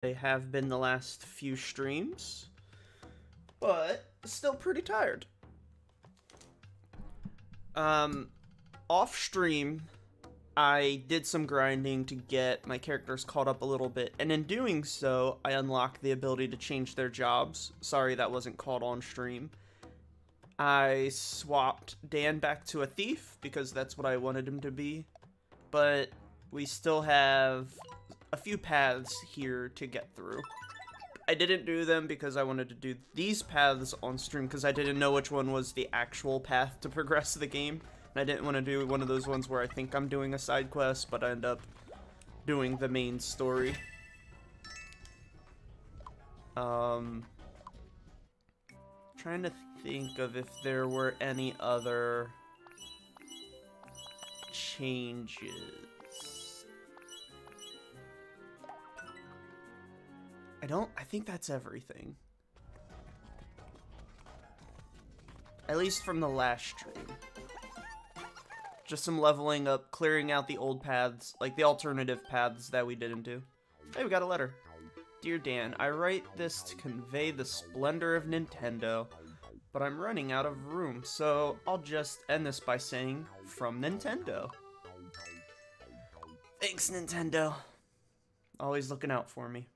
They have been the last few streams, but still pretty tired. Off stream, I did some grinding to get my characters caught up a little bit, and in doing so, I unlocked the ability to change their jobs. Sorry that wasn't caught on stream. I swapped Dan back to a thief, because that's what I wanted him to be, but we still have a few paths here to get through. I didn't do them because I wanted to do these paths on stream because I didn't know which one was the actual path to progress the game. And I didn't want to do one of those ones where I think I'm doing a side quest, but I end up doing the main story. Trying to think of if there were any other changes. I think that's everything. At least from the last stream. Just some leveling up, clearing out the old paths, like the alternative paths that we didn't do. Hey, we got a letter. Dear Dan, I write this to convey the splendor of Nintendo, but I'm running out of room, so I'll just end this by saying, from Nintendo. Thanks, Nintendo. Always looking out for me.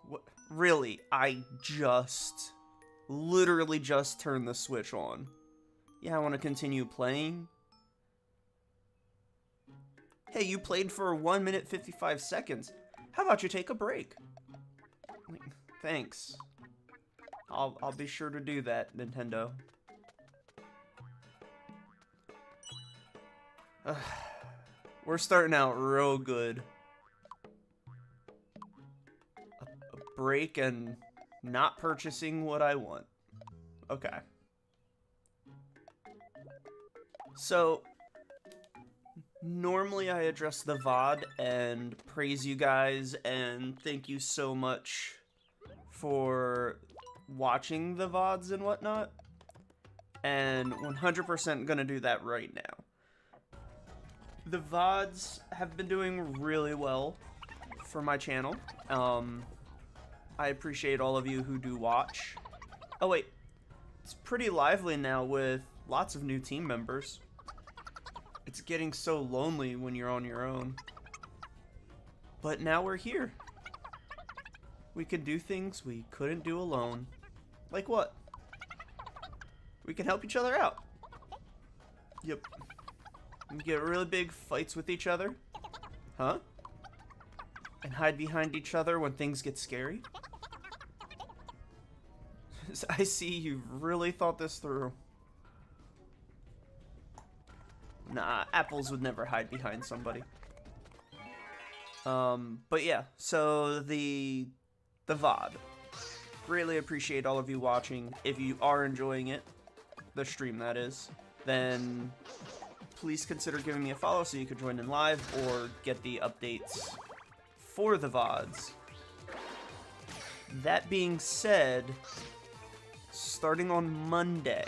What? Really, I literally just turned the Switch on. Yeah, I want to continue playing. Hey, you played for 1 minute 55 seconds. How about you take a break? Thanks. I'll be sure to do that, Nintendo. We're starting out real good. A break and not purchasing what I want. Okay. So, normally I address the VOD and praise you guys and thank you so much for watching the VODs and whatnot. And 100% gonna do that right now. The VODs have been doing really well for my channel. I appreciate all of you who do watch. Oh wait, it's pretty lively now with lots of new team members. It's getting so lonely when you're on your own. But now we're here. We can do things we couldn't do alone. Like what? We can help each other out. Yep. We get really big fights with each other. Huh? And hide behind each other when things get scary. I see you've really thought this through. Nah, apples would never hide behind somebody. But yeah, so the VOD. Greatly appreciate all of you watching. If you are enjoying it, the stream that is, then please consider giving me a follow so you can join in live or get the updates for the VODs. That being said, starting on Monday,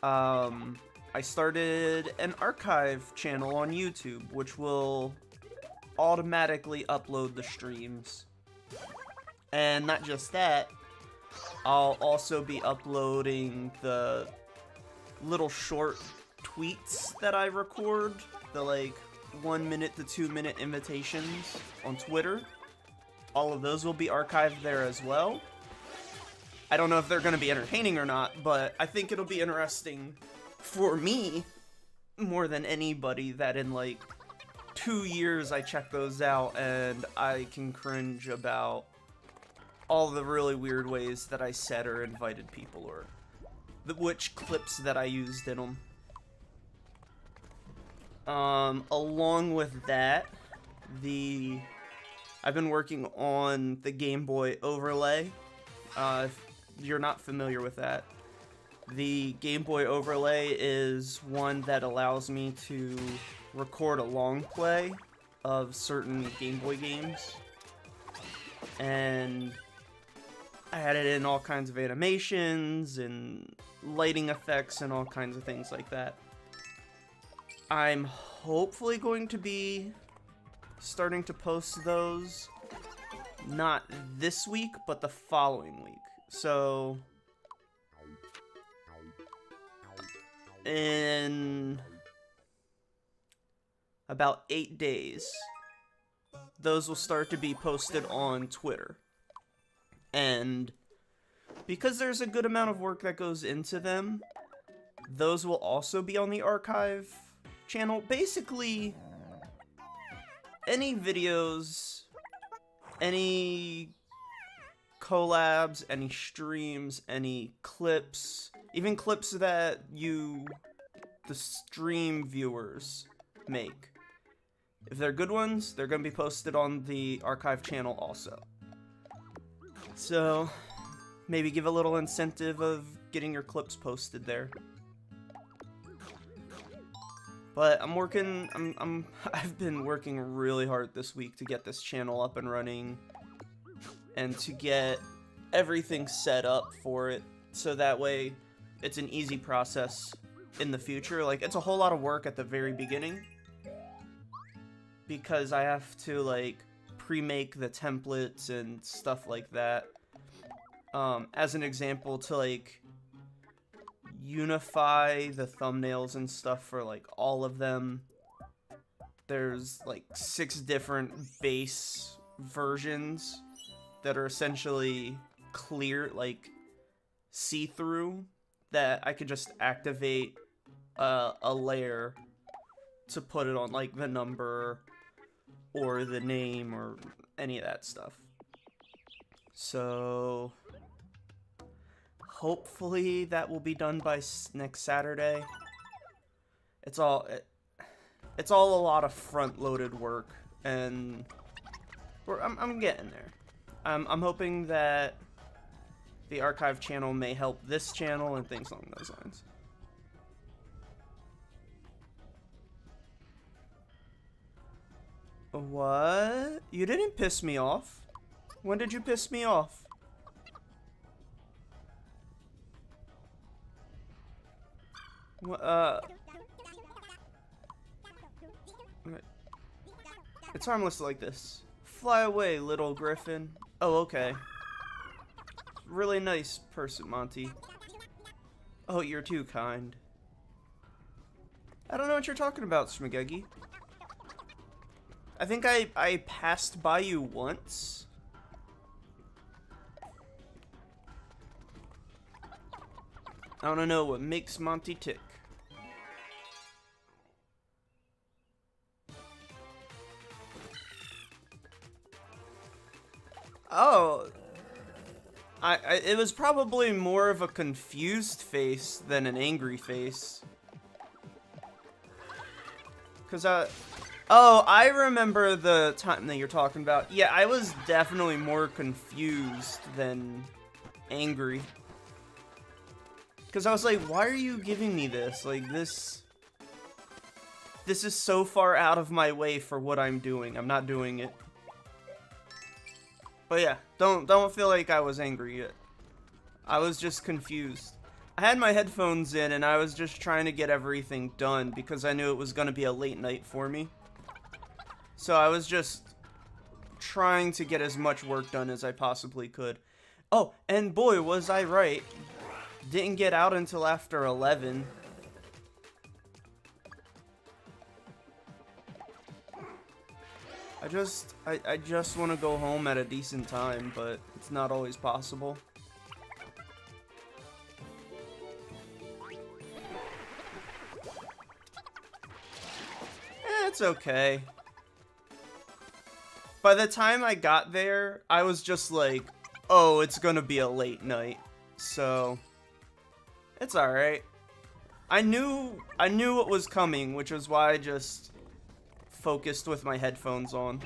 I started an archive channel on YouTube, which will automatically upload the streams. And not just that, I'll also be uploading the little short tweets that I record, the like 1 minute to 2 minute invitations on Twitter. All of those will be archived there as well. I don't know if they're going to be entertaining or not, but I think it'll be interesting for me more than anybody that in like 2 years I check those out and I can cringe about all the really weird ways that I said or invited people or which clips that I used in them. Along with that, I've been working on the Game Boy overlay. If you're not familiar with that, the Game Boy overlay is one that allows me to record a long play of certain Game Boy games. And I added in all kinds of animations and lighting effects and all kinds of things like that. I'm hopefully going to be starting to post those not this week, but the following week. So in about 8 days, those will start to be posted on Twitter. And because there's a good amount of work that goes into them, those will also be on the archive channel. Basically, any videos, any collabs, any streams, any clips, even clips that the stream viewers make. If they're good ones, they're going to be posted on the archive channel also. So, maybe give a little incentive of getting your clips posted there. But I've been working really hard this week to get this channel up and running and to get everything set up for it, so that way it's an easy process in the future. Like, it's a whole lot of work at the very beginning, because I have to, like, pre-make the templates and stuff like that. As an example, to, like, unify the thumbnails and stuff for, like, all of them. There's, like, 6 different base versions that are essentially clear, like, see-through, that I could just activate a layer to put it on, like, the number or the name or any of that stuff. So hopefully that will be done by next Saturday. It's all a lot of front-loaded work, and I'm getting there. I'm hoping that the archive channel may help this channel and things along those lines. What? You didn't piss me off. When did you piss me off? It's harmless like this. Fly away, little griffin. Oh, okay. Really nice person, Monty. Oh, you're too kind. I don't know what you're talking about, Smigegi. I think I passed by you once. I don't know what makes Monty tick. Oh, it was probably more of a confused face than an angry face. 'Cause oh, I remember the time that you're talking about. Yeah, I was definitely more confused than angry. 'Cause I was like, why are you giving me this? Like, this is so far out of my way for what I'm doing. I'm not doing it. But yeah, don't feel like I was angry yet. I was just confused. I had my headphones in and I was just trying to get everything done because I knew it was going to be a late night for me. So I was just trying to get as much work done as I possibly could. Oh, and boy, was I right. Didn't get out until after 11. I just want to go home at a decent time, but it's not always possible. It's okay. By the time I got there, I was just like, oh, it's gonna be a late night. So it's alright. I knew what was coming, which was why I just focused with my headphones on.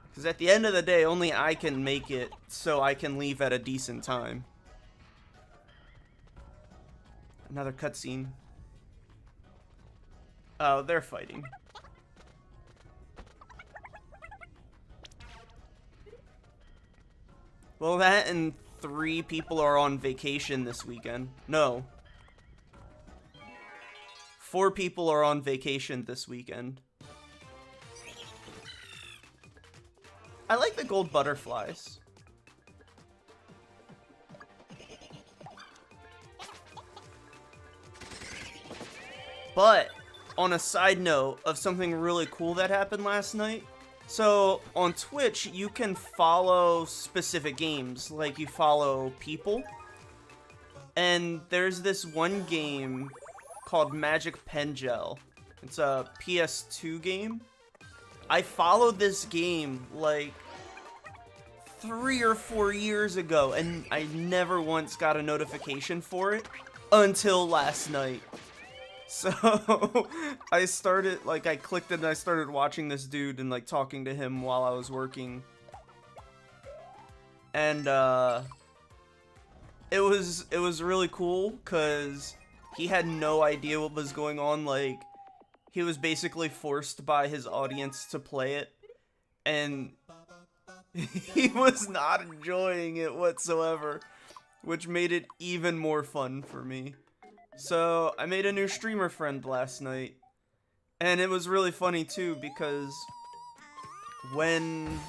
Because at the end of the day, only I can make it so I can leave at a decent time. Another cutscene. Oh, they're fighting. Well, that and 3 people are on vacation this weekend. No. 4 people are on vacation this weekend. I like the gold butterflies. But on a side note of something really cool that happened last night, so on Twitch you can follow specific games, like you follow people, and there's this one game called Magic Pen Gel. It's a PS2 game. I followed this game like 3 or 4 years ago, and I never once got a notification for it until last night. So I started, like, I clicked it and I started watching this dude and like talking to him while I was working. And it was really cool because he had no idea what was going on. Like, he was basically forced by his audience to play it, and he was not enjoying it whatsoever, which made it even more fun for me. So I made a new streamer friend last night, and it was really funny too because when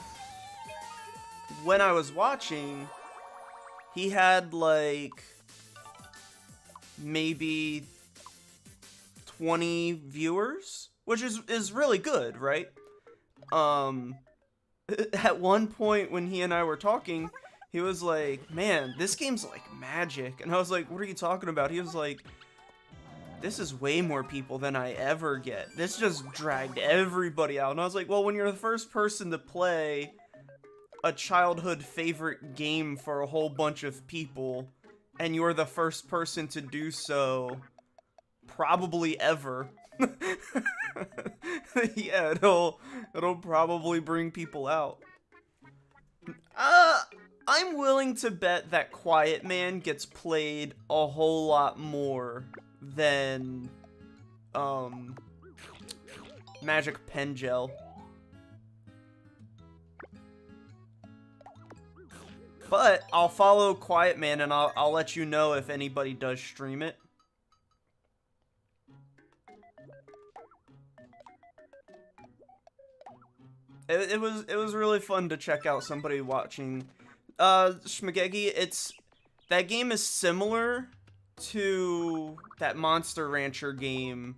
I was watching, he had like maybe 20 viewers, which is really good, right? At one point when he and I were talking, he was like, "Man, this game's like magic." And I was like, "What are you talking about?" He was like, "This is way more people than I ever get. This just dragged everybody out." And I was like, "Well, when you're the first person to play a childhood favorite game for a whole bunch of people, and you're the first person to do so probably ever," yeah, it'll probably bring people out. I'm willing to bet that Quiet Man gets played a whole lot more than Magic Pen Gel. But I'll follow Quiet Man and I'll let you know if anybody does stream it. It was really fun to check out somebody watching. Schmagegi, that game is similar to that Monster Rancher game,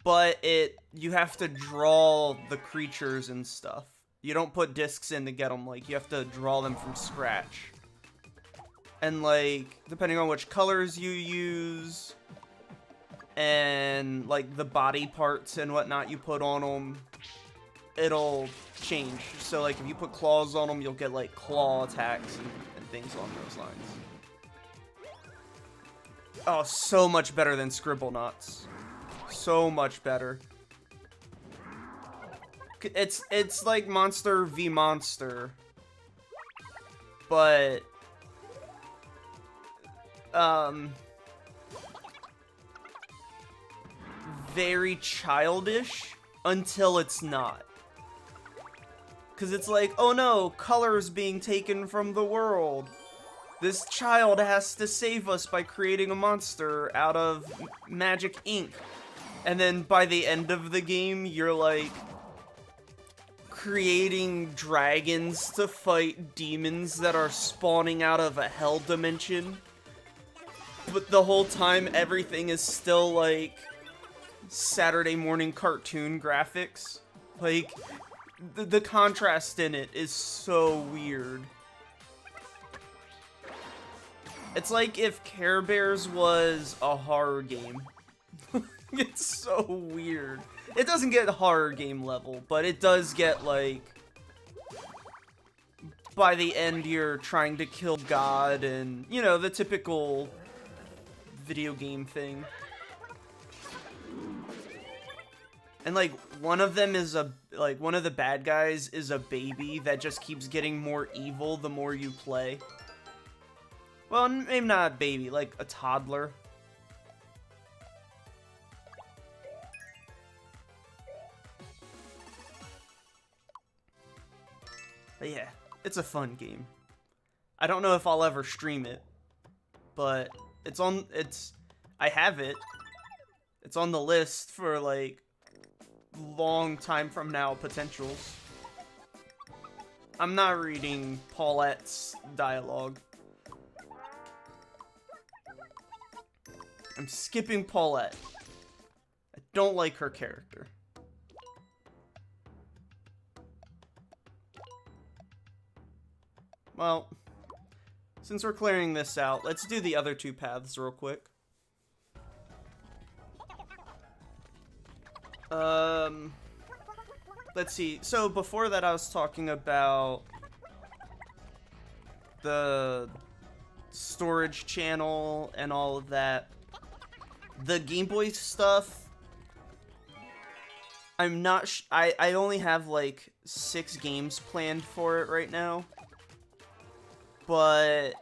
but you have to draw the creatures and stuff. You don't put discs in to get them, like, you have to draw them from scratch. And, like, depending on which colors you use, and, like, the body parts and whatnot you put on them, it'll change. So, like, if you put claws on them, you'll get, like, claw attacks and things along those lines. Oh, so much better than Scribblenauts. So much better. It's like Monster v Monster, but very childish until it's not. Because it's like, oh no, color's being taken from the world. This child has to save us by creating a monster out of magic ink. And then by the end of the game, you're like creating dragons to fight demons that are spawning out of a hell dimension. But the whole time, everything is still like Saturday morning cartoon graphics. Like, the contrast in it is so weird. It's like if Care Bears was a horror game. It's so weird. It doesn't get horror game level, but it does get, like, by the end you're trying to kill God and, you know, the typical video game thing. And, like, one of them is one of the bad guys is a baby that just keeps getting more evil the more you play. Well, maybe not a baby, like a toddler. But yeah, it's a fun game. I don't know if I'll ever stream it, but I have it. It's on the list for, like, long time from now potentials. I'm not reading Paulette's dialogue. I'm skipping Paulette. I don't like her character. Well, since we're clearing this out, let's do the other two paths real quick. Let's see. So before that, I was talking about the storage channel and all of that. The Game Boy stuff, I'm not I only have like 6 games planned for it right now. But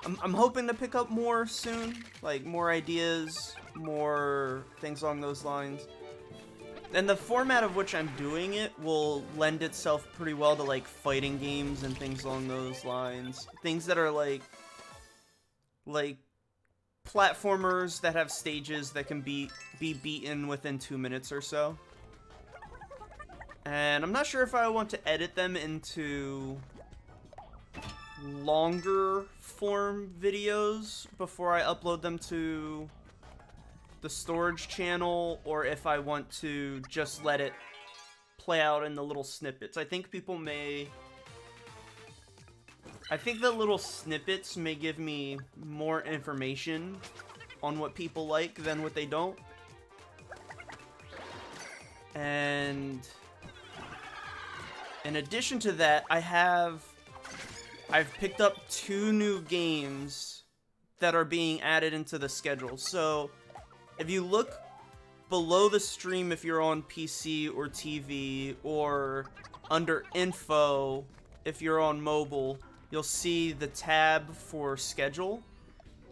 I'm hoping to pick up more soon, like more ideas, more things along those lines. And the format of which I'm doing it will lend itself pretty well to like fighting games and things along those lines. Things that are like platformers that have stages that can be beaten within 2 minutes or so. And I'm not sure if I want to edit them into longer form videos before I upload them to the storage channel, or if I want to just let it play out in the little snippets. I think the little snippets may give me more information on what people like than what they don't. And in addition to that, I've picked up 2 new games that are being added into the schedule. So if you look below the stream, if you're on PC or TV, or under info if you're on mobile, you'll see the tab for schedule.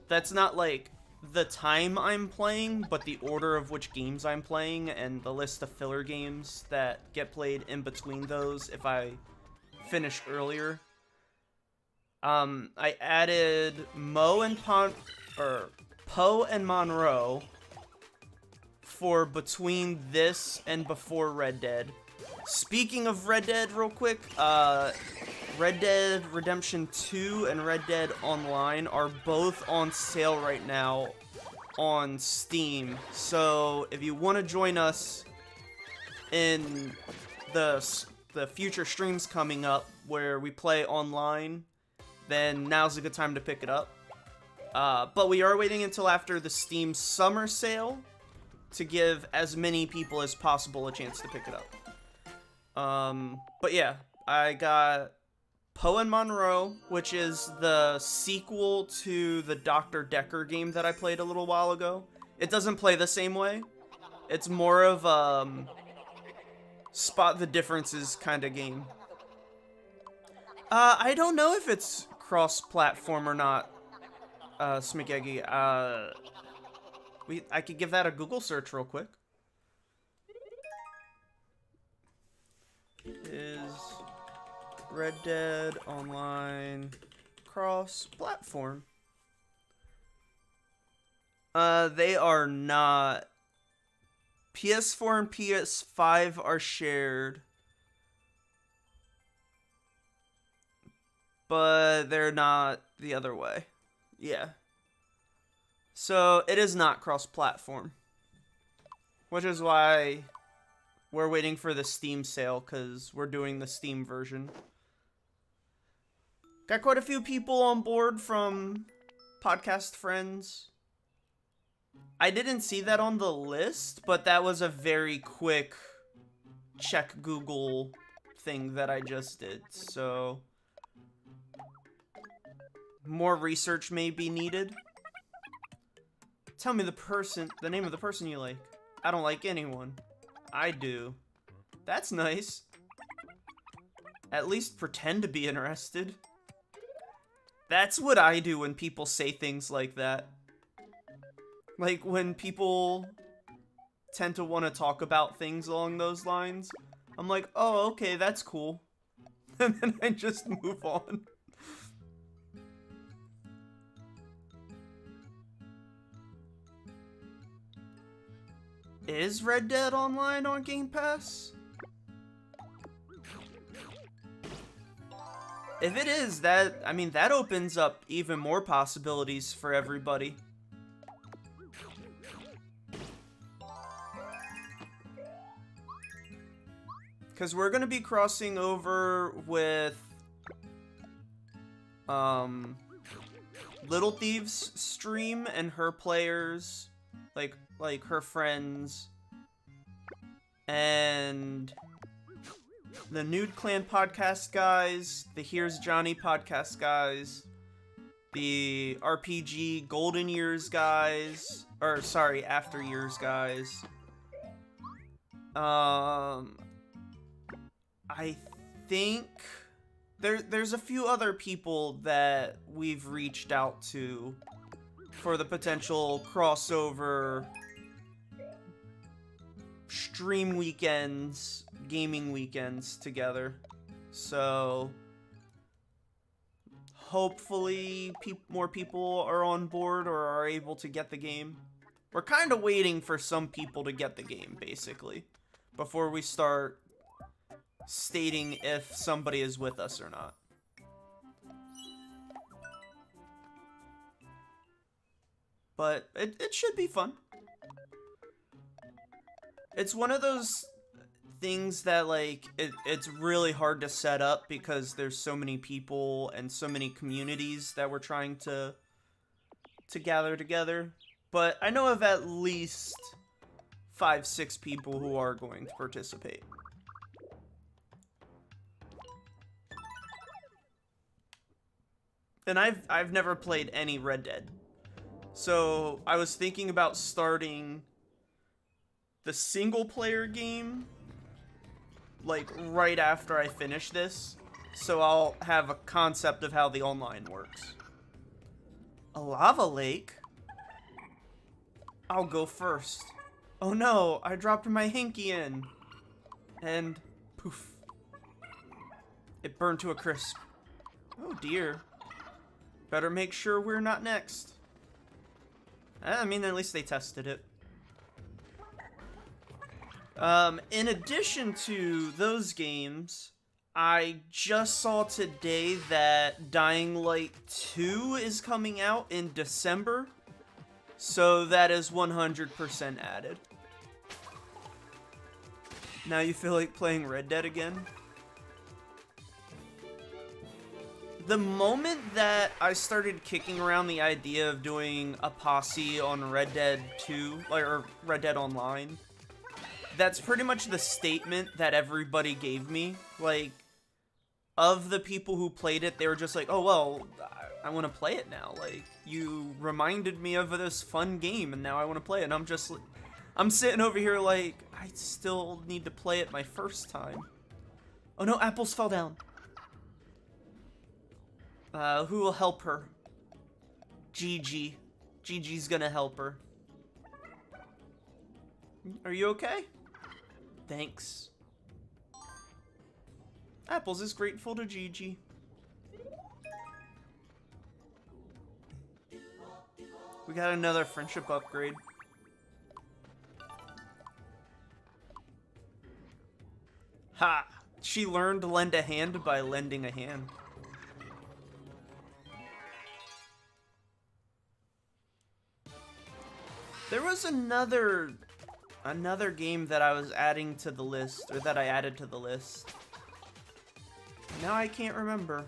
That's not like the time I'm playing, but the order of which games I'm playing and the list of filler games that get played in between those if I finish earlier. I added Poe and Monroe for between this and before Red Dead. Speaking of Red Dead real quick, Red Dead Redemption 2 and Red Dead Online are both on sale right now on Steam. So if you want to join us in the future streams coming up where we play online, then now's a good time to pick it up. But we are waiting until after the Steam summer sale to give as many people as possible a chance to pick it up. But yeah, I got Poe and Monroe, which is the sequel to the Dr. Decker game that I played a little while ago. It doesn't play the same way. It's more of spot the differences kind of game. I don't know if it's cross-platform or not, Smigegi. I could give that a Google search real quick. Is Red Dead Online cross-platform? They are not. PS4 and PS5 are shared, but they're not the other way. Yeah. So it is not cross-platform, which is why we're waiting for the Steam sale, because we're doing the Steam version. Got quite a few people on board from podcast friends. I didn't see that on the list, but that was a very quick check Google thing that I just did, so more research may be needed. Tell me the name of the person you like. I don't like anyone. I do. That's nice. At least pretend to be interested. That's what I do when people say things like that. Like, when people tend to want to talk about things along those lines, I'm like, oh, okay, that's cool. And then I just move on. Is Red Dead Online on Game Pass? If it is, that, I mean, that opens up even more possibilities for everybody. Because we're going to be crossing over with Little Thieves' stream and her players, like her friends, and the Nude Clan podcast guys, the Here's Johnny podcast guys, the RPG Golden Years guys, or sorry, After Years guys. I think there's a few other people that we've reached out to for the potential crossover stream weekends, gaming weekends together. So hopefully more people are on board or are able to get the game. We're kind of waiting for some people to get the game, basically, before we start stating if somebody is with us or not. But it should be fun. It's one of those things that, like, it's really hard to set up because there's so many people and so many communities that we're trying to gather together. But I know of at least 5-6 people who are going to participate. And I've never played any Red Dead. So I was thinking about starting the single player game like right after I finish this, so I'll have a concept of how the online works. A lava lake? I'll go first. Oh no, I dropped my hanky in. And poof. It burned to a crisp. Oh dear. Better make sure we're not next. I mean, at least they tested it. In addition to those games, I just saw today that Dying Light 2 is coming out in December. So that is 100% added. Now you feel like playing Red Dead again? The moment that I started kicking around the idea of doing a posse on Red Dead 2, or Red Dead Online, that's pretty much the statement that everybody gave me. Like, of the people who played it, they were just like, oh, well, I want to play it now. Like, you reminded me of this fun game, and now I want to play it. And I'm just, I'm sitting over here like, I still need to play it my first time. Oh no, apples fell down. Who will help her? Gigi. Gigi's gonna help her. Are you okay? Thanks. Apples is grateful to Gigi. We got another friendship upgrade. Ha! She learned to lend a hand by lending a hand. There was another game that I was adding to the list, or that I added to the list. Now I can't remember.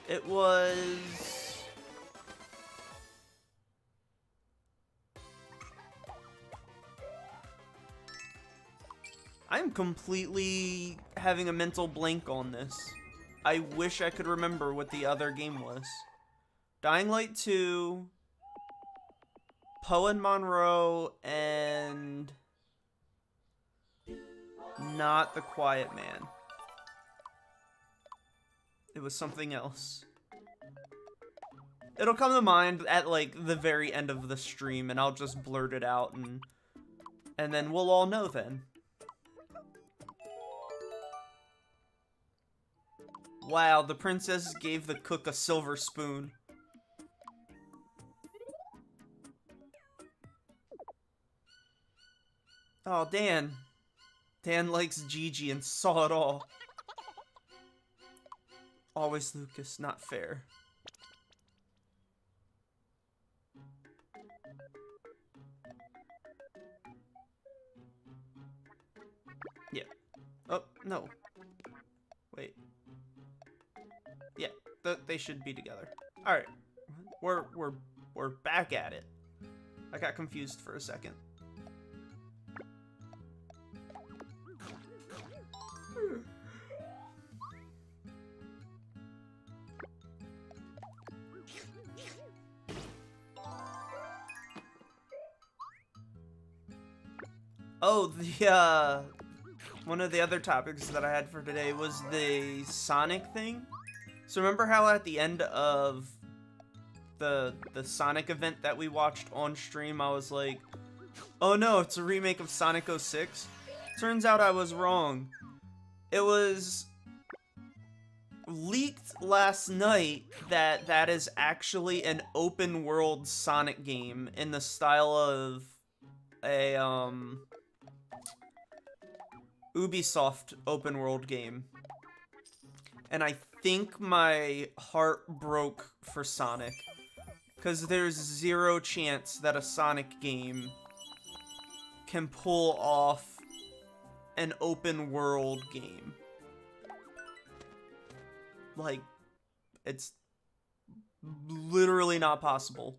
It was... I'm completely having a mental blank on this. I wish I could remember what the other game was. Dying Light 2, Poe and Monroe, and not The Quiet Man. It was something else. It'll come to mind at like the very end of the stream, and I'll just blurt it out, and then we'll all know then. Wow, the princess gave the cook a silver spoon. Oh, Dan. Dan likes Gigi and saw it all. Always Lucas, not fair. Yeah. Oh, no. Wait. Yeah, they should be together. Alright. We're back at it. I got confused for a second. Oh, the, one of the other topics that I had for today was the Sonic thing. So remember how at the end of the Sonic event that we watched on stream, I was like, oh no, it's a remake of Sonic 06? Turns out I was wrong. It was leaked last night that that is actually an open world Sonic game in the style of a, Ubisoft open world game. And I think my heart broke for Sonic. Because there's zero chance that a Sonic game can pull off an open world game. Like, it's literally not possible.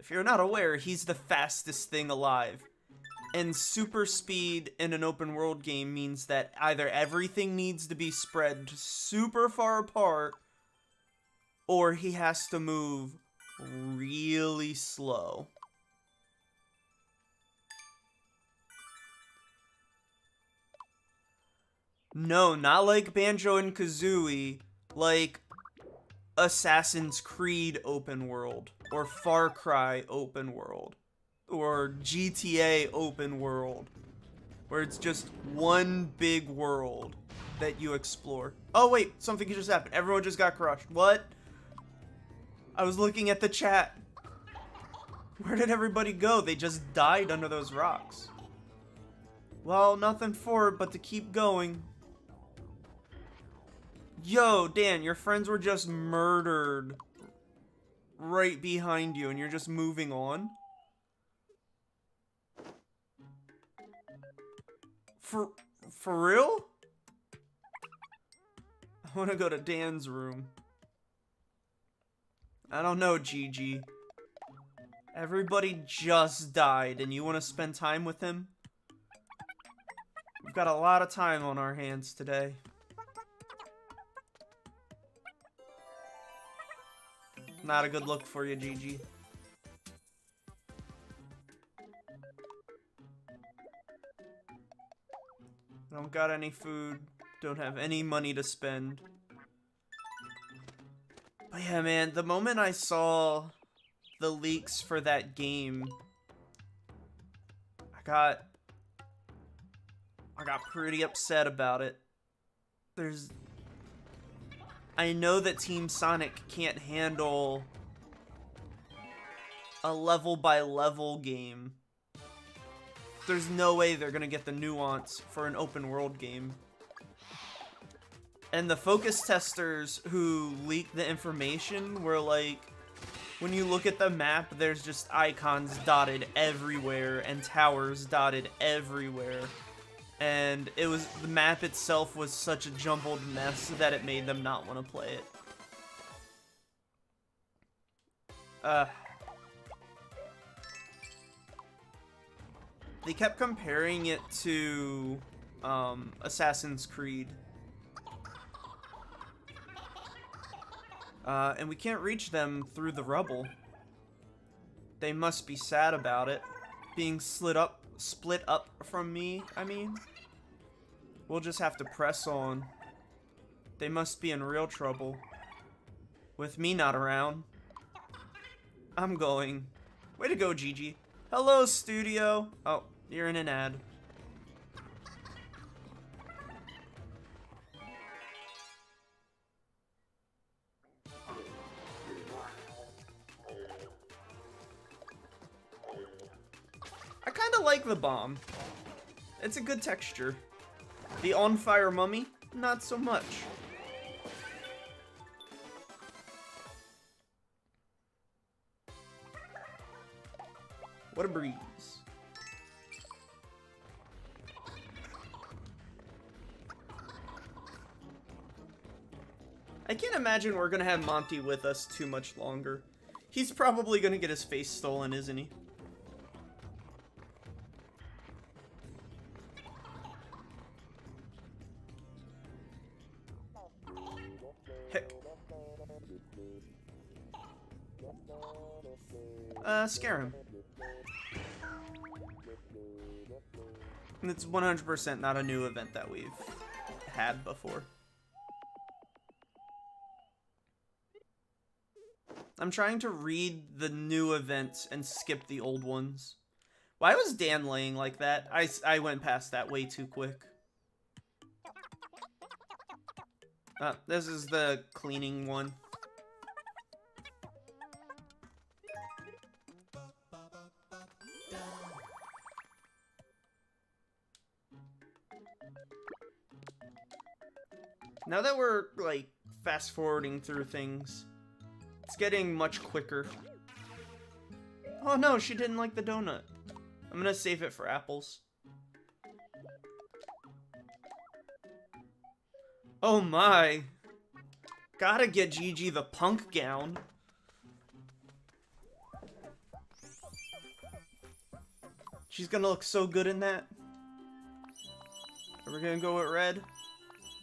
If you're not aware, he's the fastest thing alive. And super speed in an open world game means that either everything needs to be spread super far apart, or he has to move really slow. No, not like Banjo and Kazooie, like Assassin's Creed open world, or Far Cry open world, or GTA open world, where it's just one big world that you explore. Oh wait, something just happened. Everyone just got crushed. What? I was looking at the chat. Where did everybody go? They just died under those rocks. Well, nothing for it but to keep going. Yo, Dan, your friends were just murdered right behind you and you're just moving on? For real? I want to go to Dan's room. I don't know, Gigi. Everybody just died and you want to spend time with him? We've got a lot of time on our hands today. Not a good look for you, Gigi. Don't got any food. Don't have any money to spend. But yeah, man, the moment I saw the leaks for that game, I got pretty upset about it. I know that Team Sonic can't handle a level by level game. There's no way they're gonna get the nuance for an open world game. And the focus testers who leaked the information were like, when you look at the map, there's just icons dotted everywhere and towers dotted everywhere. And the map itself was such a jumbled mess that it made them not want to play it. They kept comparing it to Assassin's Creed. And we can't reach them through the rubble. They must be sad about it. Being split up from me, I mean. We'll just have to press on. They must be in real trouble. With me not around. I'm going. Way to go, Gigi. Hello, studio. Oh, you're in an ad. like the bomb. It's a good texture. The on-fire mummy, not so much. What a breeze. I can't imagine we're gonna have Monty with us too much longer. He's probably gonna get his face stolen, isn't he? Heck. Scare him. It's 100% not a new event that we've had before. I'm trying to read the new events and skip the old ones. Why was Dan laying like that? I went past that way too quick. This is the cleaning one. Now that we're, like, fast-forwarding through things, it's getting much quicker. Oh no, she didn't like the donut. I'm gonna save it for apples. Oh my. Gotta get Gigi the punk gown. She's gonna look so good in that. Are we gonna go with red?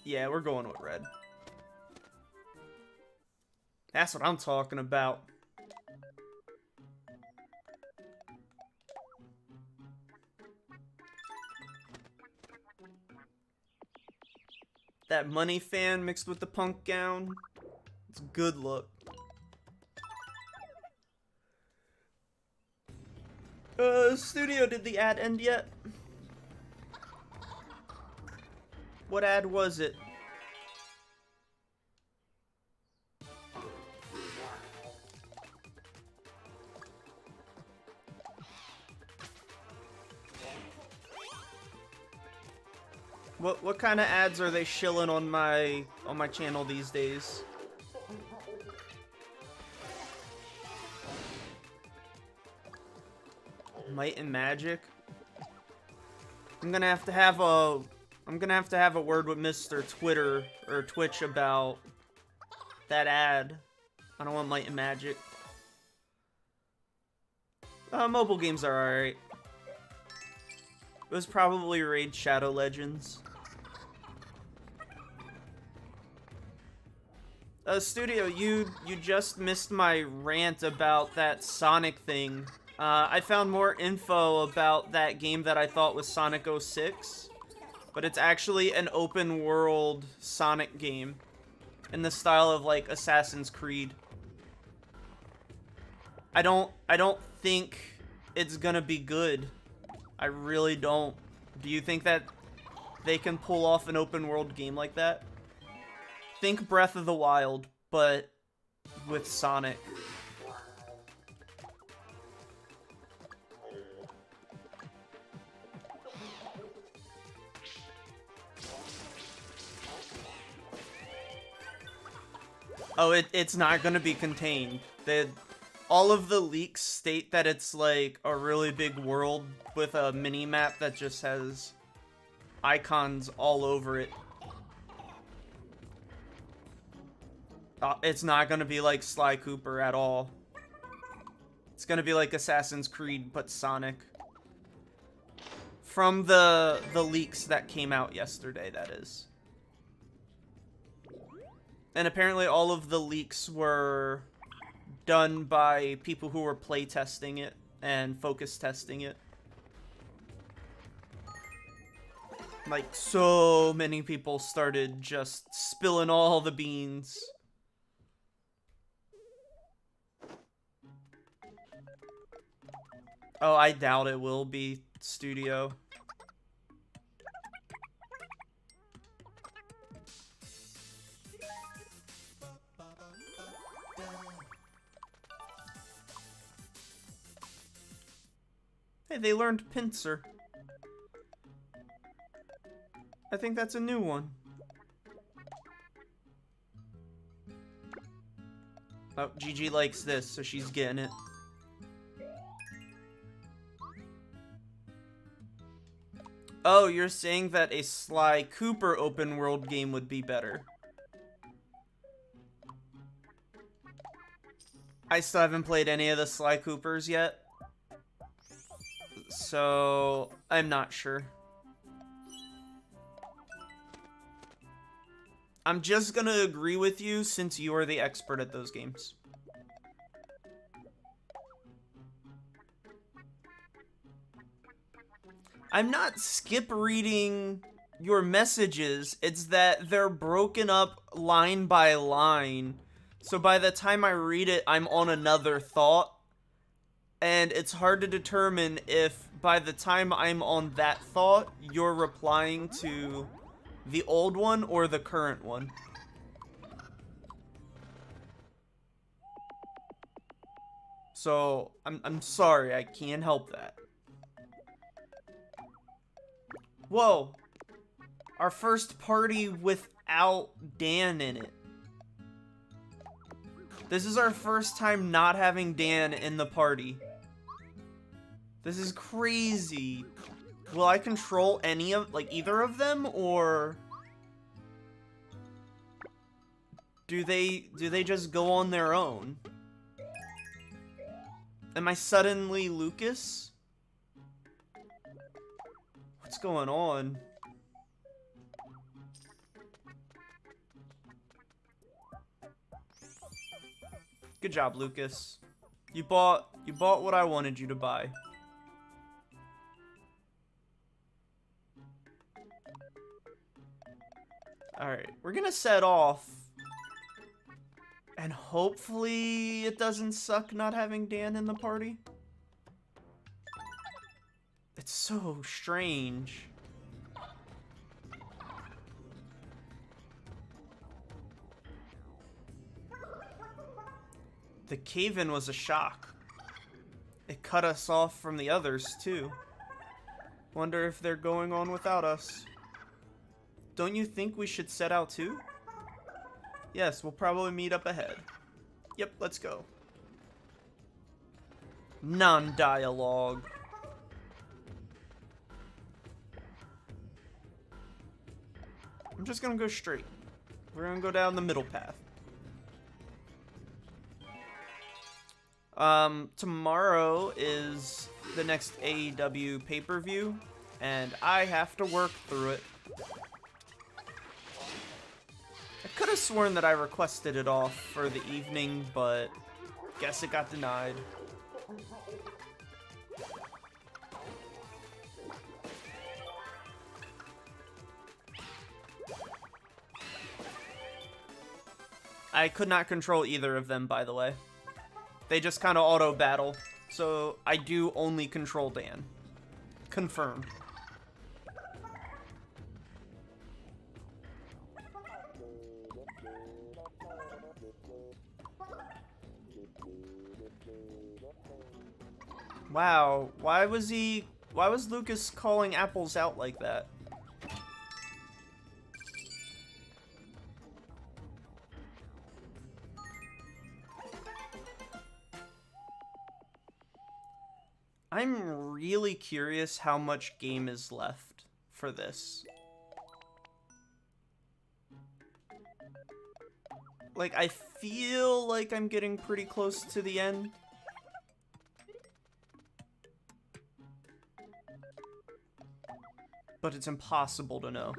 Yeah, we're going with red. That's what I'm talking about. That money fan mixed with the punk gown. It's a good look. Studio, did the ad end yet? What ad was it? What kind of ads are they shilling on my channel these days? Might and Magic. I'm gonna have to have a word with Mr. Twitter or Twitch about that ad. I don't want Might and Magic. Mobile games are alright. It was probably Raid Shadow Legends. Studio, you just missed my rant about that Sonic thing. I found more info about that game that I thought was Sonic 06, but it's actually an open world Sonic game in the style of like Assassin's Creed. I don't think it's gonna be good. I really don't. Do you think that they can pull off an open world game like that? Think Breath of the Wild, but with Sonic. Oh, it's not gonna be contained. All of the leaks state that it's like a really big world with a mini-map that just has icons all over it. It's not gonna be like Sly Cooper at all. It's gonna be like Assassin's Creed, but Sonic. From the leaks that came out yesterday, that is. And apparently all of the leaks were done by people who were playtesting it and focus testing it. Like, so many people started just spilling all the beans. Oh, I doubt it will be, Studio. Hey, they learned pincer. I think that's a new one. Oh, Gigi likes this, so she's getting it. Oh, you're saying that a Sly Cooper open world game would be better. I still haven't played any of the Sly Coopers yet, so I'm not sure. I'm just gonna agree with you since you are the expert at those games. I'm not skip reading your messages, it's that they're broken up line by line. So by the time I read it, I'm on another thought. And it's hard to determine if by the time I'm on that thought, you're replying to the old one or the current one. So, I'm sorry, I can't help that. Whoa! Our first party without Dan in it. This is our first time not having Dan in the party. This is crazy. Will I control any of, like, either of them, or do they just go on their own? Am I suddenly Lucas? What's going on? Good job, Lucas. You bought what I wanted you to buy. Alright, we're gonna set off. And hopefully it doesn't suck not having Dan in the party. It's so strange. The cave-in was a shock. It cut us off from the others, too. Wonder if they're going on without us. Don't you think we should set out too? Yes, we'll probably meet up ahead. Yep, let's go. Non-dialogue. I'm just gonna go straight. We're gonna go down the middle path. Tomorrow is the next AEW pay-per-view, and I have to work through it. I could have sworn that I requested it off for the evening, but guess it got denied. I could not control either of them, by the way. They just kind of auto-battle, so I do only control Dan. Confirmed. Wow, why was Lucas calling apples out like that? I'm really curious how much game is left for this. Like, I feel like I'm getting pretty close to the end. But it's impossible to know.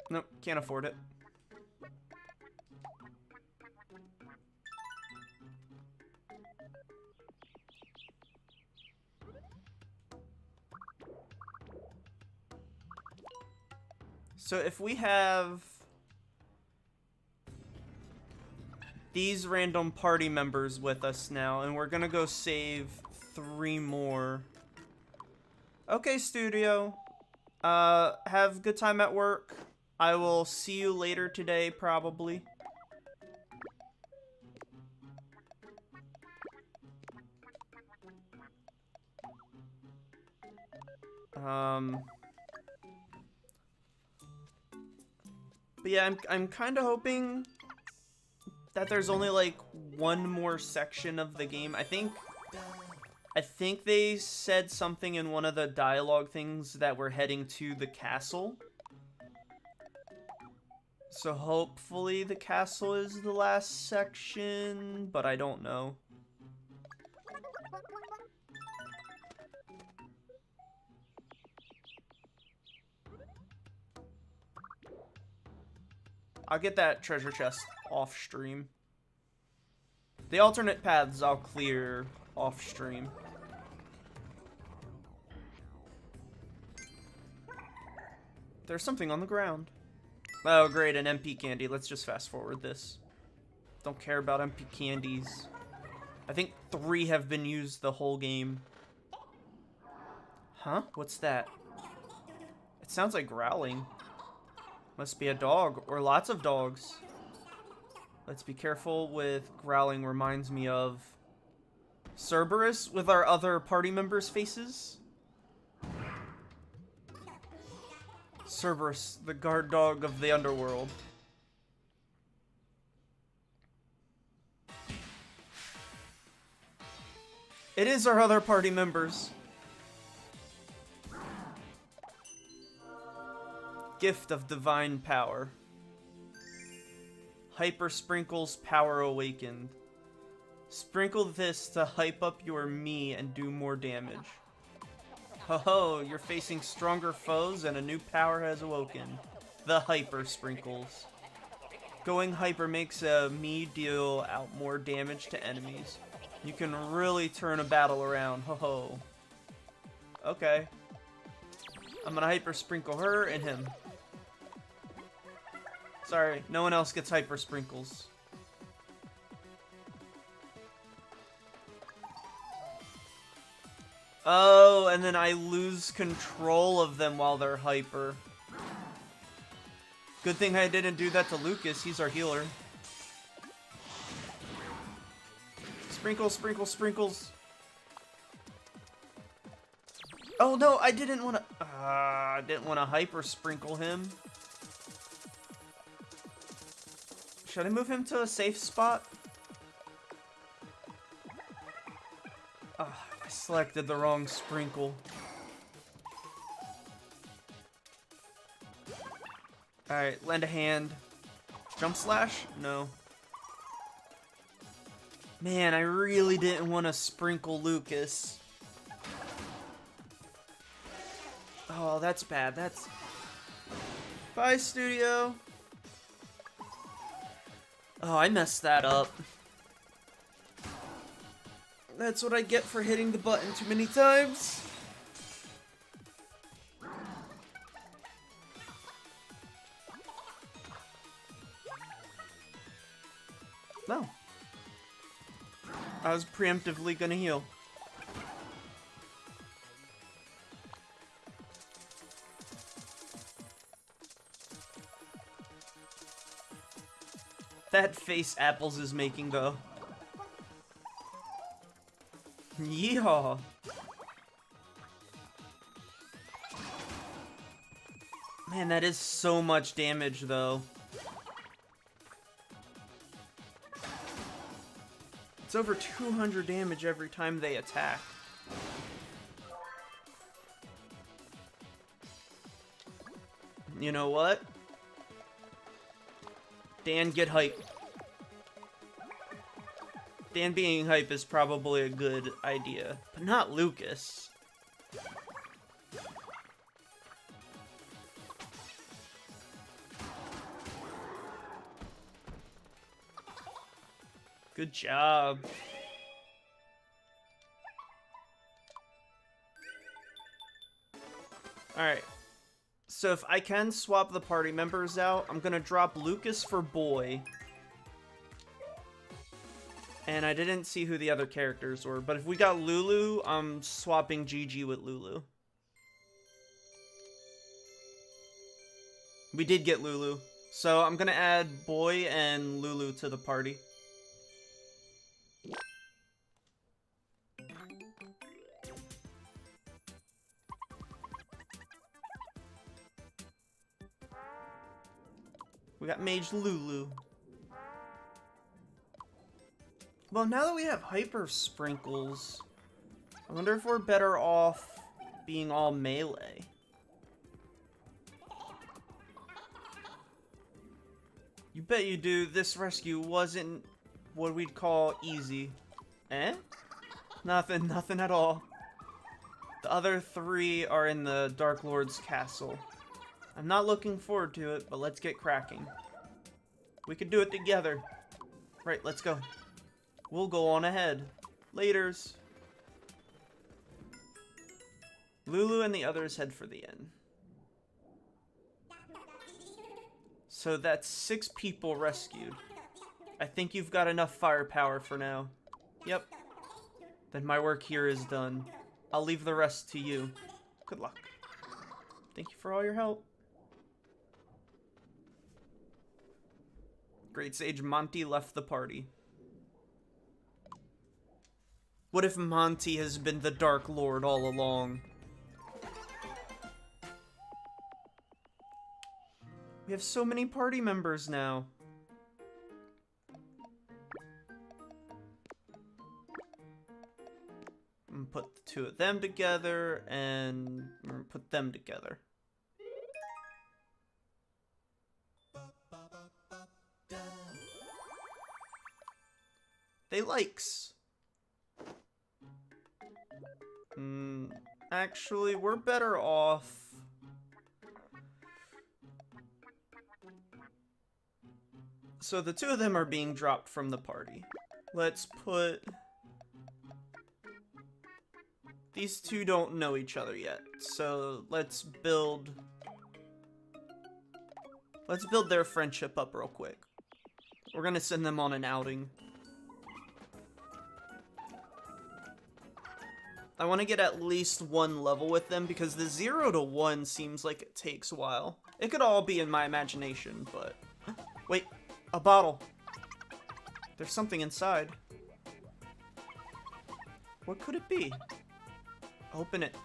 Nope, can't afford it. So if we have these random party members with us now, and we're gonna go save 3 more. Okay, studio. Have a good time at work. I will see you later today, probably. But yeah, I'm kind of hoping that there's only like one more section of the game. I think they said something in one of the dialogue things that we're heading to the castle. So hopefully the castle is the last section, but I don't know. I'll get that treasure chest off stream. The alternate paths I'll clear off stream. There's something on the ground. Oh, great, an MP candy. Let's just fast forward this. Don't care about MP candies. I think 3 have been used the whole game. Huh? What's that? It sounds like growling. Must be a dog, or lots of dogs. Let's be careful with growling. Reminds me of Cerberus with our other party members' faces. Cerberus, the guard dog of the underworld. It is our other party members. Gift of divine power. Hyper Sprinkles power awakened. Sprinkle this to hype up your me and do more damage. Ho ho, you're facing stronger foes and a new power has awoken. The Hyper Sprinkles. Going hyper makes a me deal out more damage to enemies. You can really turn a battle around, ho ho. Okay. I'm gonna Hyper Sprinkle her and him. Sorry, no one else gets Hyper Sprinkles. Oh, and then I lose control of them while they're hyper. Good thing I didn't do that to Lucas, he's our healer. Sprinkles, sprinkles, sprinkles. Oh no, I didn't want to hyper sprinkle him. Should I move him to a safe spot? I selected the wrong sprinkle. Alright, lend a hand. Jump slash? No. Man, I really didn't want to sprinkle Lucas. Oh, that's bad. That's... Bye, studio. Oh, I messed that up. That's what I get for hitting the button too many times. No. I was preemptively gonna heal. That face Apples is making, though. Yeehaw. Man, that is so much damage, though. It's over 200 damage every time they attack. You know what? Dan, get hype. Dan being hype is probably a good idea, but not Lucas. Good job. Alright. So if I can swap the party members out, I'm gonna drop Lucas for Boy. And I didn't see who the other characters were, but if we got Lulu, I'm swapping Gigi with Lulu. We did get Lulu. So I'm gonna add Boy and Lulu to the party. We got Mage Lulu. Well, now that we have Hyper Sprinkles, I wonder if we're better off being all melee. You bet you do. This rescue wasn't what we'd call easy. Eh? Nothing at all. The other 3 are in the Dark Lord's castle. I'm not looking forward to it, but let's get cracking. We could do it together. Right, let's go. We'll go on ahead. Laters. Lulu and the others head for the inn. So that's 6 people rescued. I think you've got enough firepower for now. Yep. Then my work here is done. I'll leave the rest to you. Good luck. Thank you for all your help. Great Sage Monty left the party. What if Monty has been the Dark Lord all along? We have so many party members now. I'm gonna put the 2 of them together and put them together. They likes. Actually, we're better off. So the 2 of them are being dropped from the party. Let's put... These 2 don't know each other yet, so let's build their friendship up real quick. We're gonna send them on an outing. I want to get at least 1 level with them because the 0 to 1 seems like it takes a while. It could all be in my imagination, but... Wait, a bottle. There's something inside. What could it be? Open it.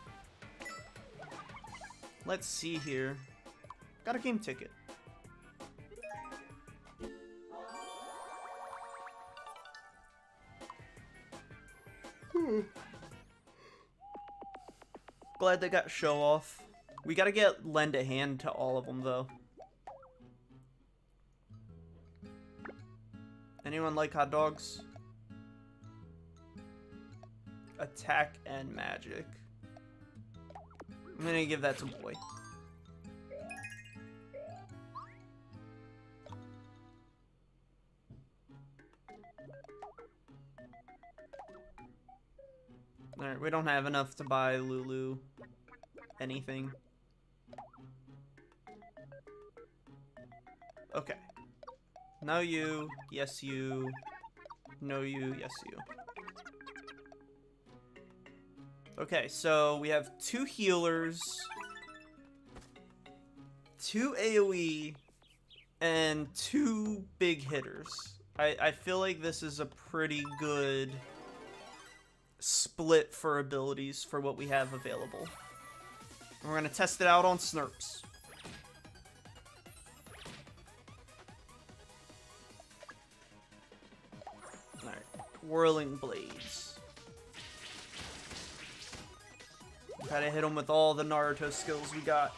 Let's see here. Got a game ticket. Glad they got show off. We gotta lend a hand to all of them though. Anyone like hot dogs? Attack and magic. I'm gonna give that to boy. Alright, we don't have enough to buy Lulu anything. Okay. No you, yes you, no you, yes you. Okay, so we have 2 healers, 2 AoE, and 2 big hitters. I feel like this is a pretty good split for abilities for what we have available. We're gonna test it out on Snurps. Alright, Whirling Blades. Try to hit him with all the Naruto skills we got.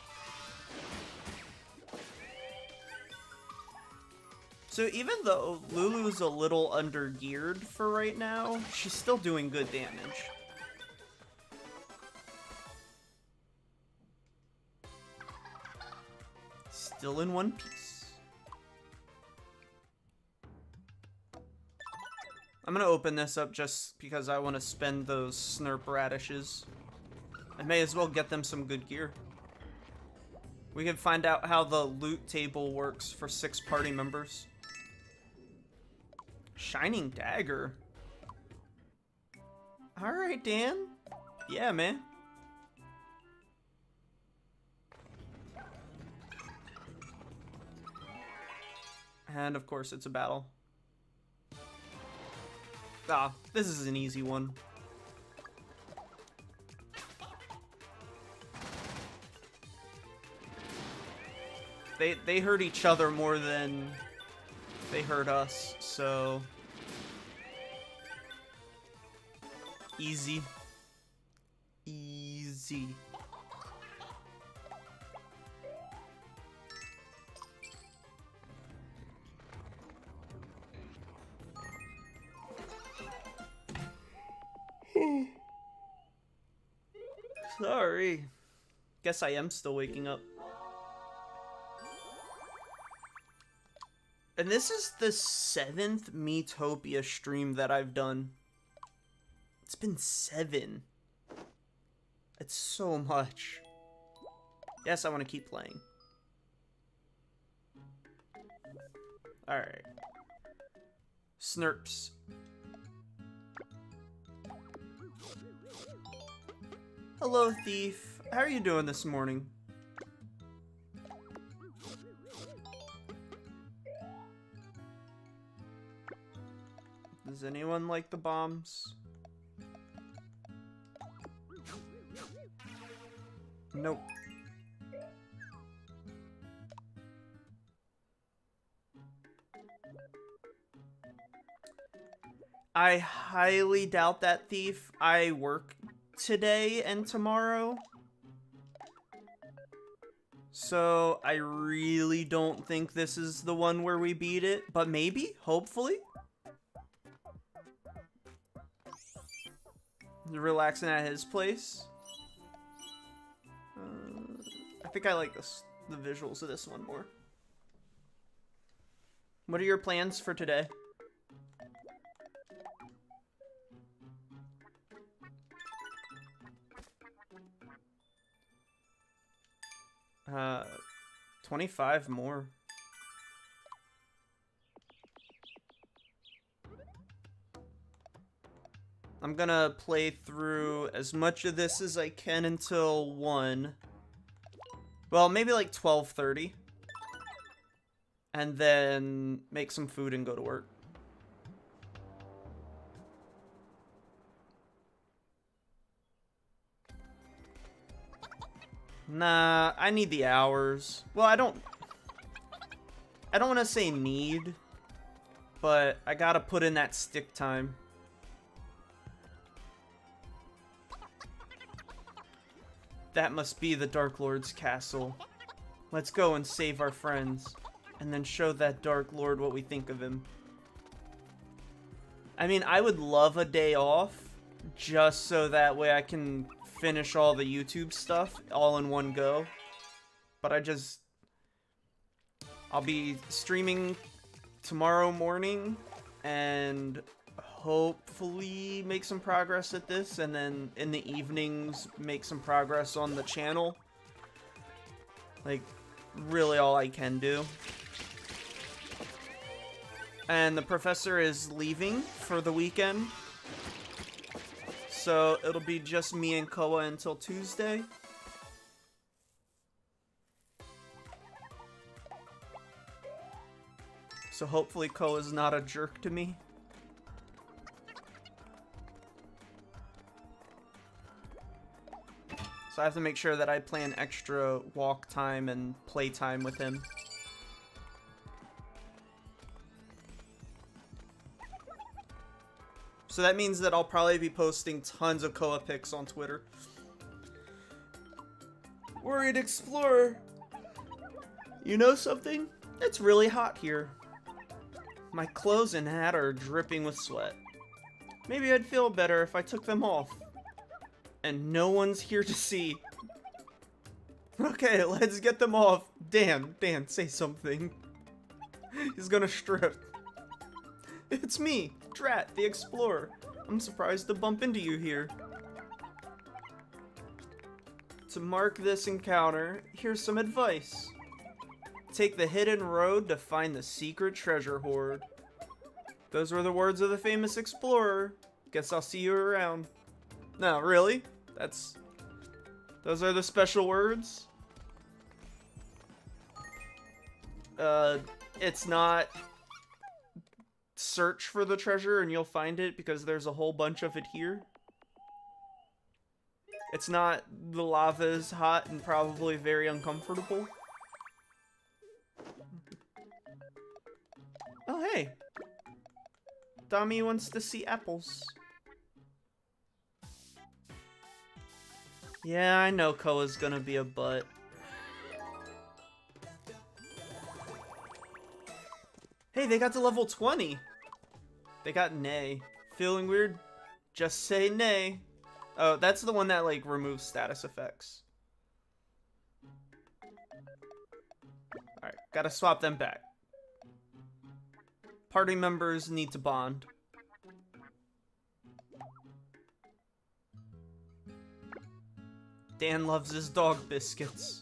So even though Lulu's a little under-geared for right now, she's still doing good damage. Still in one piece. I'm gonna open this up just because I want to spend those Snurp radishes. I may as well get them some good gear. We can find out how the loot table works for 6 party members. Shining Dagger. Alright, Dan. Yeah, man. And of course, it's a battle. Ah, this is an easy one. They hurt each other more than they hurt us, so easy. Easy. Sorry. Guess I am still waking up. And this is the 7th Miitopia stream that I've done. It's been 7. It's so much. Yes, I want to keep playing. Alright. Snurps. Hello, Thief. How are you doing this morning? Does anyone like the bombs? Nope. I highly doubt that, Thief. I work today and tomorrow. So I really don't think this is the one where we beat it, but maybe, hopefully. Relaxing at his place. I think I like the visuals of this one more. What are your plans for today? 25 more. I'm gonna play through as much of this as I can until 1. Well, maybe like 12:30. And then make some food and go to work. Nah, I need the hours. Well, I don't want to say need, but I gotta put in that stick time. That must be the Dark Lord's castle. Let's go and save our friends, and then show that Dark Lord what we think of him. I mean, I would love a day off, just so that way I can finish all the YouTube stuff all in one go. But I'll be streaming tomorrow morning, and hopefully make some progress at this, and then in the evenings make some progress on the channel. Like, really all I can do. And the professor is leaving for the weekend, so it'll be just me and Koa until Tuesday. So hopefully Koa's not a jerk to me. So I have to make sure that I plan extra walk time and play time with him. So that means that I'll probably be posting tons of Koa pics on Twitter. Worried Explorer. You know something? It's really hot here. My clothes and hat are dripping with sweat. Maybe I'd feel better if I took them off. And no one's here to see. Okay, let's get them off. Dan, say something. He's gonna strip. It's me, Drat, the Explorer. I'm surprised to bump into you here. To mark this encounter, here's some advice. Take the hidden road to find the secret treasure hoard. Those were the words of the famous explorer. Guess I'll see you around. No, really? Those are the special words? It's not search for the treasure and you'll find it because there's a whole bunch of it here. It's not the lava is hot and probably very uncomfortable. Oh, hey. Dami wants to see apples. Yeah, I know Koa's gonna be a butt. Hey, they got to level 20. They got nay. Feeling weird? Just say nay. Oh, that's the one that, like, removes status effects. Alright, gotta swap them back. Party members need to bond. Dan loves his dog biscuits.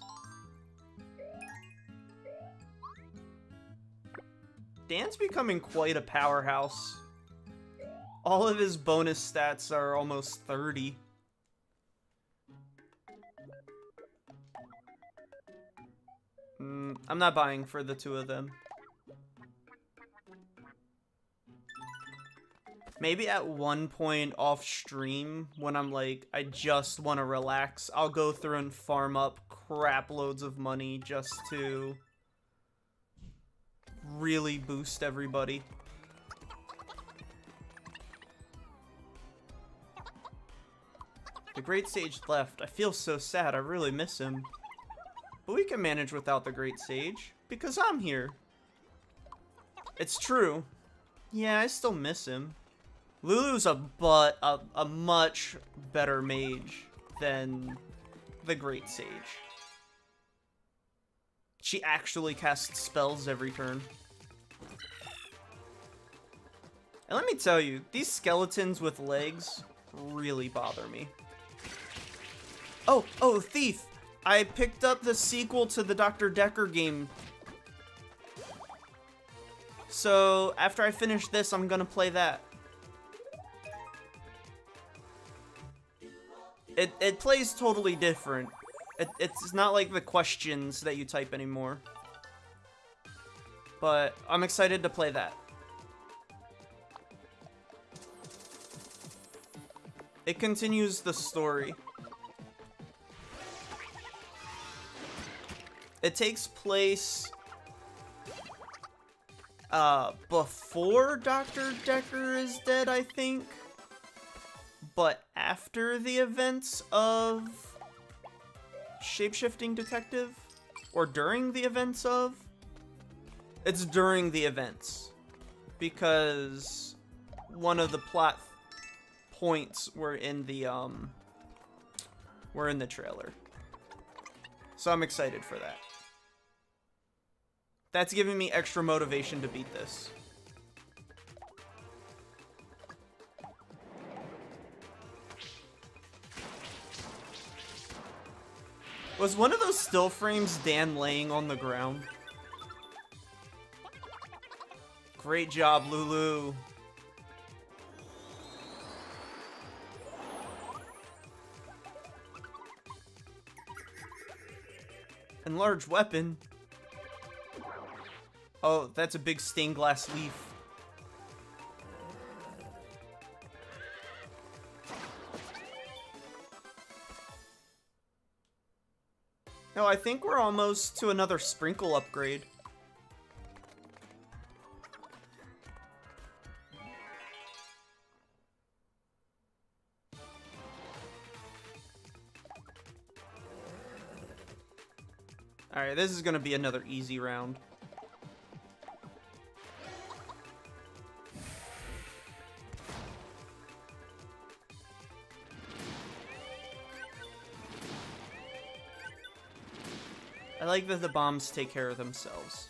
Dan's becoming quite a powerhouse. All of his bonus stats are almost 30. I'm not buying for the two of them. Maybe at one point off stream, when I'm like, I just want to relax, I'll go through and farm up crap loads of money just to really boost everybody. The Great Sage left. I feel so sad. I really miss him. But we can manage without the Great Sage, because I'm here. It's true. Yeah, I still miss him. Lulu's a much better mage than the Great Sage. She actually casts spells every turn. And let me tell you, these skeletons with legs really bother me. Oh, Thief! I picked up the sequel to the Dr. Decker game. So, after I finish this, I'm gonna play that. It plays totally different. It's not like the questions that you type anymore. But I'm excited to play that. It continues the story. It takes place before Dr. Decker is dead, I think. But after the events of Shapeshifting Detective? Or during the events of? It's during the events. Because one of the plot points were in the trailer. So I'm excited for that. That's giving me extra motivation to beat this. Was one of those still frames Dan laying on the ground? Great job, Lulu. Enlarged weapon. Oh, that's a big stained glass leaf. No, I think we're almost to another sprinkle upgrade. Alright, this is gonna be another easy round. I like that the bombs take care of themselves.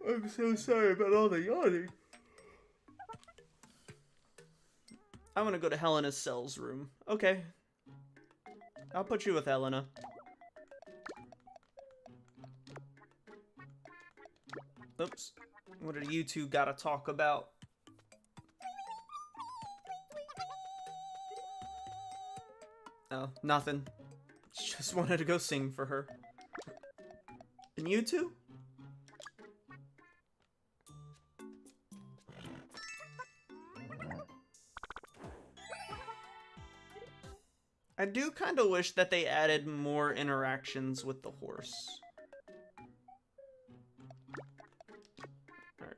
I'm so sorry about all the yawning. I'm gonna go to Helena's cell's room. Okay. I'll put you with Helena. Oops. What do you two gotta talk about? Oh, nothing. Just wanted to go sing for her. And you two? I do kind of wish that they added more interactions with the horse. Alright.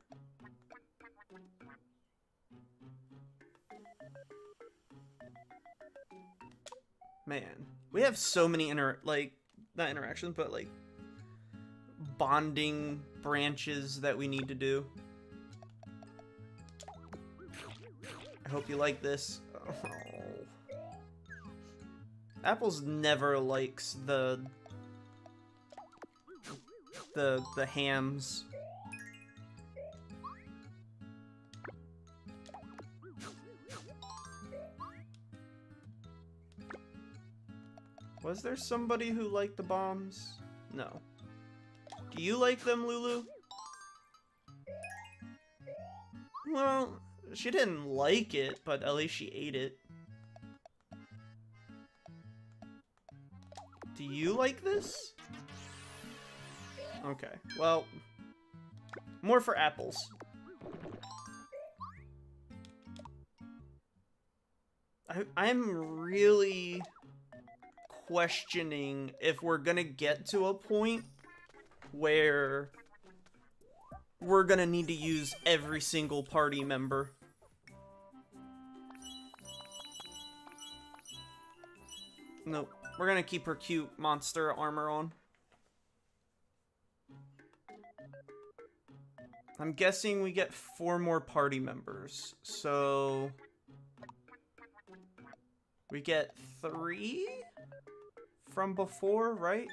Man, we have so many not interactions, but like bonding branches that we need to do. I hope you like this. Oh. Apples never likes the hams. Was there somebody who liked the bombs? No. Do you like them, Lulu? Well, she didn't like it, but at least she ate it. Do you like this? Okay, well, more for apples. I'm really questioning if we're gonna get to a point where we're gonna need to use every single party member. Nope. We're gonna keep her cute monster armor on. I'm guessing we get 4 more party members. So we get 3 from before, right?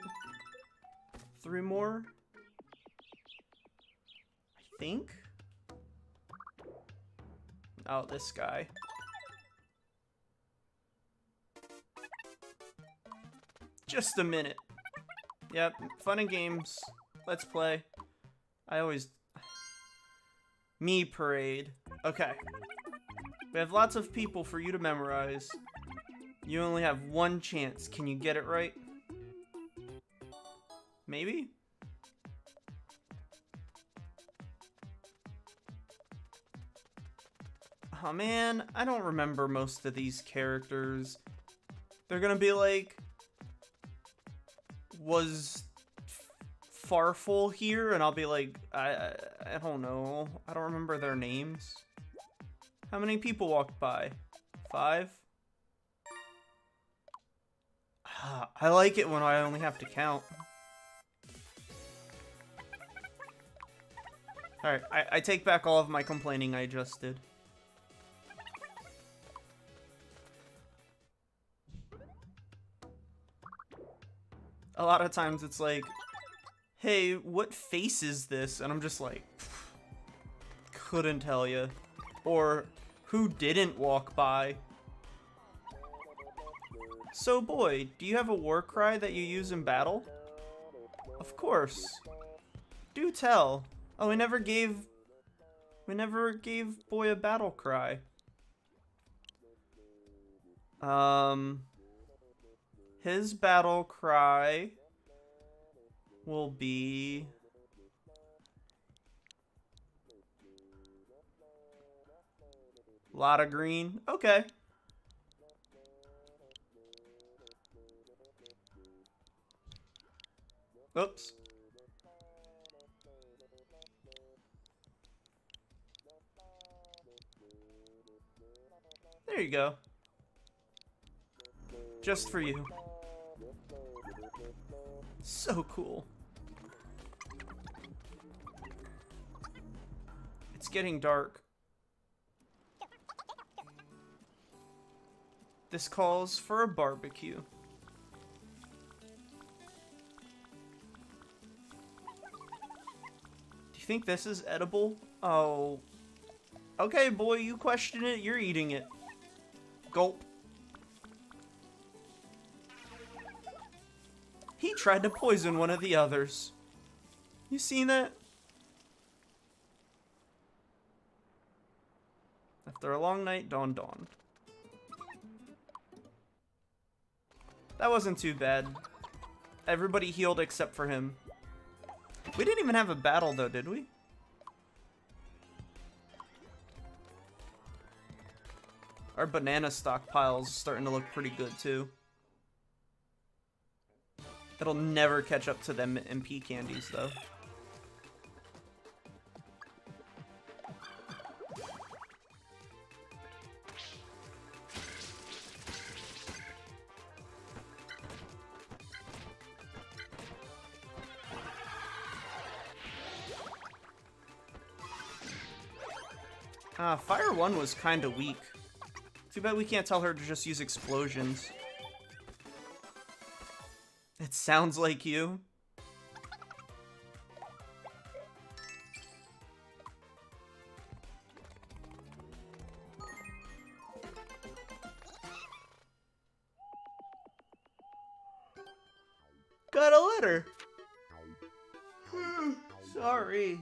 3 more? I think? Oh, this guy. Just a minute. Yep, fun and games. Let's play. I always... Me parade. Okay. We have lots of people for you to memorize. You only have 1 chance. Can you get it right? Maybe? Oh man, I don't remember most of these characters. They're gonna be like... Was Farfel here? And I'll be like, I don't know. I don't remember their names. How many people walked by? 5? I like it when I only have to count. Alright, I take back all of my complaining I just did. A lot of times it's like, hey, what face is this? And I'm just like, couldn't tell you. Or, who didn't walk by? So boy, do you have a war cry that you use in battle? Of course. Do tell. Oh, we never gave boy a battle cry. His battle cry will be... Lot of green. Okay. Oops. There you go. Just for you. So cool. It's getting dark. This calls for a barbecue. Do you think this is edible? Oh. Okay, boy, you question it, you're eating it. Gulp. He tried to poison one of the others. You seen that? After a long night, dawn dawned. That wasn't too bad. Everybody healed except for him. We didn't even have a battle though, did we? Our banana stockpile's starting to look pretty good too. It'll never catch up to them MP candies, though. Fire 1 was kind of weak. Too bad we can't tell her to just use explosions. It sounds like you. Got a letter. Sorry.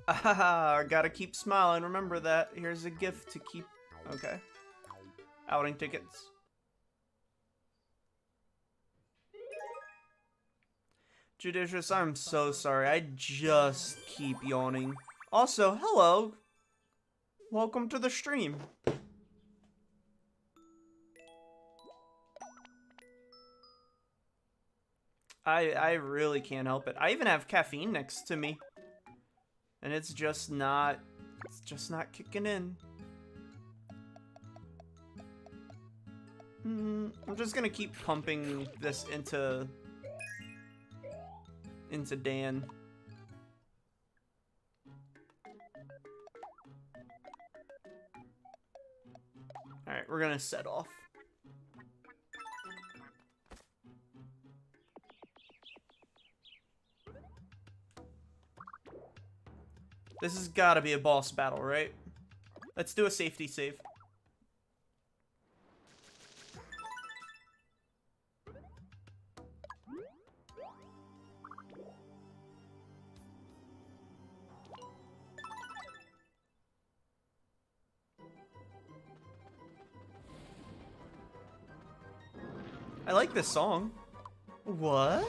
Ah, gotta keep smiling. Remember that. Here's a gift to keep. Okay. Outing tickets. Judicious, I'm so sorry. I just keep yawning. Also, hello. Welcome to the stream. I really can't help it. I even have caffeine next to me. And it's just not kicking in. I'm just gonna keep pumping this into Dan. Alright, we're gonna set off. This has gotta be a boss battle, right? Let's do a safety save. I like this song. What?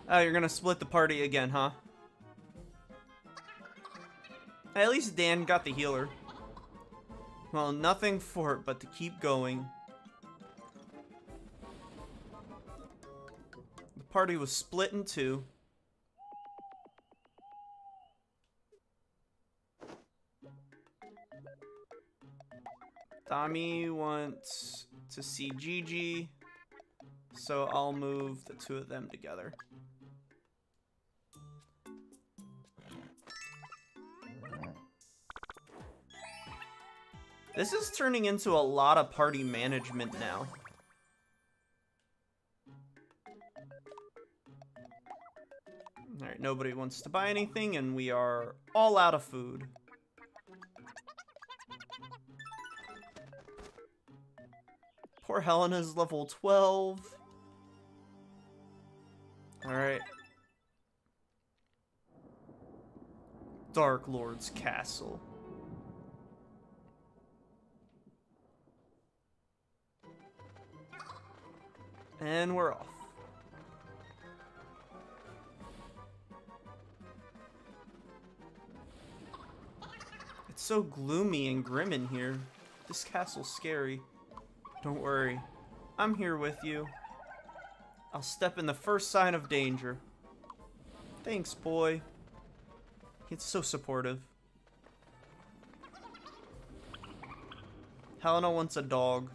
Oh, you're gonna split the party again, huh? At least Dan got the healer. Well, nothing for it but to keep going. The party was split in two. Tommy wants to see Gigi, so I'll move the two of them together. This is turning into a lot of party management now. Alright, nobody wants to buy anything, and we are all out of food. Poor Helena's level 12. Alright. Dark Lord's Castle. And we're off. It's so gloomy and grim in here. This castle's scary. Don't worry. I'm here with you. I'll step in the first sign of danger. Thanks, boy. He's so supportive. Helena wants a dog.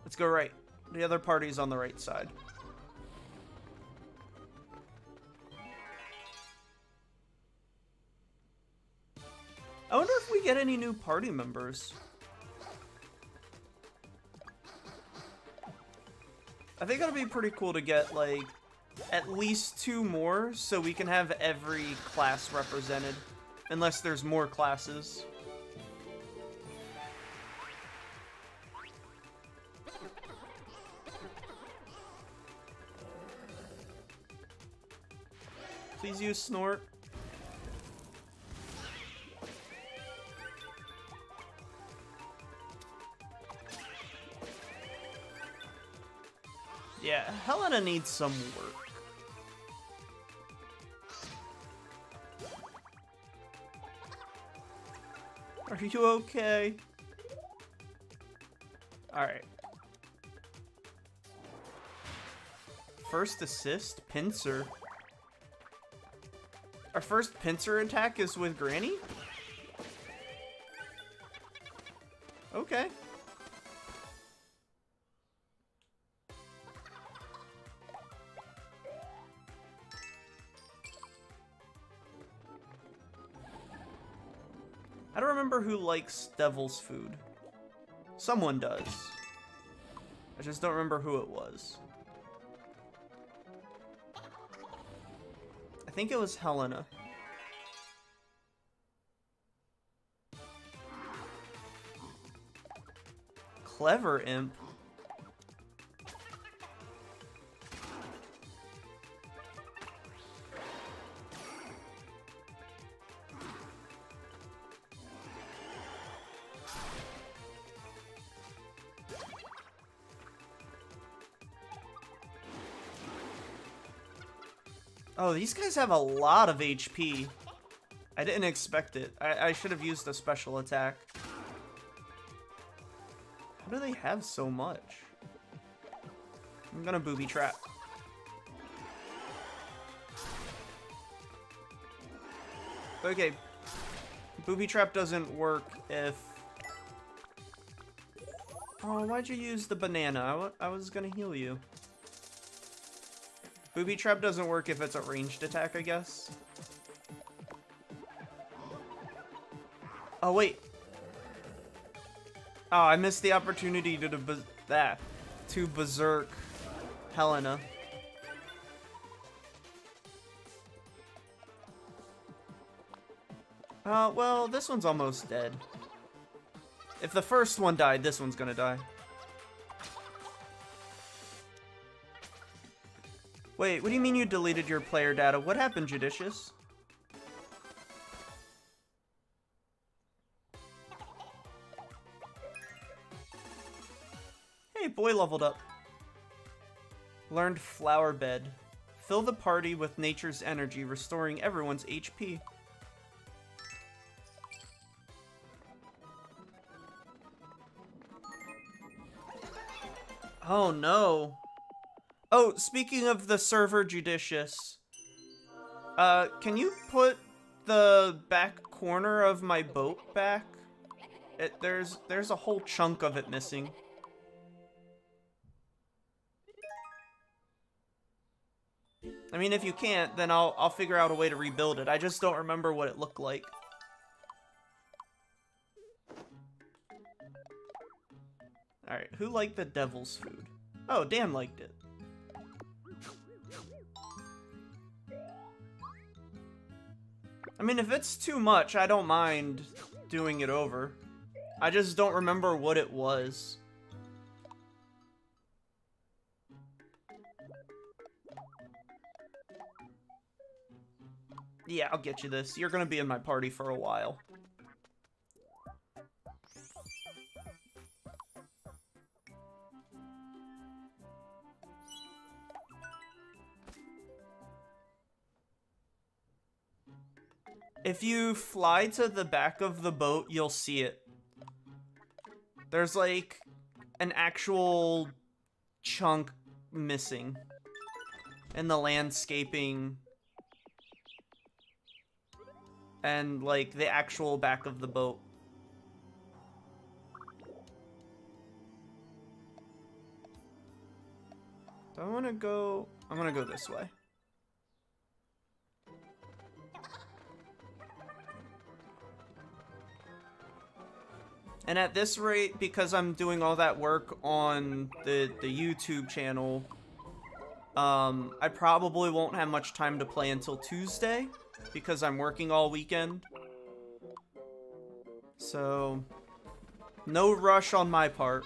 Let's go right. The other party's on the right side. I wonder if we get any new party members. I think it'll be pretty cool to get, like, at least 2 more so we can have every class represented. Unless there's more classes. Please use Snort. Yeah, Helena needs some work. Are you okay? Alright. first assist? Pincer. Our first pincer attack is with Granny? Okay. I don't remember who likes devil's food. Someone does. I just don't remember who it was. I think it was Helena. Clever imp. Oh, these guys have a lot of HP. I didn't expect it. I should have used a special attack. How do they have so much? I'm gonna booby trap. Okay. Booby trap doesn't work if... Oh, why'd you use the banana? I was gonna heal you. Booby trap doesn't work if it's a ranged attack, I guess. Oh, wait. Oh, I missed the opportunity to berserk Helena. Well, this one's almost dead. If the first one died, this one's gonna die. Wait, what do you mean you deleted your player data? What happened, Judicious? Hey, boy leveled up. Learned flower bed. Fill the party with nature's energy, restoring everyone's HP. Oh no. Oh, speaking of the server Judicious, can you put the back corner of my boat back? There's a whole chunk of it missing. I mean, if you can't, then I'll figure out a way to rebuild it. I just don't remember what it looked like. Alright, who liked the devil's food? Oh, Dan liked it. I mean, if it's too much, I don't mind doing it over. I just don't remember what it was. Yeah, I'll get you this. You're gonna be in my party for a while. If you fly to the back of the boat, you'll see it. There's like an actual chunk missing in the landscaping and like the actual back of the boat. Do I want to go? I'm gonna go this way. And at this rate, because I'm doing all that work on the YouTube channel, I probably won't have much time to play until Tuesday, because I'm working all weekend. So, no rush on my part.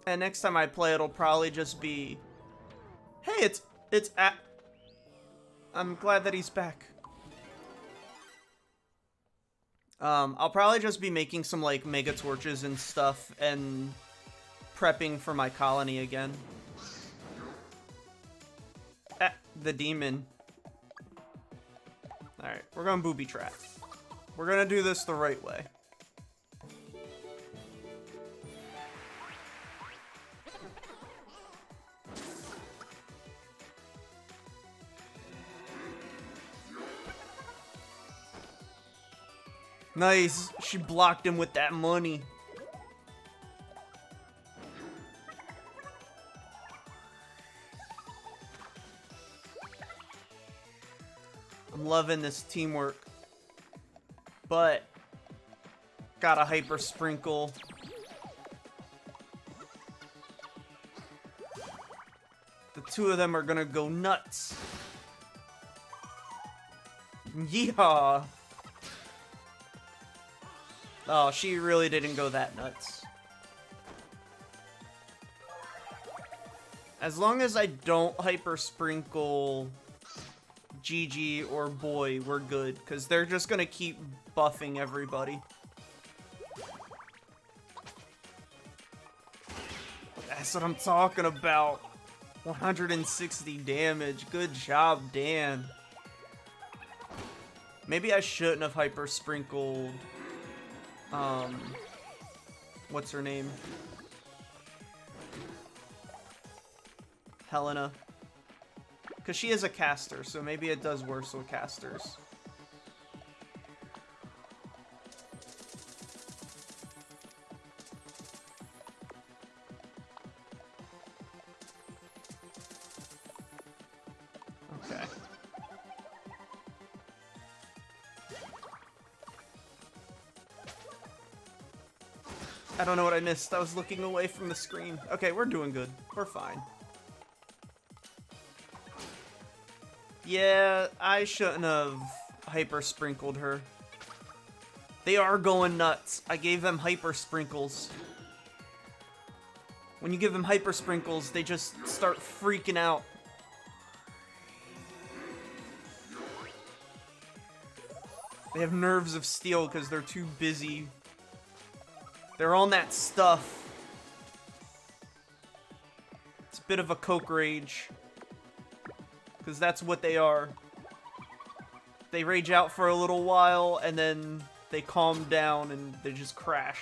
And next time I play, it'll probably just be... Hey, it's at... I'm glad that he's back. I'll probably just be making some, like, mega torches and stuff and prepping for my colony again. The demon. Alright, we're going booby trap. We're gonna do this the right way. Nice. She blocked him with that money. I'm loving this teamwork. But got a hyper sprinkle. The two of them are gonna go nuts. Yeehaw. Oh, she really didn't go that nuts. As long as I don't hyper sprinkle Gigi or Boy, we're good, because they're just gonna keep buffing everybody. That's what I'm talking about. 160 damage. Good job, Dan. Maybe I shouldn't have hyper sprinkled. What's her name? Helena. Because she is a caster, so maybe it does worse with casters. Okay. I don't know what I missed. I was looking away from the screen. Okay, we're doing good. We're fine. Yeah, I shouldn't have hyper sprinkled her. They are going nuts. I gave them hyper sprinkles. When you give them hyper sprinkles, they just start freaking out. They have nerves of steel because they're too busy. They're on that stuff. It's a bit of a coke rage. Because that's what they are. They rage out for a little while, and then they calm down, and they just crash.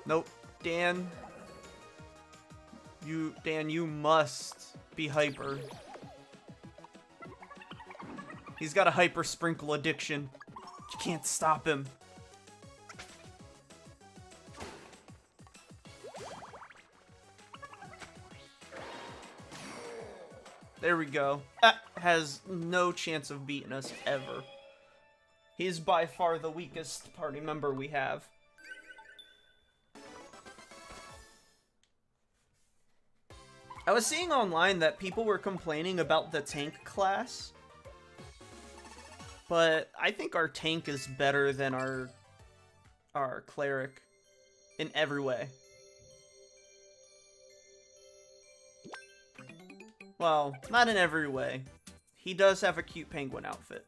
Nope. Dan, you must be hyper. He's got a hyper sprinkle addiction. You can't stop him. There we go. That has no chance of beating us ever. He's by far the weakest party member we have. I was seeing online that people were complaining about the tank class. But I think our tank is better than our cleric in every way. Well, not in every way. He does have a cute penguin outfit.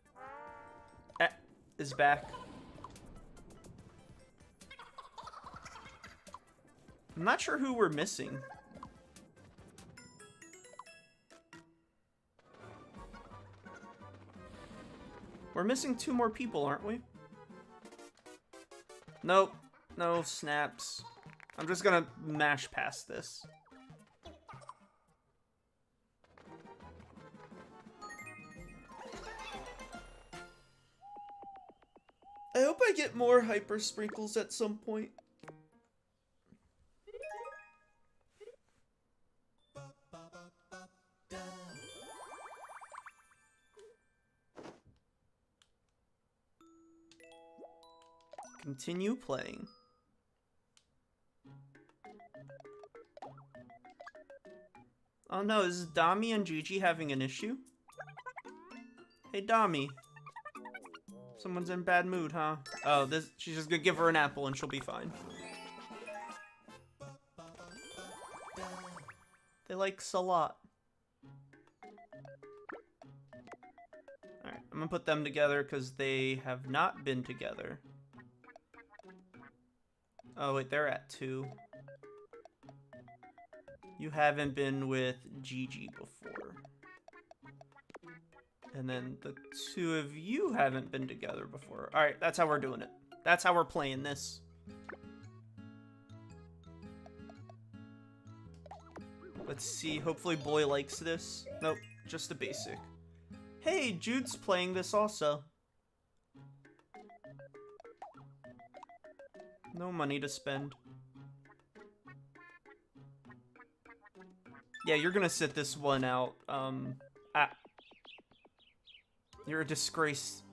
Is back. I'm not sure who we're missing. We're missing 2 more people, aren't we? Nope. No snaps. I'm just gonna mash past this. I hope I get more hyper sprinkles at some point. Continue playing. Oh no, is Dami and Gigi having an issue? Hey Dami. Someone's in a bad mood, huh? Oh, she's just gonna give her an apple and she'll be fine. They like Salat. Alright, I'm gonna put them together because they have not been together. Oh wait, they're at 2. You haven't been with Gigi before. And then the two of you haven't been together before. Alright, that's how we're doing it. That's how we're playing this. Let's see, hopefully Boy likes this. Nope, just a basic. Hey, Jude's playing this also. No money to spend. Yeah, you're gonna sit this one out. You're a disgrace.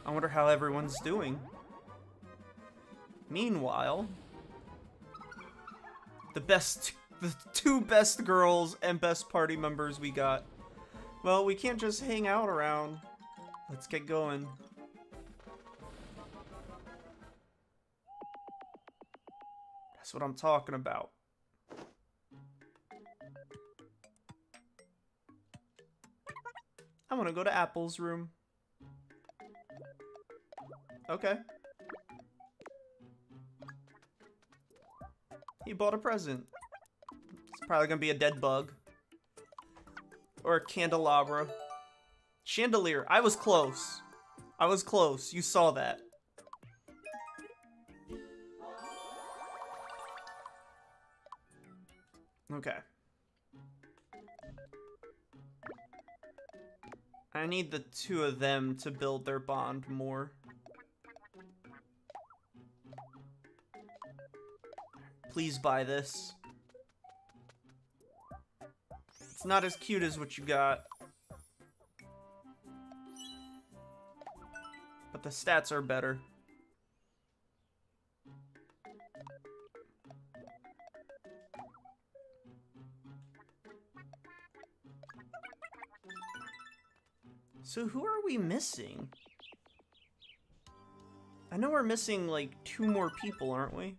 I wonder how everyone's doing. Meanwhile, the two best girls and best party members we got. Well, we can't just hang out around. Let's get going. That's what I'm talking about. I want to go to Apple's room. Okay. He bought a present. It's probably gonna be a dead bug. Or a candelabra. Chandelier. I was close. I was close. You saw that. Okay. I need the two of them to build their bond more. Please buy this. It's not as cute as what you got. But the stats are better. So who are we missing? I know we're missing like 2 more people, aren't we?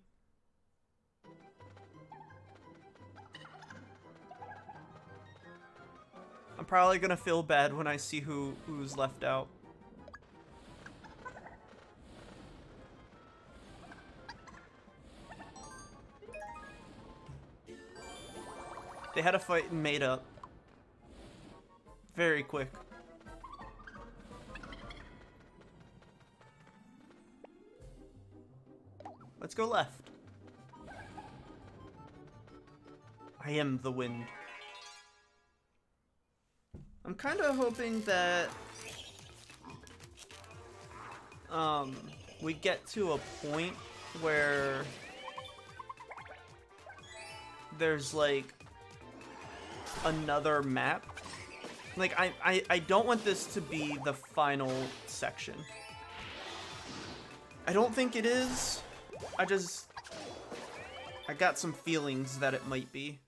I'm probably gonna feel bad when I see who's left out. They had a fight and made up. Very quick. Let's go left. I am the wind. I'm kind of hoping that we get to a point where there's like another map. Like I don't want this to be the final section. I don't think it is. I got some feelings that it might be.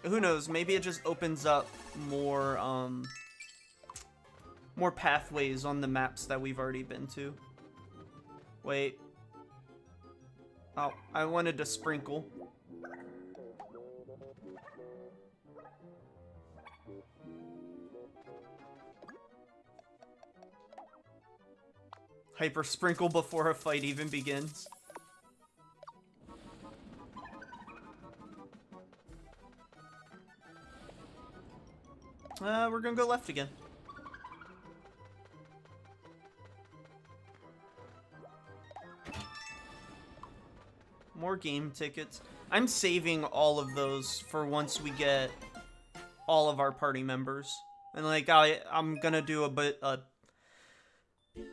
Who knows? Maybe it just opens up more more pathways on the maps that we've already been to. Wait. Oh, I wanted to sprinkle. Hyper sprinkle before a fight even begins. We're gonna go left again. More game tickets. I'm saving all of those for once we get all of our party members. And like I'm gonna do a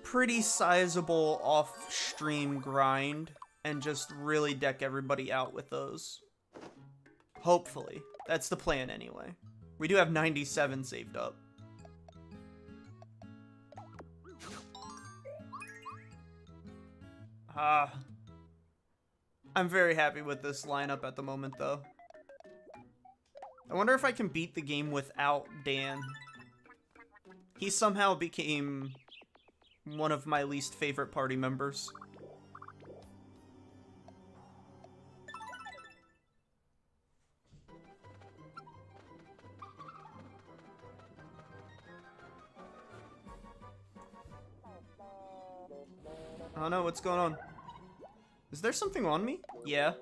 pretty sizable off-stream grind and just really deck everybody out with those. Hopefully. That's the plan anyway. We do have 97 saved up. I'm very happy with this lineup at the moment, though. I wonder if I can beat the game without Dan. He somehow became one of my least favorite party members. Oh no, what's going on? Is there something on me? Yeah.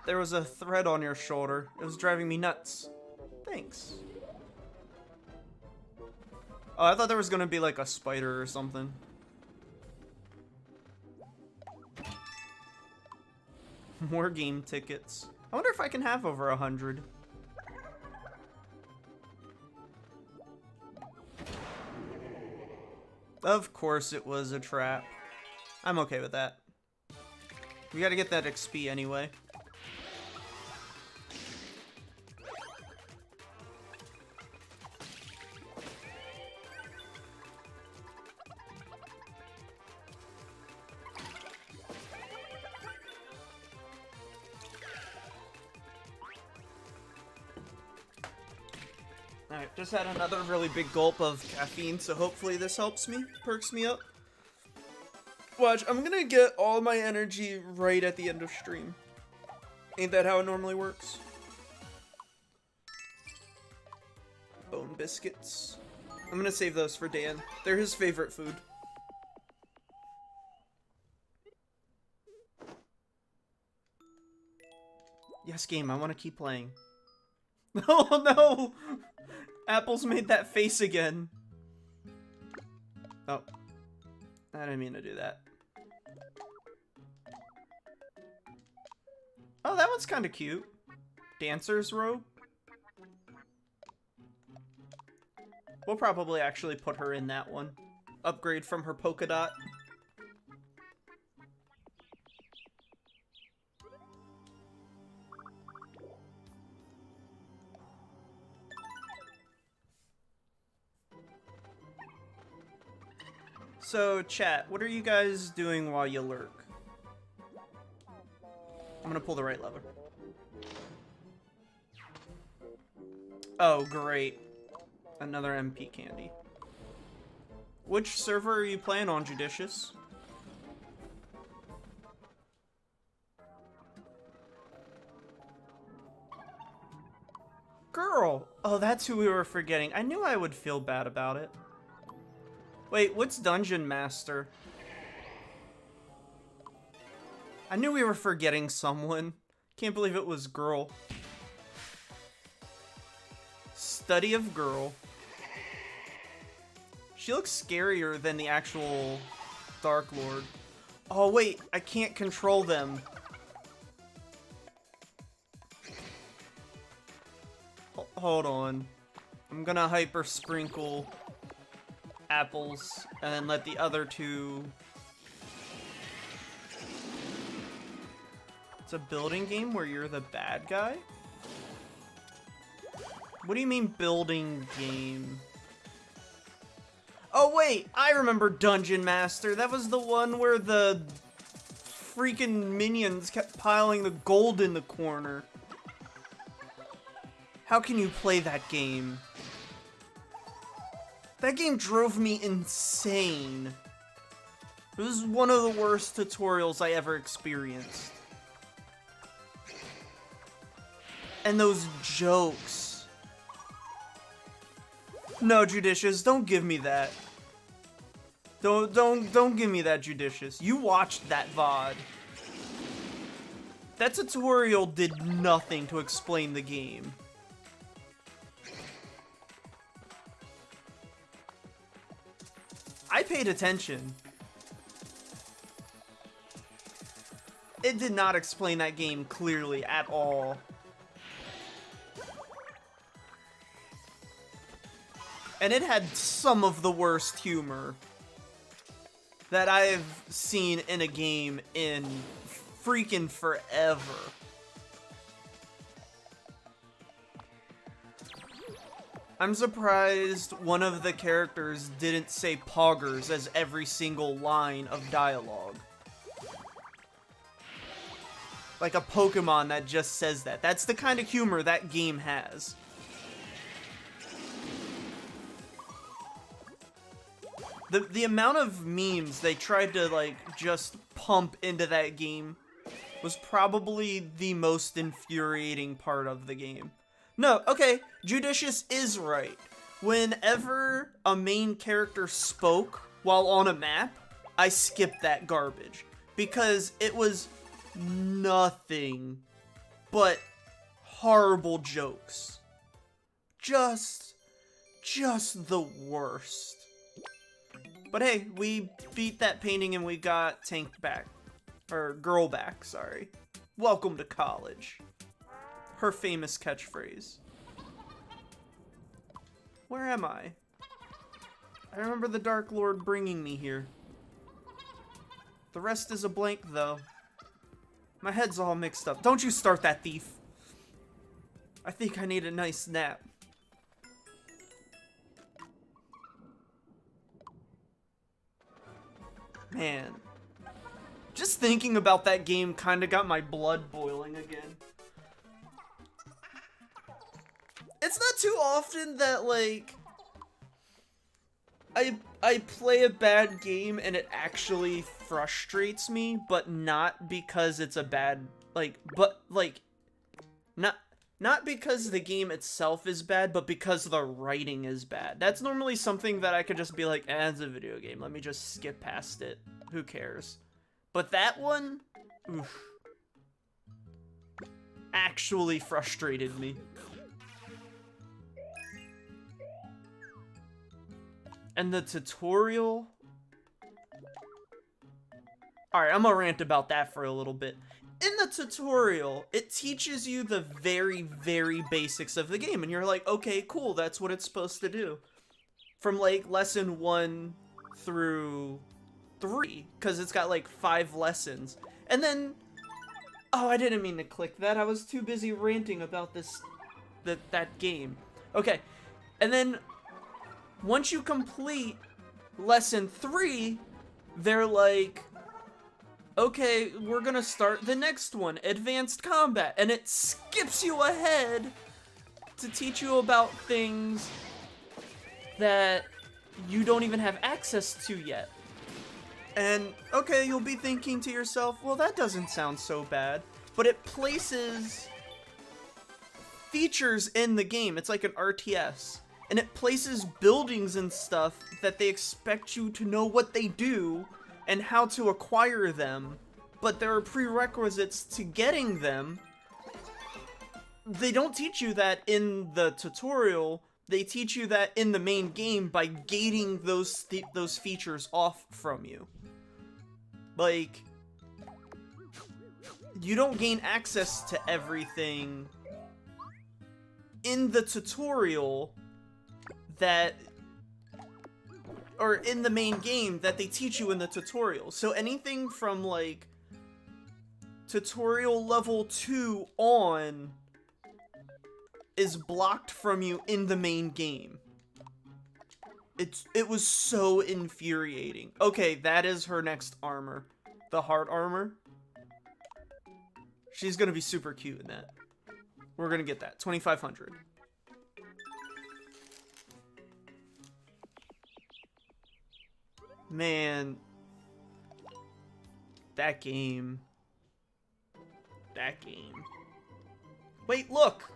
There was a thread on your shoulder. It was driving me nuts. Thanks. Oh, I thought there was gonna be like a spider or something. More game tickets. I wonder if I can have over 100. Of course it was a trap. I'm okay with that. We gotta get that XP anyway. Alright, just had another really big gulp of caffeine, so hopefully this helps me, perks me up. Watch, I'm gonna get all my energy right at the end of stream. Ain't that how it normally works? Bone biscuits. I'm gonna save those for Dan. They're his favorite food. Yes, game, I wanna keep playing. Oh no! Apple's made that face again. Oh. I didn't mean to do that. Oh, that one's kind of cute. Dancer's robe. We'll probably actually put her in that one. Upgrade from her polka dot. So, chat, what are you guys doing while you lurk? I'm gonna pull the right lever. Oh, great. Another MP candy. Which server are you playing on, Judicious? Girl! Oh, that's who we were forgetting. I knew I would feel bad about it. Wait, what's Dungeon Master? I knew we were forgetting someone. Can't believe it was Girl. Study of Girl. She looks scarier than the actual Dark Lord. Oh wait, I can't control them. Hold on. I'm gonna hyper sprinkle apples and then let the other two. It's a building game where you're the bad guy? What do you mean building game? Oh wait, I remember Dungeon Master. That was the one where the freaking minions kept piling the gold in the corner. How can you play that game? That game drove me insane. It was one of the worst tutorials I ever experienced. And those jokes. No, Judicious, don't give me that. Don't give me that, Judicious. You watched that VOD. That tutorial did nothing to explain the game. I paid attention. It did not explain that game clearly at all. And it had some of the worst humor that I've seen in a game in freaking forever. I'm surprised one of the characters didn't say poggers as every single line of dialogue. Like a Pokemon that just says that. That's the kind of humor that game has. The amount of memes they tried to, like, just pump into that game was probably the most infuriating part of the game. No, okay, Judicious is right. Whenever a main character spoke while on a map, I skipped that garbage because it was nothing but horrible jokes. Just the worst. But hey, we beat that painting and we got Tank back. Or girl back, sorry. Welcome to college. Her famous catchphrase. Where am I? I remember the Dark Lord bringing me here. The rest is a blank, though. My head's all mixed up. Don't you start that, thief. I think I need a nice nap. Man. Just thinking about that game kind of got my blood boiling again. It's not too often that, like, I play a bad game and it actually frustrates me, but not because it's a bad, like, but, like, not because the game itself is bad, but because the writing is bad. That's normally something that I could just be like, eh, it's a video game, let me just skip past it. Who cares? But that one, oof, actually frustrated me. And the tutorial... Alright, I'm gonna rant about that for a little bit. In the tutorial, it teaches you the very, very basics of the game. And you're like, okay, cool, that's what it's supposed to do. From, like, lesson 1 through 3. Because it's got, like, 5 lessons. And then... Oh, I didn't mean to click that. I was too busy ranting about that game. Okay. And then... Once you complete lesson 3, they're like, okay, we're gonna start the next one, advanced combat, and it skips you ahead to teach you about things that you don't even have access to yet. And, okay, you'll be thinking to yourself, well, that doesn't sound so bad, but it places features in the game. It's like an RTS. And it places buildings and stuff that they expect you to know what they do and how to acquire them. But there are prerequisites to getting them. They don't teach you that in the tutorial. They teach you that in the main game by gating those features off from you. Like, you don't gain access to everything in the tutorial that, or in the main game that they teach you in the tutorial. So anything from, like, tutorial level 2 on is blocked from you in the main game. It was so infuriating. Okay, that is her next armor. The heart armor. She's gonna be super cute in that. We're gonna get that. 2,500. Man, that game. Wait, look!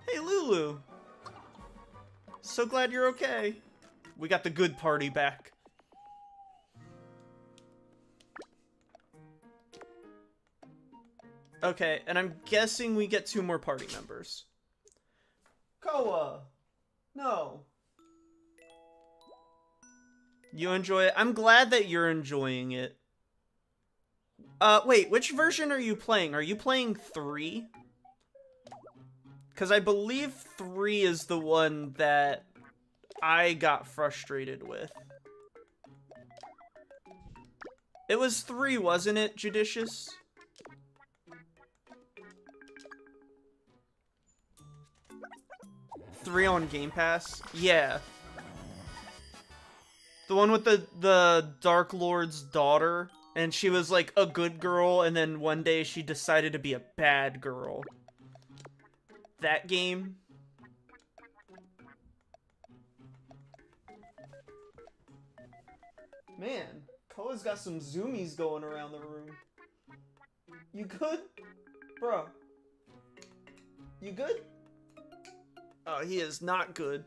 Hey, Lulu! So glad you're okay. We got the good party back. Okay, and I'm guessing we get 2 more party members. Koa! No. You enjoy it? I'm glad that you're enjoying it. Wait, which version are you playing? Are you playing 3? Because I believe 3 is the one that I got frustrated with. It was 3, wasn't it, Judicious? Three on Game Pass? Yeah. The one with the Dark Lord's daughter, and she was like a good girl, and then one day she decided to be a bad girl. That game. Man, Koa's got some zoomies going around the room. You good? Bro. You good? Oh, he is not good.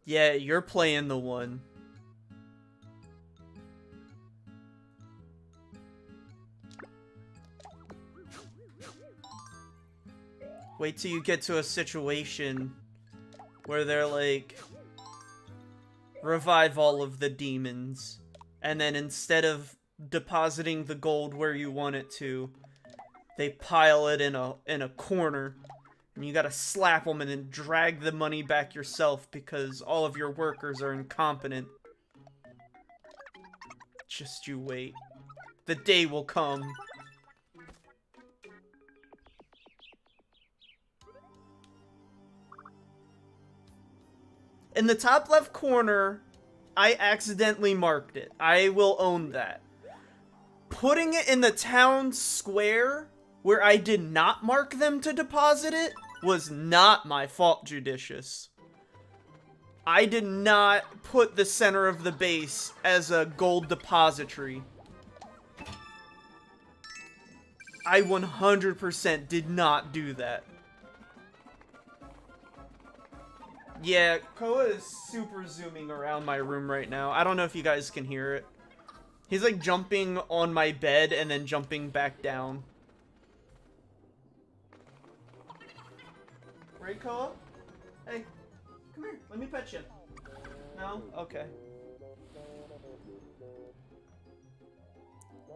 Yeah, you're playing the one. Wait till you get to a situation where they're like, revive all of the demons. And then instead of depositing the gold where you want it to, they pile it in a corner. And you gotta slap them and then drag the money back yourself because all of your workers are incompetent. Just you wait. The day will come. In the top left corner, I accidentally marked it. I will own that. Putting it in the town square, where I did not mark them to deposit it, was not my fault, Judicious. I did not put the center of the base as a gold depository. I 100% did not do that. Yeah, Koa is super zooming around my room right now. I don't know if you guys can hear it. He's like jumping on my bed and then jumping back down. Right, Koa? Hey, come here. Let me pet you. No? Okay.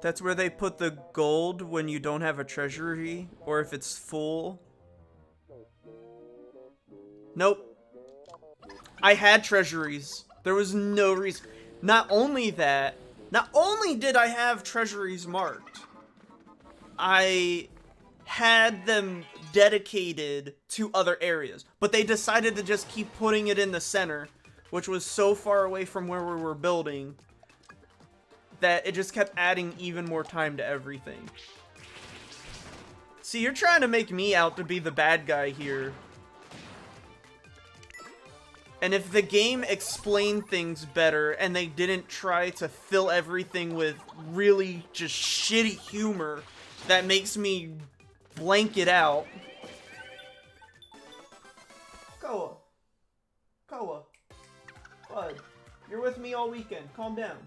That's where they put the gold when you don't have a treasury, or if it's full. Nope. I had treasuries. There was no reason. Not only that, not only did I have treasuries marked, I had them dedicated to other areas. But they decided to just keep putting it in the center, which was so far away from where we were building that it just kept adding even more time to everything. See, you're trying to make me out to be the bad guy here. And if the game explained things better and they didn't try to fill everything with really just shitty humor that makes me blank it out. Koa. Koa. Bud, you're with me all weekend. Calm down.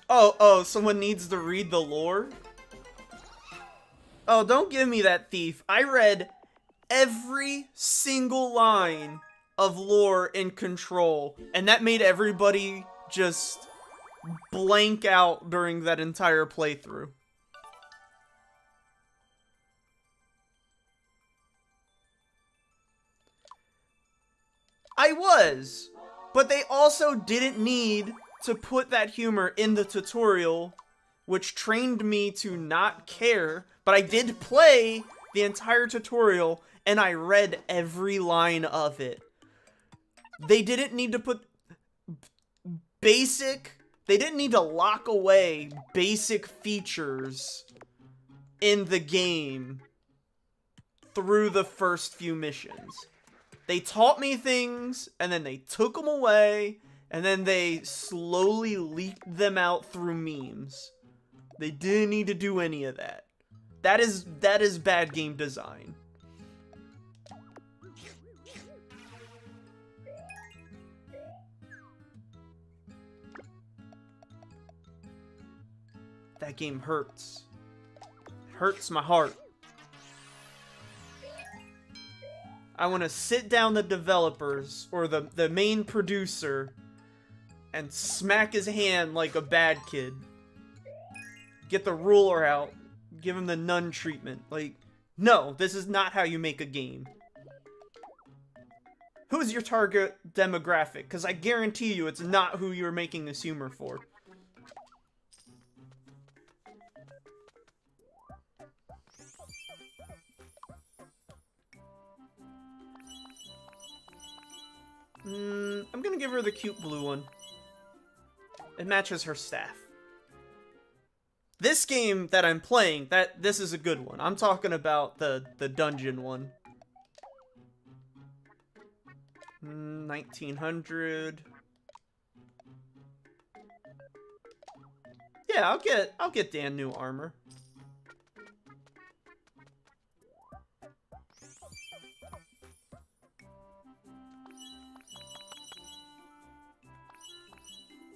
Oh, someone needs to read the lore? Oh, don't give me that, thief. I read every single line of lore in Control, and that made everybody just blank out during that entire playthrough. I was, but they also didn't need to put that humor in the tutorial, which trained me to not care, but I did play the entire tutorial and I read every line of it. They didn't need to put they didn't need to lock away basic features in the game through the first few missions. They taught me things and then they took them away. And then they slowly leaked them out through memes. They didn't need to do any of that. That is bad game design. That game hurts. It hurts my heart. I want to sit down the developers or the main producer and smack his hand like a bad kid. Get the ruler out. Give him the nun treatment. Like, no, this is not how you make a game. Who is your target demographic? Because I guarantee you it's not who you're making this humor for. I'm gonna give her the cute blue one. It matches her staff. This game that I'm playing, this is a good one. I'm talking about the dungeon one. 1900. Yeah, I'll get Dan new armor.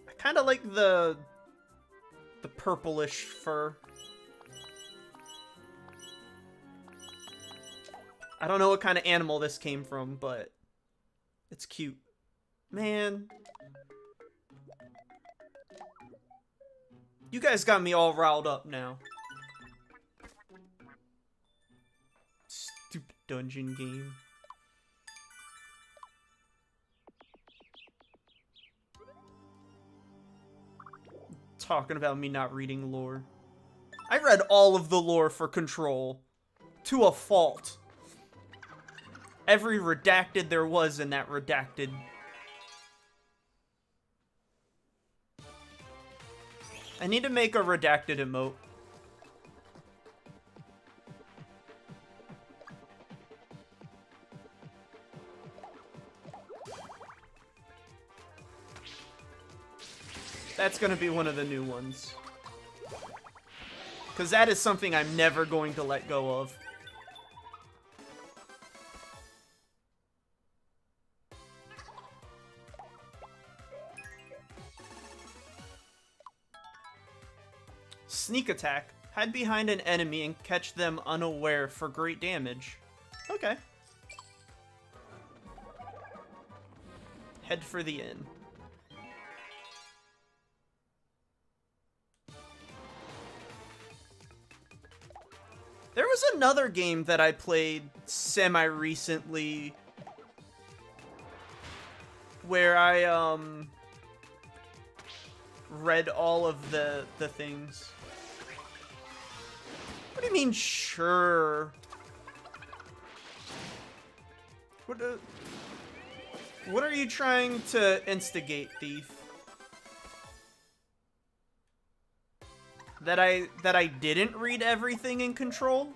I kind of like the purplish fur. I don't know what kind of animal this came from, but it's cute. Man. You guys got me all riled up now. Stupid dungeon game. Talking about me not reading lore. I read all of the lore for Control. To a fault. Every redacted there was in that redacted. I need to make a redacted emote. That's gonna be one of the new ones. Because that is something I'm never going to let go of. Sneak attack. Hide behind an enemy and catch them unaware for great damage. Okay. Head for the inn. There was another game that I played semi-recently where I, read all of the things. What do you mean, sure? What are you trying to instigate, thief? That I didn't read everything in Control?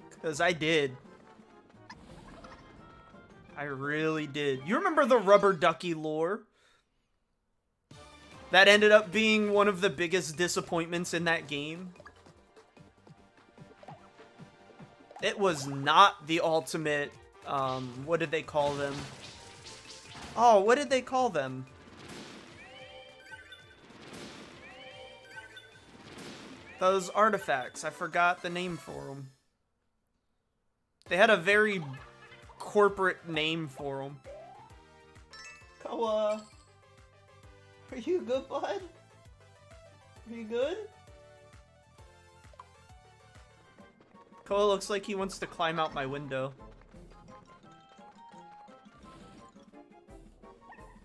Because I did. I really did. You remember the rubber ducky lore? That ended up being one of the biggest disappointments in that game. It was not the ultimate, what did they call them? Oh, what did they call them? Those artifacts. I forgot the name for them. They had a very corporate name for them. Koa. Are you good, bud? Are you good? Koa looks like he wants to climb out my window.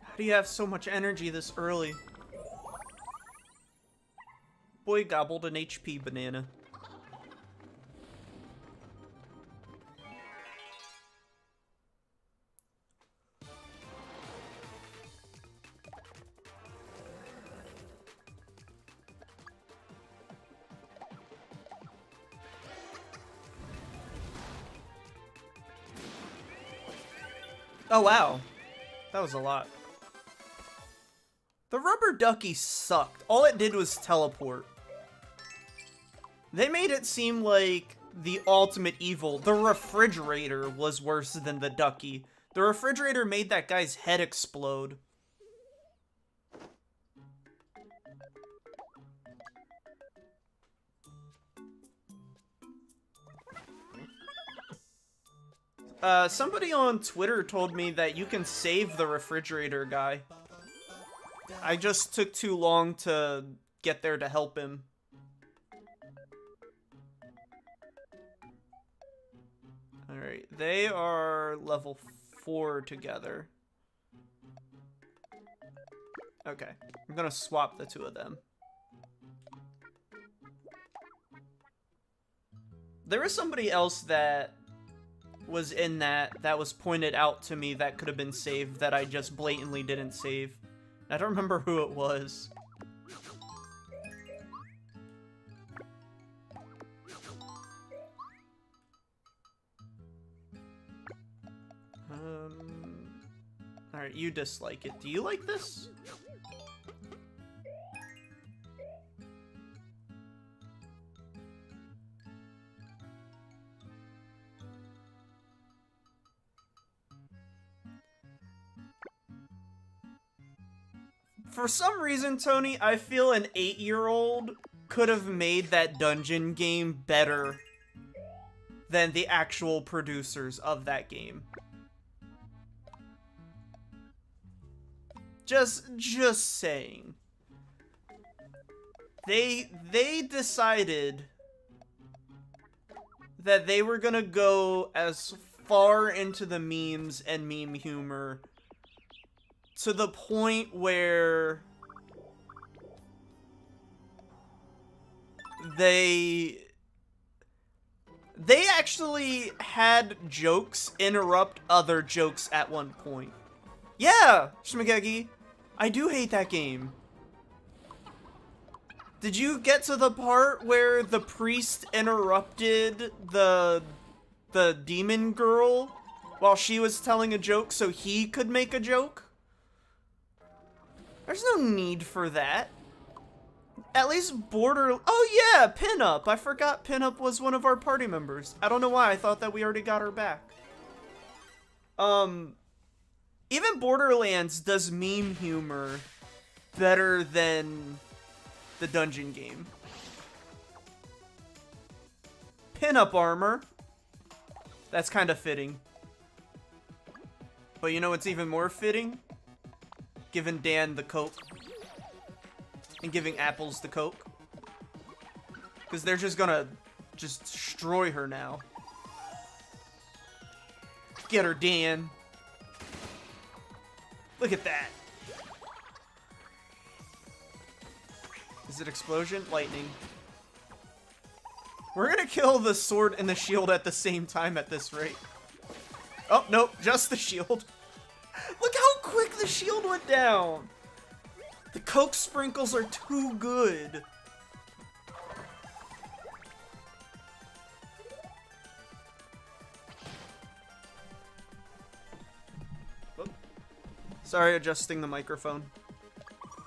How do you have so much energy this early? Boy gobbled an HP banana. Oh wow, that was a lot. The rubber ducky sucked. All it did was teleport. They made it seem like the ultimate evil. The refrigerator was worse than the ducky. The refrigerator made that guy's head explode. Somebody on Twitter told me that you can save the refrigerator guy. I just took too long to get there to help him. Alright, they are level 4 together. Okay, I'm gonna swap the two of them. There was somebody else that was in that was pointed out to me that could have been saved that I just blatantly didn't save. I don't remember who it was. Alright, you dislike it. Do you like this? For some reason, Tony, I feel an 8-year-old could have made that dungeon game better than the actual producers of that game. Just saying. They decided that they were gonna go as far into the memes and meme humor to the point where they actually had jokes interrupt other jokes at one point. Yeah, Shmagegi, I do hate that game. Did you get to the part where the priest interrupted the demon girl while she was telling a joke so he could make a joke? There's no need for that. At least oh yeah, Pinup. I forgot Pinup was one of our party members. I don't know why. I thought that we already got her back. Even Borderlands does meme humor better than the dungeon game. Pinup armor. That's kind of fitting. But you know what's even more fitting? Giving Dan the Coke. And giving Apples the Coke. Because they're just gonna destroy her now. Get her, Dan. Look at that. Is it explosion? Lightning. We're gonna kill the sword and the shield at the same time at this rate. Oh, nope, just the shield. Look how quick the shield went down. The Coke sprinkles are too good. Oh. Sorry, adjusting the microphone.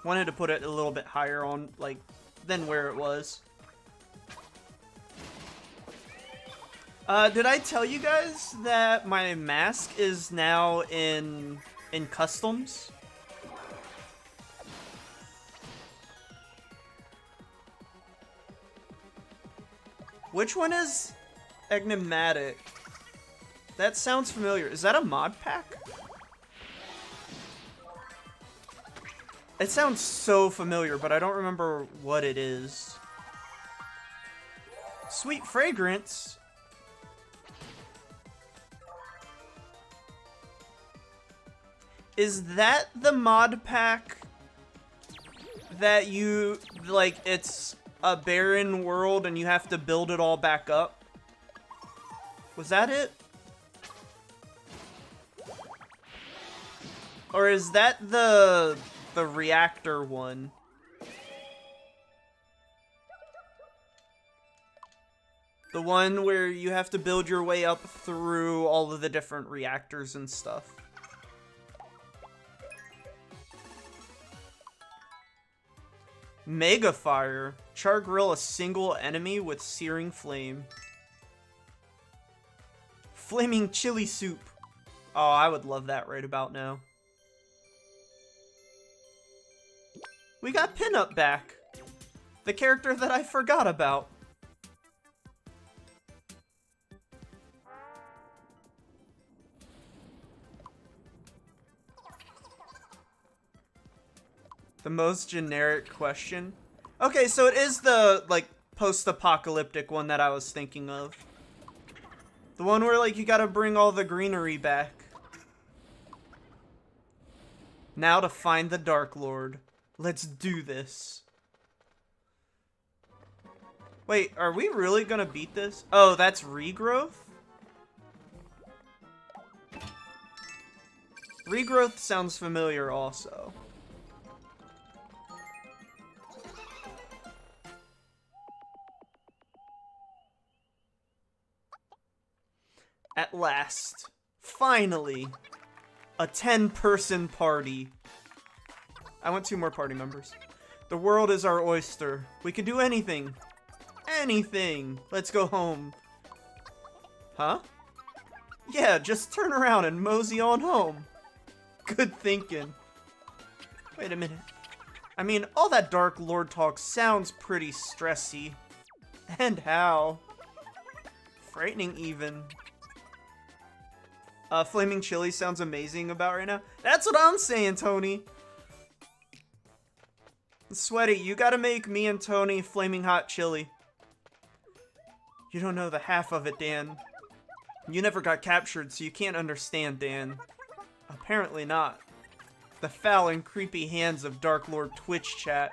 Wanted to put it a little bit higher on, like, than where it was. Did I tell you guys that my mask is now in customs? Which one is enigmatic? That sounds familiar. Is that a mod pack? It sounds so familiar, but I don't remember what it is. Sweet fragrance. Is that the mod pack that you, like, it's a barren world and you have to build it all back up? Was that it? Or is that the reactor one? The one where you have to build your way up through all of the different reactors and stuff. Mega Fire. Char grill a single enemy with searing flame. Flaming chili soup. Oh, I would love that right about now. We got Pinup back. The character that I forgot about. The most generic question. Okay, so it is the, like, post-apocalyptic one that I was thinking of. The one where, like, you gotta bring all the greenery back. Now to find the Dark Lord. Let's do this. Wait, are we really gonna beat this? Oh, that's regrowth? Regrowth sounds familiar also. At last, finally, a 10-person party. I want 2 more party members. The world is our oyster. We can do anything. Anything. Let's go home. Huh? Yeah, just turn around and mosey on home. Good thinking. Wait a minute. I mean, all that Dark Lord talk sounds pretty stressy. And how? Frightening even. Flaming Chili sounds amazing about right now. That's what I'm saying, Tony. Sweaty, you gotta make me and Tony flaming hot chili. You don't know the half of it, Dan. You never got captured, so you can't understand, Dan. Apparently not. The foul and creepy hands of Dark Lord Twitch chat.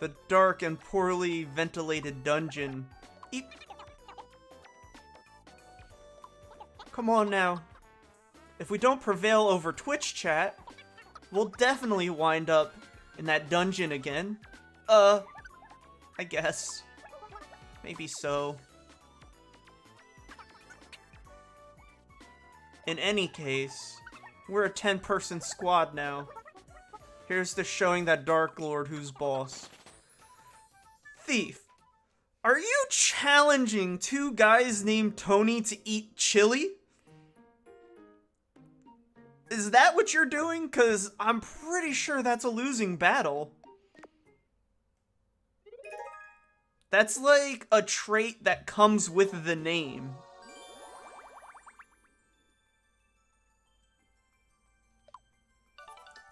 The dark and poorly ventilated dungeon. Eep. Come on now. If we don't prevail over Twitch chat, we'll definitely wind up in that dungeon again. I guess. Maybe so. In any case, we're a 10-person squad now. Here's to showing that Dark Lord who's boss. Thief, are you challenging two guys named Tony to eat chili? Is that what you're doing? Because I'm pretty sure that's a losing battle. That's like a trait that comes with the name.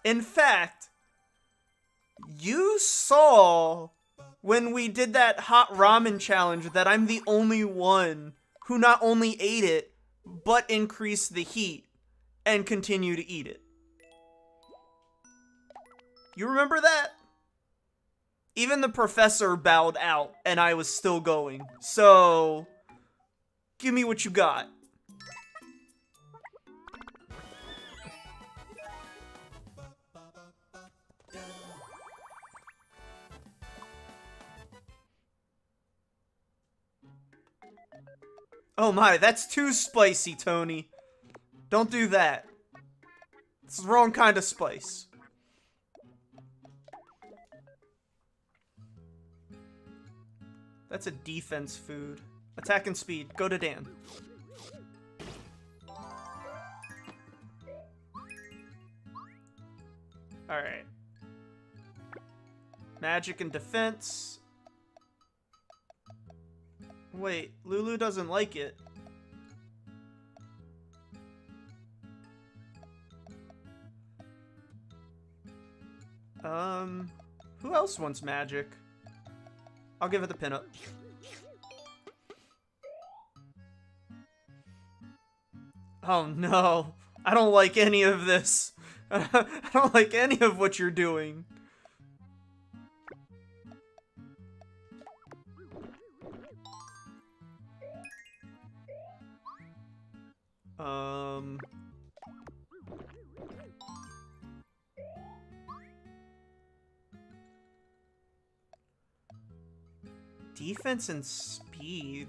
In fact, you saw when we did that hot ramen challenge that I'm the only one who not only ate it, but increased the heat and continue to eat it. You remember that? Even the professor bowed out and I was still going. So, give me what you got. Oh my, that's too spicy, Tony. Don't do that. It's the wrong kind of spice. That's a defense food. Attack and speed. Go to Dan. Alright. Magic and defense. Wait, Lulu doesn't like it. Who else wants magic? I'll give it the pinup. Oh no, I don't like any of this. I don't like any of what you're doing. Defense and speed.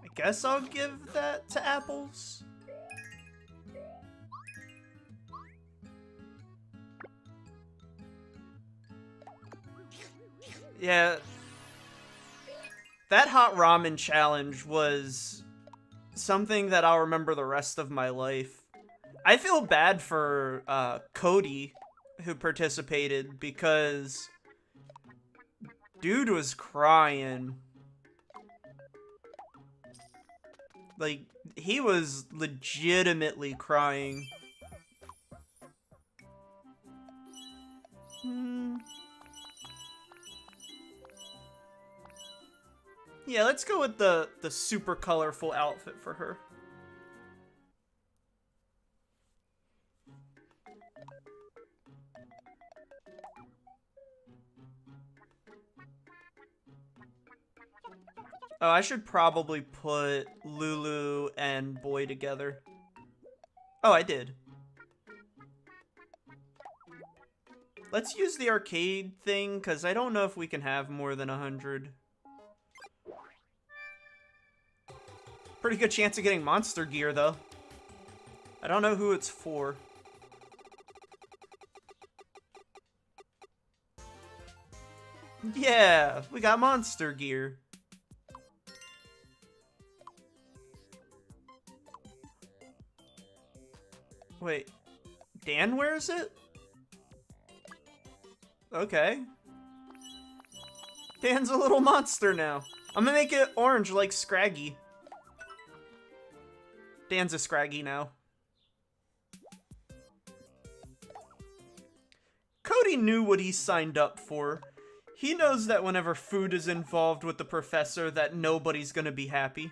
I guess I'll give that to apples. Yeah. That hot ramen challenge was something that I'll remember the rest of my life. I feel bad for Cody, who participated, because dude was crying. Like, he was legitimately crying. Yeah, let's go with the super colorful outfit for her. Oh, I should probably put Lulu and Boy together. Oh, I did. Let's use the arcade thing, because I don't know if we can have more than 100. Pretty good chance of getting monster gear, though. I don't know who it's for. Yeah, we got monster gear. Wait, Dan wears it? Okay. Dan's a little monster now. I'm gonna make it orange like Scraggy. Dan's a Scraggy now. Cody knew what he signed up for. He knows that whenever food is involved with the professor, that nobody's gonna be happy.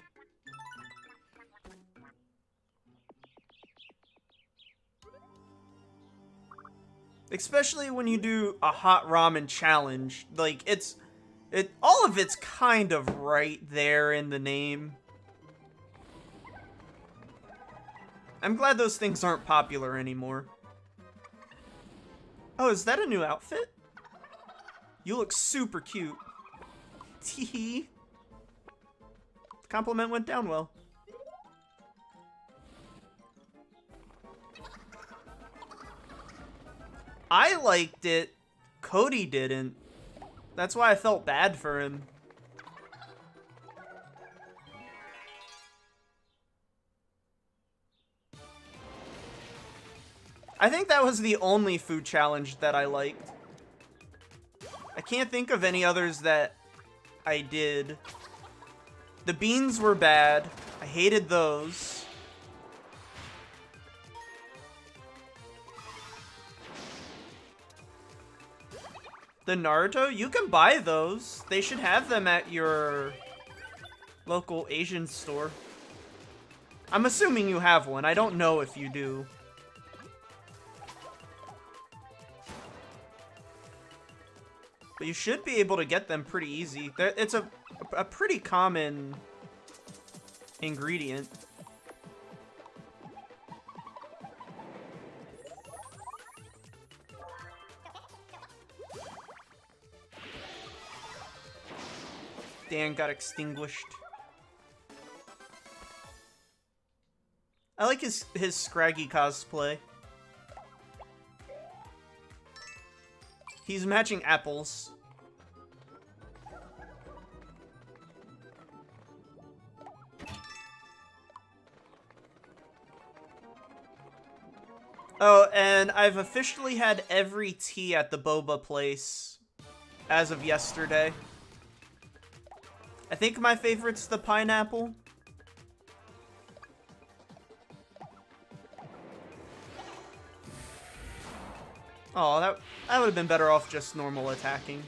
Especially when you do a hot ramen challenge. Like, all of it's kind of right there in the name. I'm glad those things aren't popular anymore. Oh, is that a new outfit? You look super cute. Teehee. The compliment went down well. I liked it. Cody didn't. That's why I felt bad for him. I think that was the only food challenge that I liked. I can't think of any others that I did. The beans were bad. I hated those. The Naruto? You can buy those. They should have them at your local Asian store. I'm assuming you have one. I don't know if you do. But you should be able to get them pretty easy. It's a pretty common ingredient. Dan got extinguished. I like his Scraggy cosplay. He's matching apples. Oh, and I've officially had every tea at the boba place as of yesterday. I think my favorite's the pineapple. Oh, that would have been better off just normal attacking.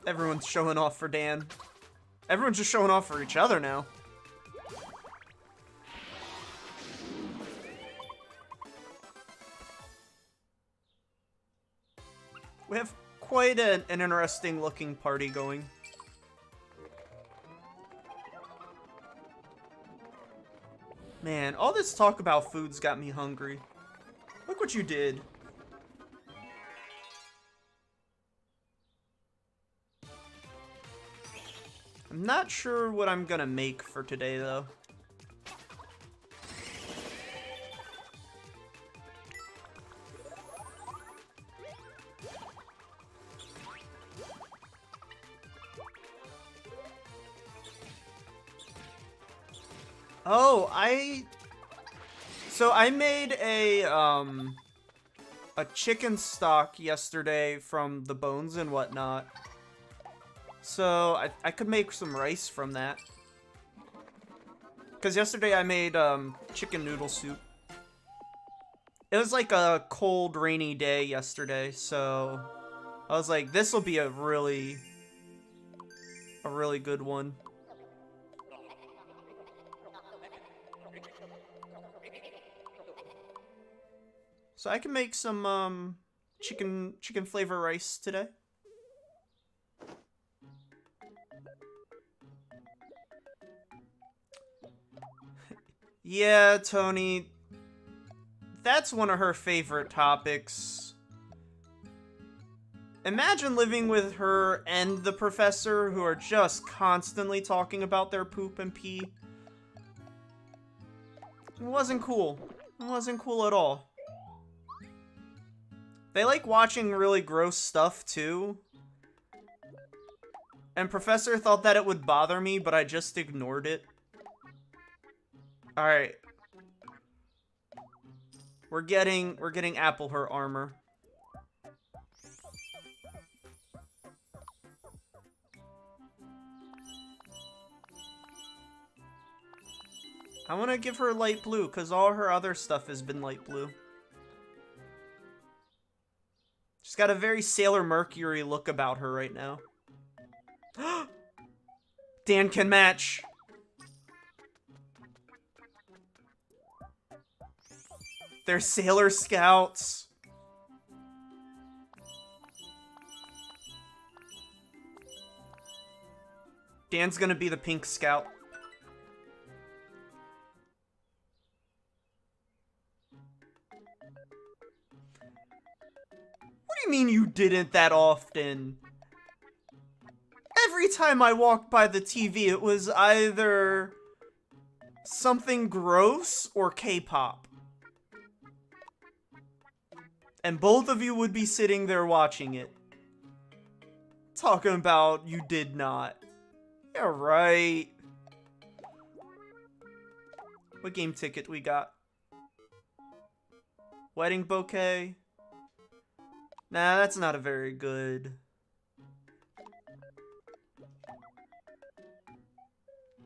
Everyone's showing off for Dan. Everyone's just showing off for each other now. We have quite an interesting looking party going. Man, all this talk about food's got me hungry. Look what you did. I'm not sure what I'm gonna make for today, though. Oh, So I made a chicken stock yesterday from the bones and whatnot. So I could make some rice from that. Because yesterday I made chicken noodle soup. It was like a cold, rainy day yesterday, so I was like, this will be a really good one. So I can make some chicken flavor rice today. Yeah, Tony. That's one of her favorite topics. Imagine living with her and the professor, who are just constantly talking about their poop and pee. It wasn't cool. It wasn't cool at all. They like watching really gross stuff, too. And Professor thought that it would bother me, but I just ignored it. Alright. We're getting Apple her armor. I want to give her light blue, because all her other stuff has been light blue. She's got a very Sailor Mercury look about her right now. Dan can match. They're Sailor Scouts. Dan's gonna be the pink scout. What do you mean you didn't that often? Every time I walked by the TV, it was either something gross or K-pop. And both of you would be sitting there watching it. Talking about you did not. Yeah, right. What game ticket we got? Wedding bouquet? Nah, that's not a very good.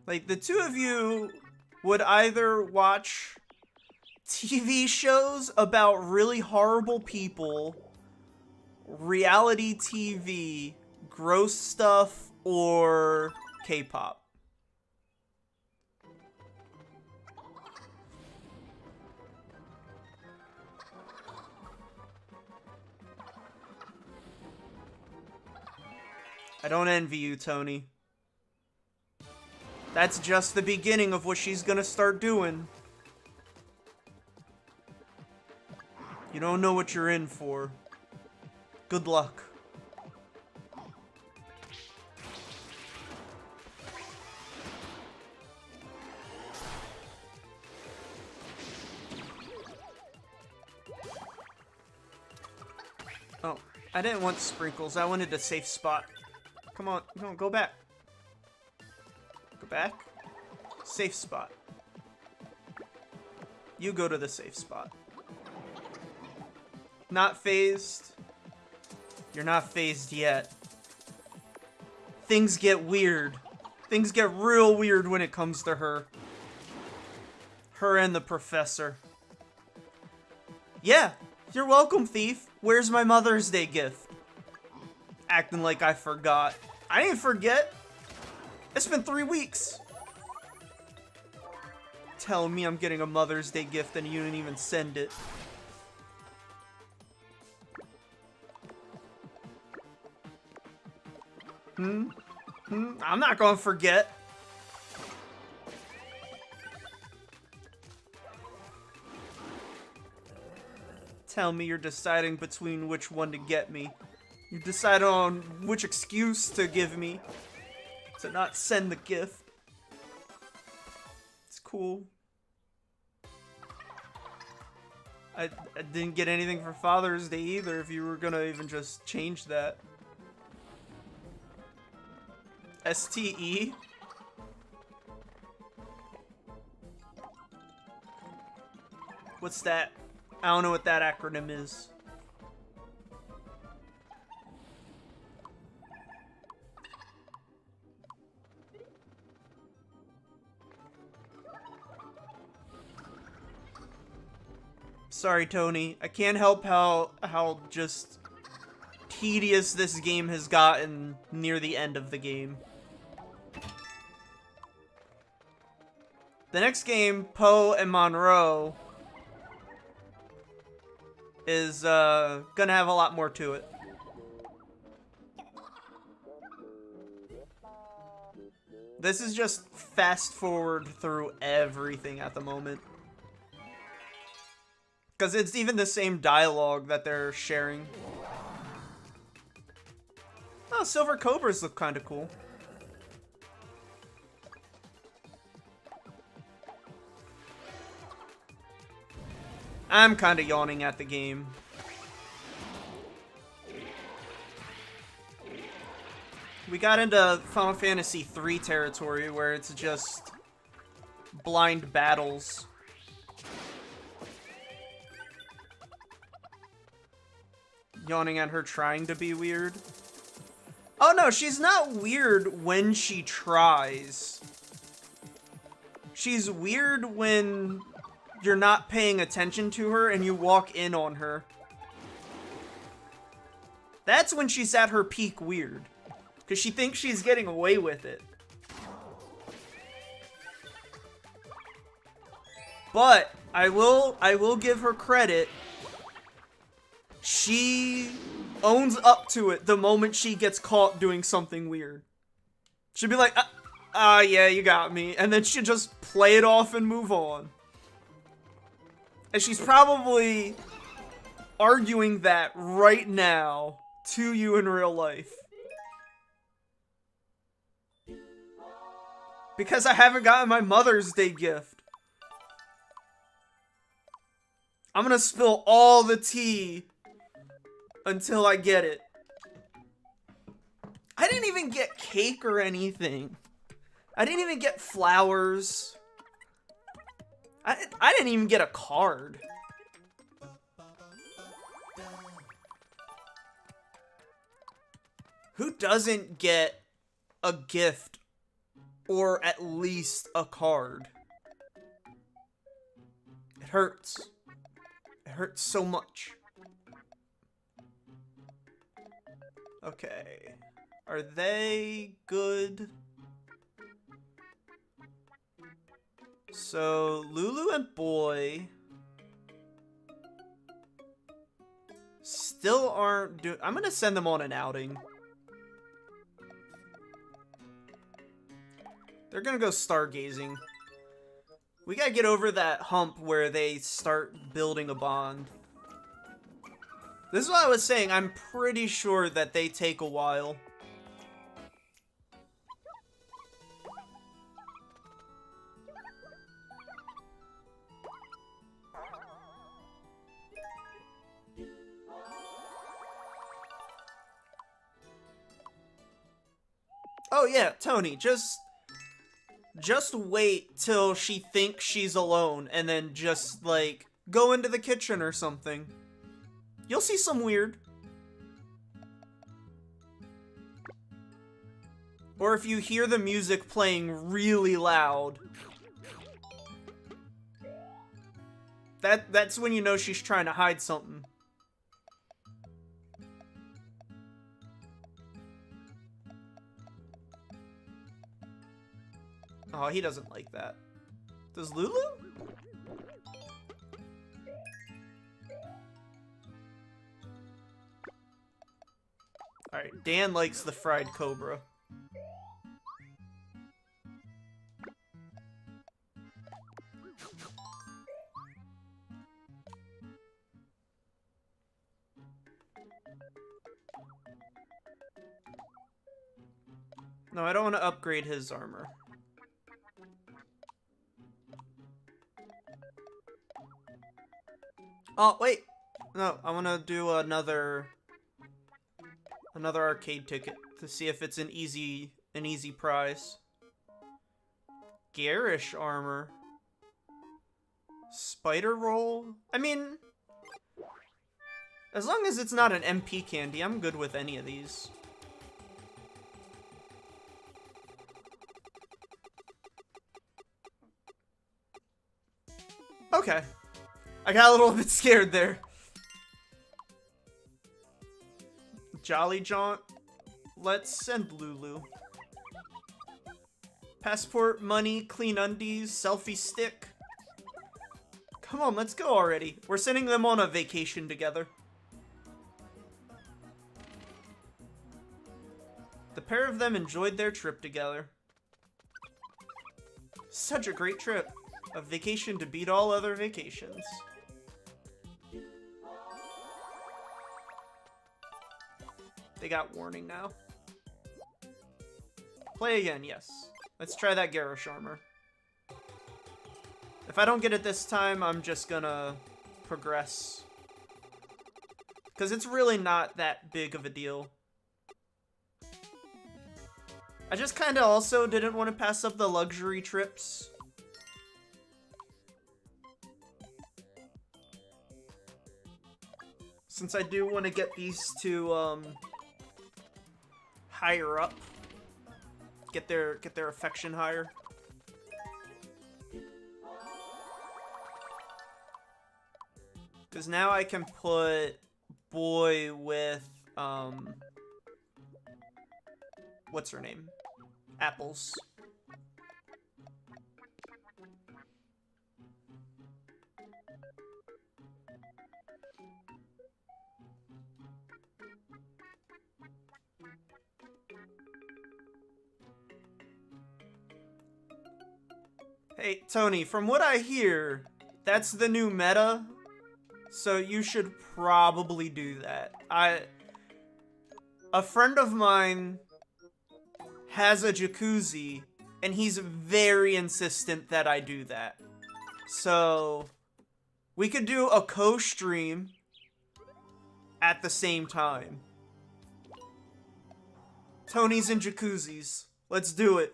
Like, the two of you would either watch TV shows about really horrible people, reality TV, gross stuff, or K-pop. I don't envy you, Tony. That's just the beginning of what she's gonna start doing. You don't know what you're in for. Good luck. Oh, I didn't want sprinkles. I wanted a safe spot. Come on, go back. Go back. Safe spot. You go to the safe spot. Not phased. You're not phased yet. Things get weird. Things get real weird when it comes to her. Her and the professor. Yeah, you're welcome, thief. Where's my Mother's Day gift? Acting like I forgot. I didn't forget. It's been 3 weeks. Telling me I'm getting a Mother's Day gift and you didn't even send it. I'm not gonna forget. Tell me you're deciding between which one to get me. You decide on which excuse to give me to not send the gift. It's cool. I didn't get anything for Father's Day either, if you were gonna even just change that. STE? What's that? I don't know what that acronym is. Sorry, Tony. I can't help how just tedious this game has gotten near the end of the game. The next game, Poe and Monroe, is gonna have a lot more to it. This is just fast forward through everything at the moment. Because it's even the same dialogue that they're sharing. Oh, Silver Cobras look kind of cool. I'm kind of yawning at the game. We got into Final Fantasy III territory where it's just blind battles. Yawning at her trying to be weird. Oh no, she's not weird when she tries. She's weird when you're not paying attention to her and you walk in on her. That's when she's at her peak weird. Because she thinks she's getting away with it. But I will give her credit. She owns up to it the moment she gets caught doing something weird. She'll be like, yeah, you got me. And then she'll just play it off and move on. And she's probably arguing that right now to you in real life. Because I haven't gotten my Mother's Day gift. I'm gonna spill all the tea until I get it. I didn't even get cake or anything. I didn't even get flowers. I didn't even get a card. Who doesn't get a gift or at least a card? It hurts. It hurts so much. Okay. Are they good? So, Lulu and Boy still aren't doing... I'm gonna send them on an outing. They're gonna go stargazing. We gotta get over that hump where they start building a bond. This is what I was saying. I'm pretty sure that they take a while. Oh yeah, Tony, just wait till she thinks she's alone and then just, like, go into the kitchen or something. You'll see some weird. Or if you hear the music playing really loud. That's when you know she's trying to hide something. Oh, he doesn't like that. Does Lulu? Alright, Dan likes the fried cobra. No, I don't want to upgrade his armor. Oh, wait. No, I want to do another arcade ticket to see if it's an easy prize. Garish armor. Spider roll? I mean, as long as it's not an MP candy, I'm good with any of these. Okay. I got a little bit scared there. Jolly Jaunt. Let's send Lulu. Passport, money, clean undies, selfie stick. Come on, let's go already. We're sending them on a vacation together. The pair of them enjoyed their trip together. Such a great trip. A vacation to beat all other vacations. They got warning now. Play again, yes. Let's try that Garish armor. If I don't get it this time, I'm just gonna progress. Because it's really not that big of a deal. I just kind of also didn't want to pass up the luxury trips. Since I do want to get these two higher up. Get their affection higher. Cause now I can put boy with what's her name? Apples. Hey, Tony, from what I hear, that's the new meta, so you should probably do that. A friend of mine has a jacuzzi, and he's very insistent that I do that. So, we could do a co-stream at the same time. Tony's in jacuzzis. Let's do it.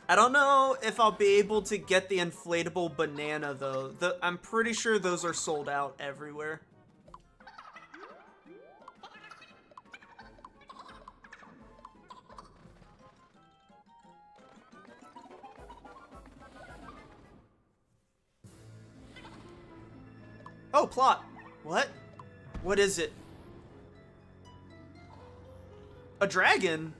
I don't know if I'll be able to get the inflatable banana, though. I'm pretty sure those are sold out everywhere. Oh, plot. What? What is it? A dragon?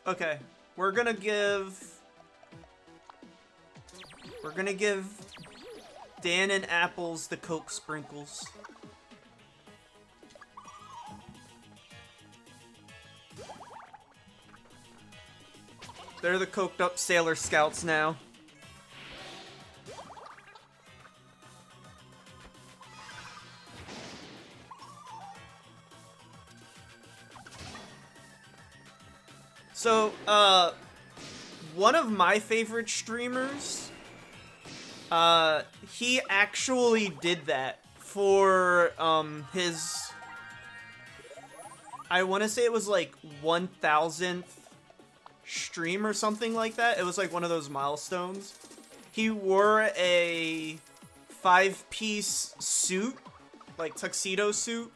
Okay, we're gonna give Dan and Apples the Coke sprinkles. They're the coked up Sailor Scouts now. So, one of my favorite streamers, he actually did that for, his, I want to say it was like 1000th stream or something like that. It was like one of those milestones. He wore a 5-piece suit, like tuxedo suit,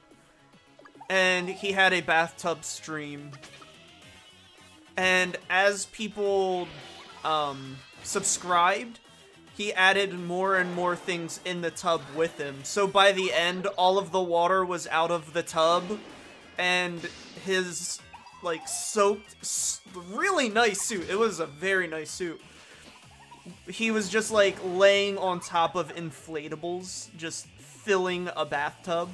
and he had a bathtub stream. And as people subscribed, he added more and more things in the tub with him. So by the end, all of the water was out of the tub, and his, like, soaked, really nice suit. It was a very nice suit. He was just, like, laying on top of inflatables, just filling a bathtub.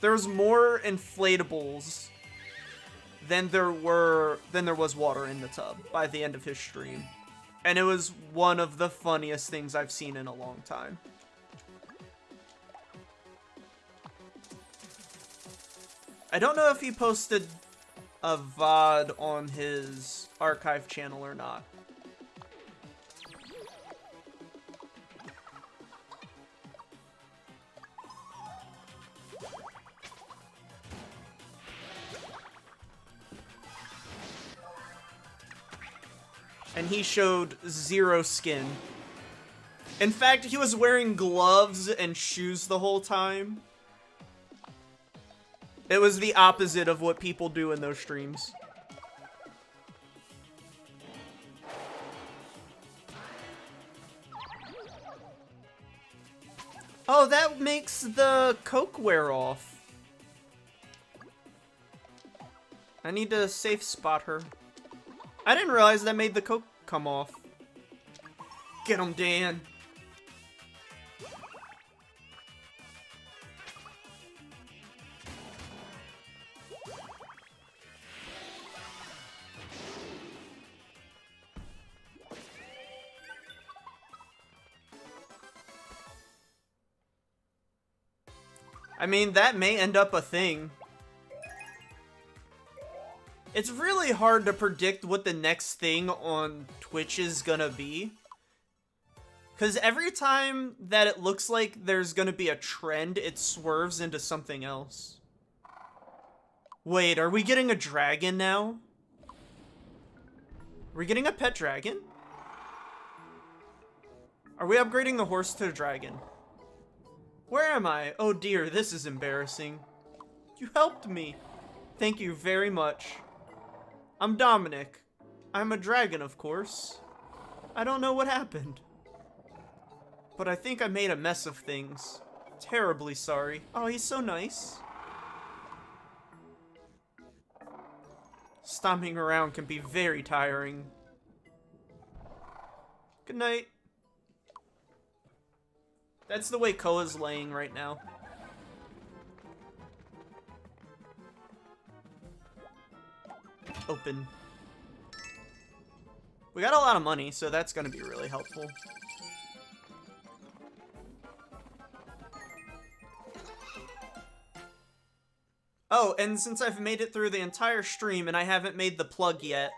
There's more inflatables than there was water in the tub by the end of his stream. And it was one of the funniest things I've seen in a long time. I don't know if he posted a VOD on his archive channel or not. And he showed zero skin. In fact, he was wearing gloves and shoes the whole time. It was the opposite of what people do in those streams. Oh, that makes the Coke wear off. I need to safe spot her. I didn't realize that made the Coke come off. Get him, Dan. I mean, that may end up a thing. It's really hard to predict what the next thing on Twitch is gonna be. Because every time that it looks like there's gonna be a trend, it swerves into something else. Wait, are we getting a dragon now? Are we getting a pet dragon? Are we upgrading the horse to a dragon? Where am I? Oh dear, this is embarrassing. You helped me. Thank you very much. I'm Dominic. I'm a dragon, of course. I don't know what happened. But I think I made a mess of things. Terribly sorry. Oh, he's so nice. Stomping around can be very tiring. Good night. That's the way Koa's laying right now. Open. We got a lot of money, so that's gonna be really helpful. Oh, and since I've made it through the entire stream and I haven't made the plug yet,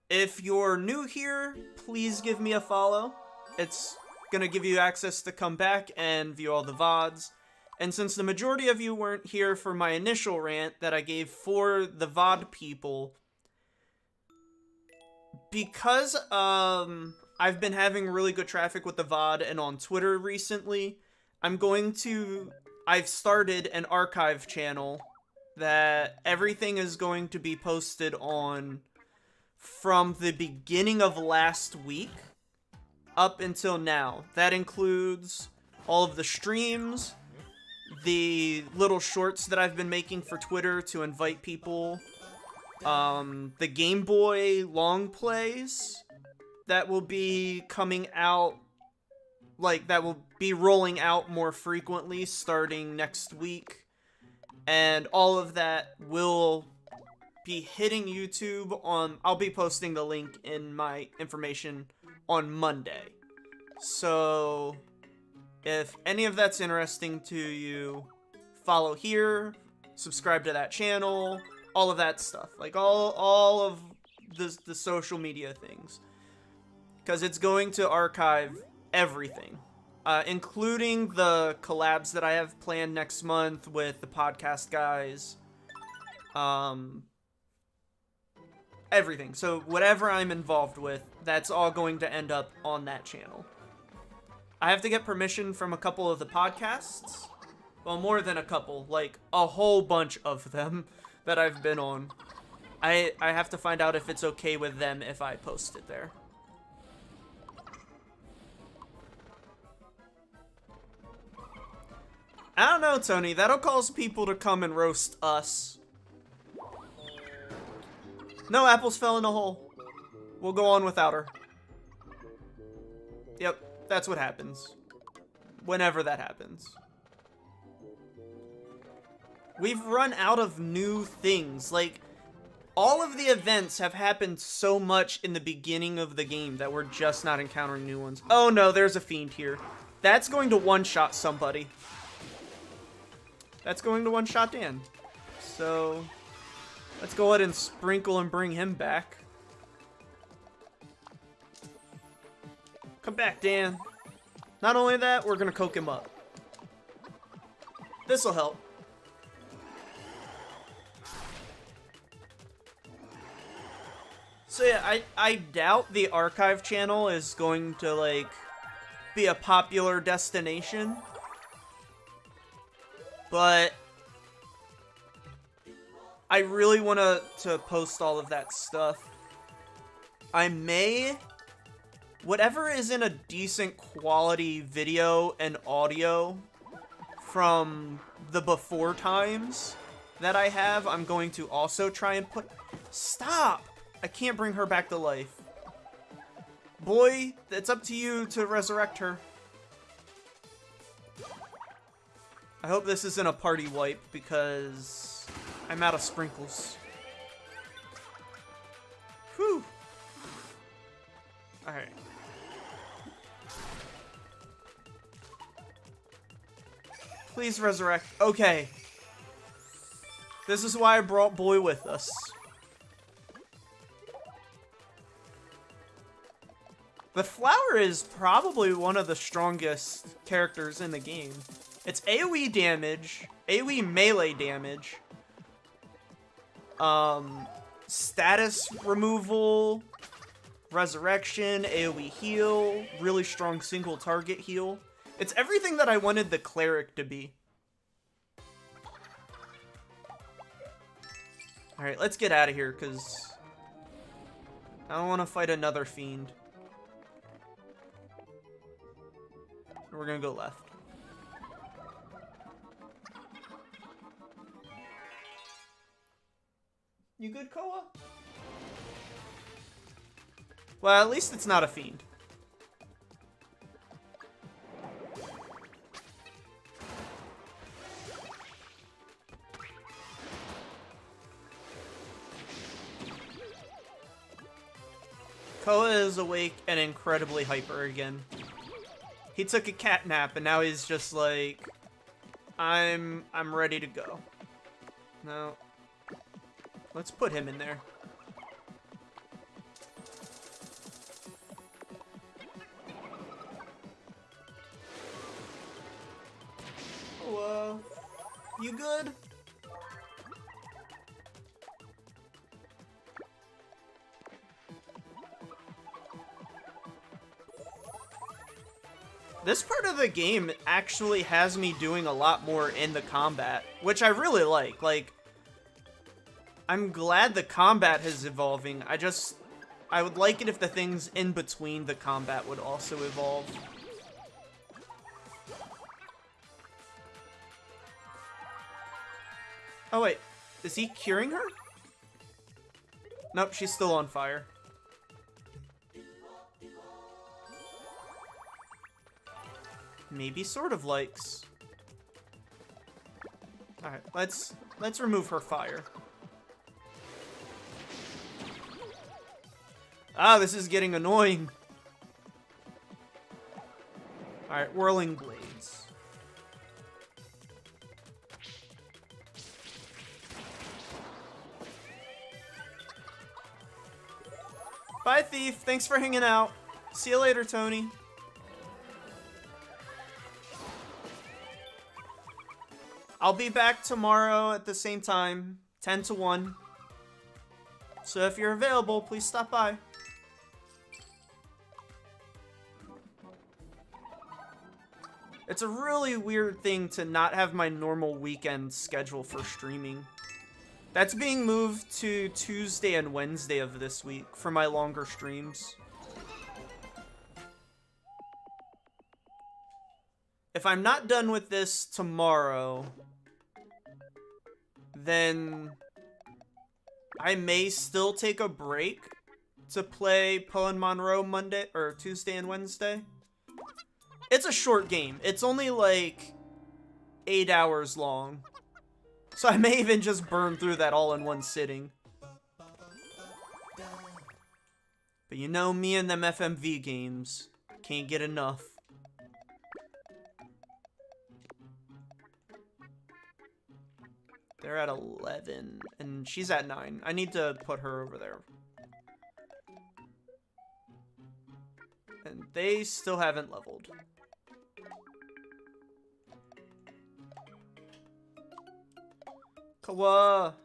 if you're new here, please give me a follow. It's gonna give you access to come back and view all the VODs. And since the majority of you weren't here for my initial rant that I gave for the VOD people, because I've been having really good traffic with the VOD and on Twitter recently, I've started an archive channel that everything is going to be posted on from the beginning of last week up until now. That includes all of the streams, the little shorts that I've been making for Twitter to invite people, the Game Boy long plays that will be coming out, that will be rolling out more frequently starting next week. And all of that will be hitting YouTube I'll be posting the link in my information on Monday. So if any of that's interesting to you, follow here, subscribe to that channel, all of that stuff. Like all of the social media things. Because it's going to archive everything. Including the collabs that I have planned next month with the podcast guys. Everything. So whatever I'm involved with, that's all going to end up on that channel. I have to get permission from a couple of the podcasts. Well, more than a couple. Like, a whole bunch of them that I've been on. I have to find out if it's okay with them if I post it there. I don't know, Tony. That'll cause people to come and roast us. No, apples fell in a hole. We'll go on without her. Yep, that's what happens. Whenever that happens. We've run out of new things. Like, all of the events have happened so much in the beginning of the game that we're just not encountering new ones. Oh no, there's a fiend here. That's going to one-shot somebody. That's going to one-shot Dan. So, let's go ahead and sprinkle and bring him back. Come back, Dan. Not only that, we're going to coke him up. This'll help. So yeah, I doubt the archive channel is going to, like, be a popular destination. But I really want to post all of that stuff. I may, whatever is in a decent quality video and audio from the before times that I have, I'm going to also try and put... Stop! I can't bring her back to life. Boy, it's up to you to resurrect her. I hope this isn't a party wipe, because I'm out of sprinkles. Whew. Alright. Please resurrect. Okay. This is why I brought Boy with us. The flower is probably one of the strongest characters in the game. It's AoE damage, AoE melee damage, status removal, resurrection, AoE heal, really strong single target heal. It's everything that I wanted the cleric to be. Alright, let's get out of here, because I don't want to fight another fiend. We're gonna go left. You good, Koa? Well, at least it's not a fiend. Koa is awake and incredibly hyper again. He took a cat nap and now he's just like, I'm ready to go. No. Let's put him in there. Whoa. You good? This part of the game actually has me doing a lot more in the combat, which I really like. Like, I'm glad the combat is evolving. I would like it if the things in between the combat would also evolve. Oh wait, is he curing her? Nope, she's still on fire. Maybe sort of likes. Alright, let's remove her fire. Ah, this is getting annoying. Alright, whirling blades. Bye, Thief. Thanks for hanging out. See you later, Tony. I'll be back tomorrow at the same time, 10 to 1. So if you're available, please stop by. It's a really weird thing to not have my normal weekend schedule for streaming. That's being moved to Tuesday and Wednesday of this week for my longer streams. If I'm not done with this tomorrow, then I may still take a break to play Poe and Monroe Monday or Tuesday and Wednesday. It's a short game. It's only like 8 hours long. So I may even just burn through that all in one sitting. But you know me and them FMV games. Can't get enough. They're at 11, and she's at 9. I need to put her over there. And they still haven't leveled. Kawa!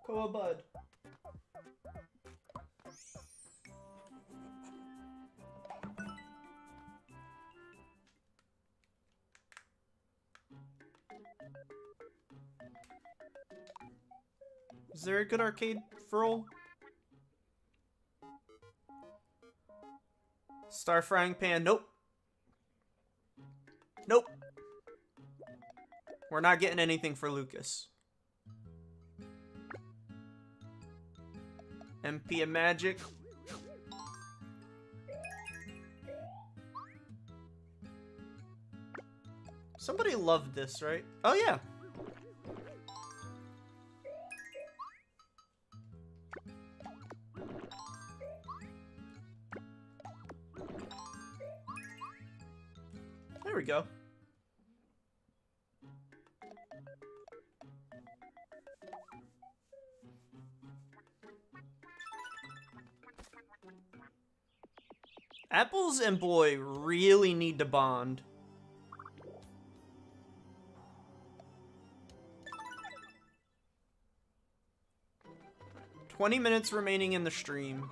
Kawa bud. Is there a good arcade furl? Star frying pan, nope. Nope. We're not getting anything for Lucas. MP and Magic. Somebody loved this, right? Oh, yeah. There we go. Bubbles and Boy really need to bond. "20 minutes remaining in the stream.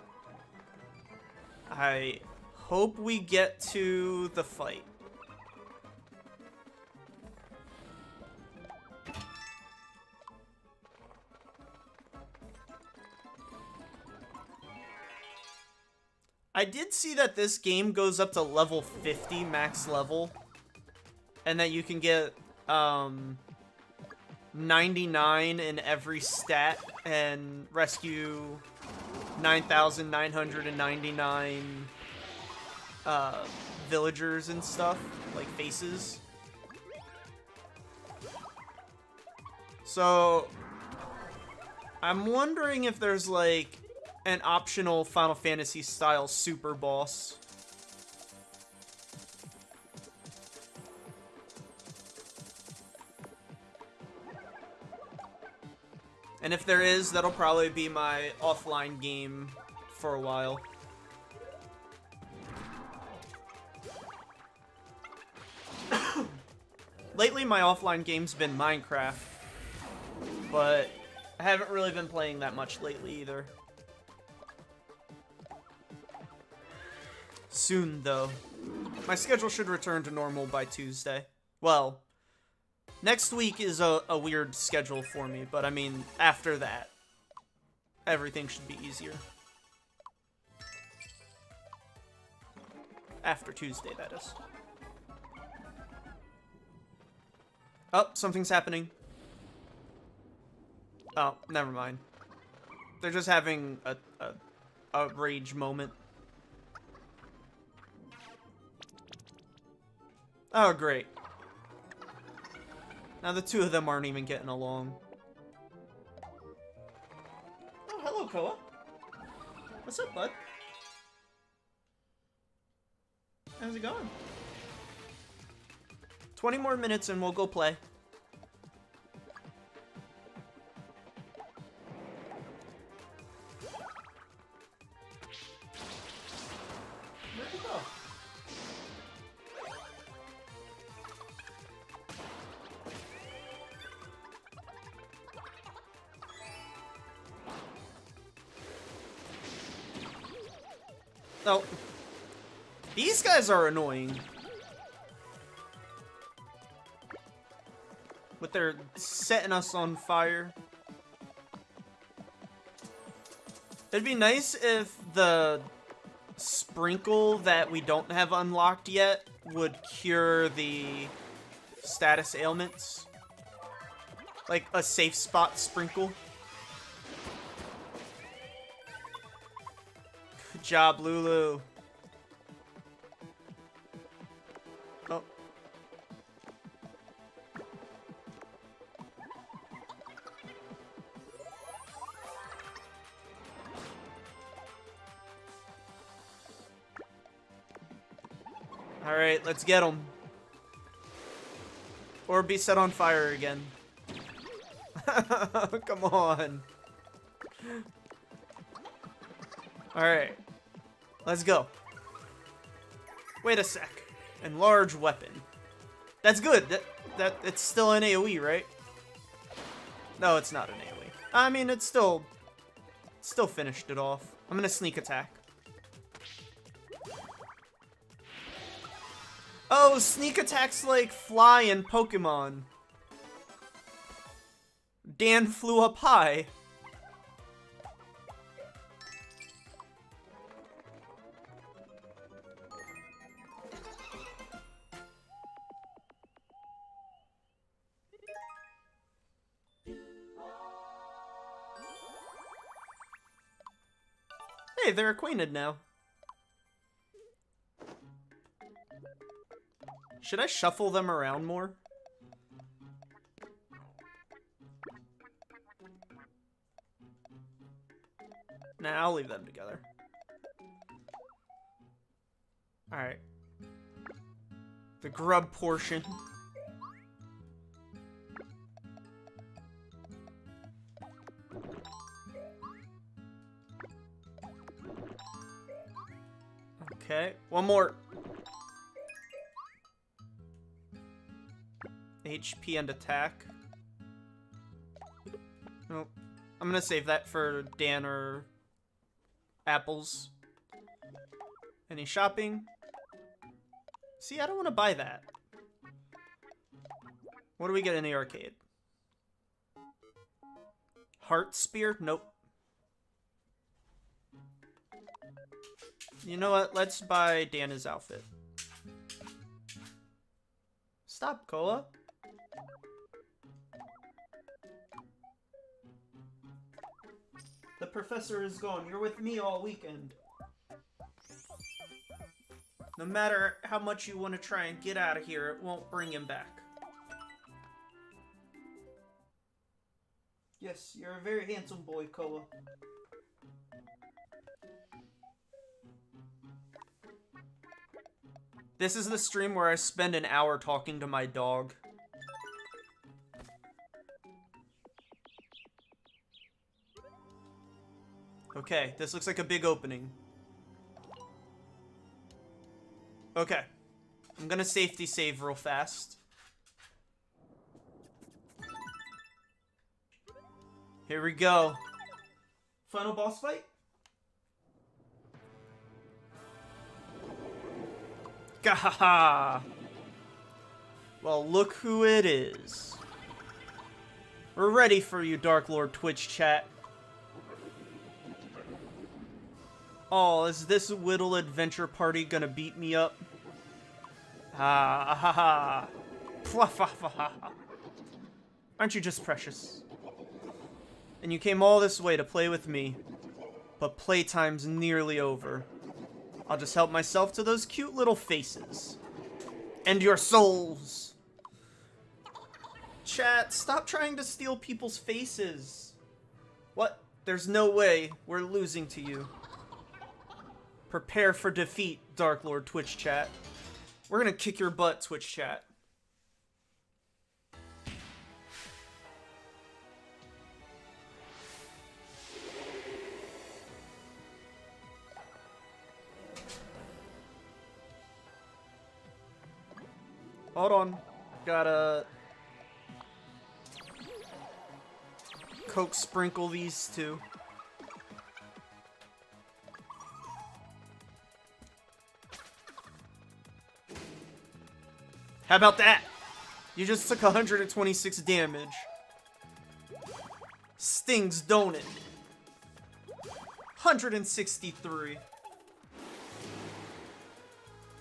I hope we get to the fight. I did see that this game goes up to level 50 max level, and that you can get 99 in every stat and rescue 9,999 villagers and stuff, like faces. So I'm wondering if there's like an optional Final Fantasy style super boss. And if there is, that'll probably be my offline game for a while. Lately, my offline game's been Minecraft, but I haven't really been playing that much lately either. Soon, though. My schedule should return to normal by Tuesday. Well, next week is a weird schedule for me, but I mean, after that, everything should be easier. After Tuesday, that is. Oh, something's happening. Oh, never mind. They're just having a rage moment. Oh, great. Now the two of them aren't even getting along. Oh, hello, Koa. What's up, bud? How's it going? 20 more minutes and we'll go play. Where'd you go? Oh. These guys are annoying. But they're setting us on fire. It'd be nice if the sprinkle that we don't have unlocked yet would cure the status ailments. Like a safe spot sprinkle. Good job, Lulu. Oh. Alright, let's get them. Or be set on fire again. Come on. Alright. Let's go. Wait a sec. Enlarge weapon. That's good. That it's still an AoE, right? No, it's not an AoE. I mean, it's still finished it off. I'm gonna sneak attack. Oh, sneak attacks like fly in Pokemon. Dan flew up high. Hey, they're acquainted now. Should I shuffle them around more? Nah, I'll leave them together. Alright. The grub portion. Okay, one more. HP and attack. Nope. I'm gonna save that for Dan or Apples. Any shopping? See, I don't want to buy that. What do we get in the arcade? Heart Spear? Nope. You know what? Let's buy Dana's outfit. Stop, Koa. The professor is gone. You're with me all weekend. No matter how much you want to try and get out of here, it won't bring him back. Yes, you're a very handsome boy, Koa. This is the stream where I spend an hour talking to my dog. Okay, this looks like a big opening. Okay. I'm gonna safety save real fast. Here we go. Final boss fight? Gahaha! Well, look who it is. We're ready for you, Dark Lord Twitch chat. Oh, is this Whittle Adventure Party gonna beat me up? Ha ha ha. Aren't you just precious? And you came all this way to play with me. But playtime's nearly over. I'll just help myself to those cute little faces. And your souls. Chat, stop trying to steal people's faces. What? There's no way we're losing to you. Prepare for defeat, Dark Lord Twitch chat. We're gonna kick your butt, Twitch chat. Hold on. Gotta Coke sprinkle these two. How about that? You just took 126 damage. Stings, don't it? 163.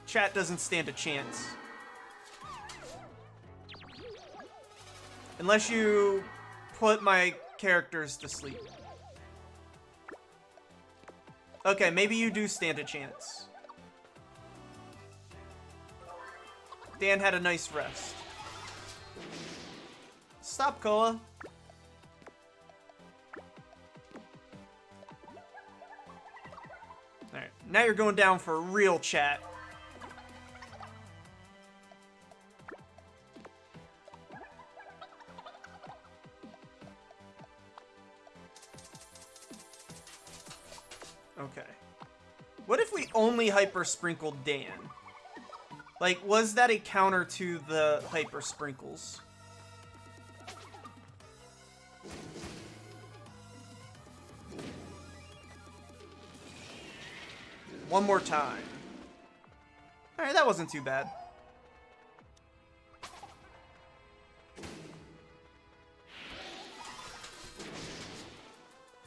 Chat doesn't stand a chance. Unless you put my characters to sleep. Okay, maybe you do stand a chance. Dan had a nice rest. Stop, Koa. Alright, now you're going down for real, chat. Okay. What if we only hyper sprinkled Dan? Like, was that a counter to the hyper sprinkles? One more time. Alright, that wasn't too bad.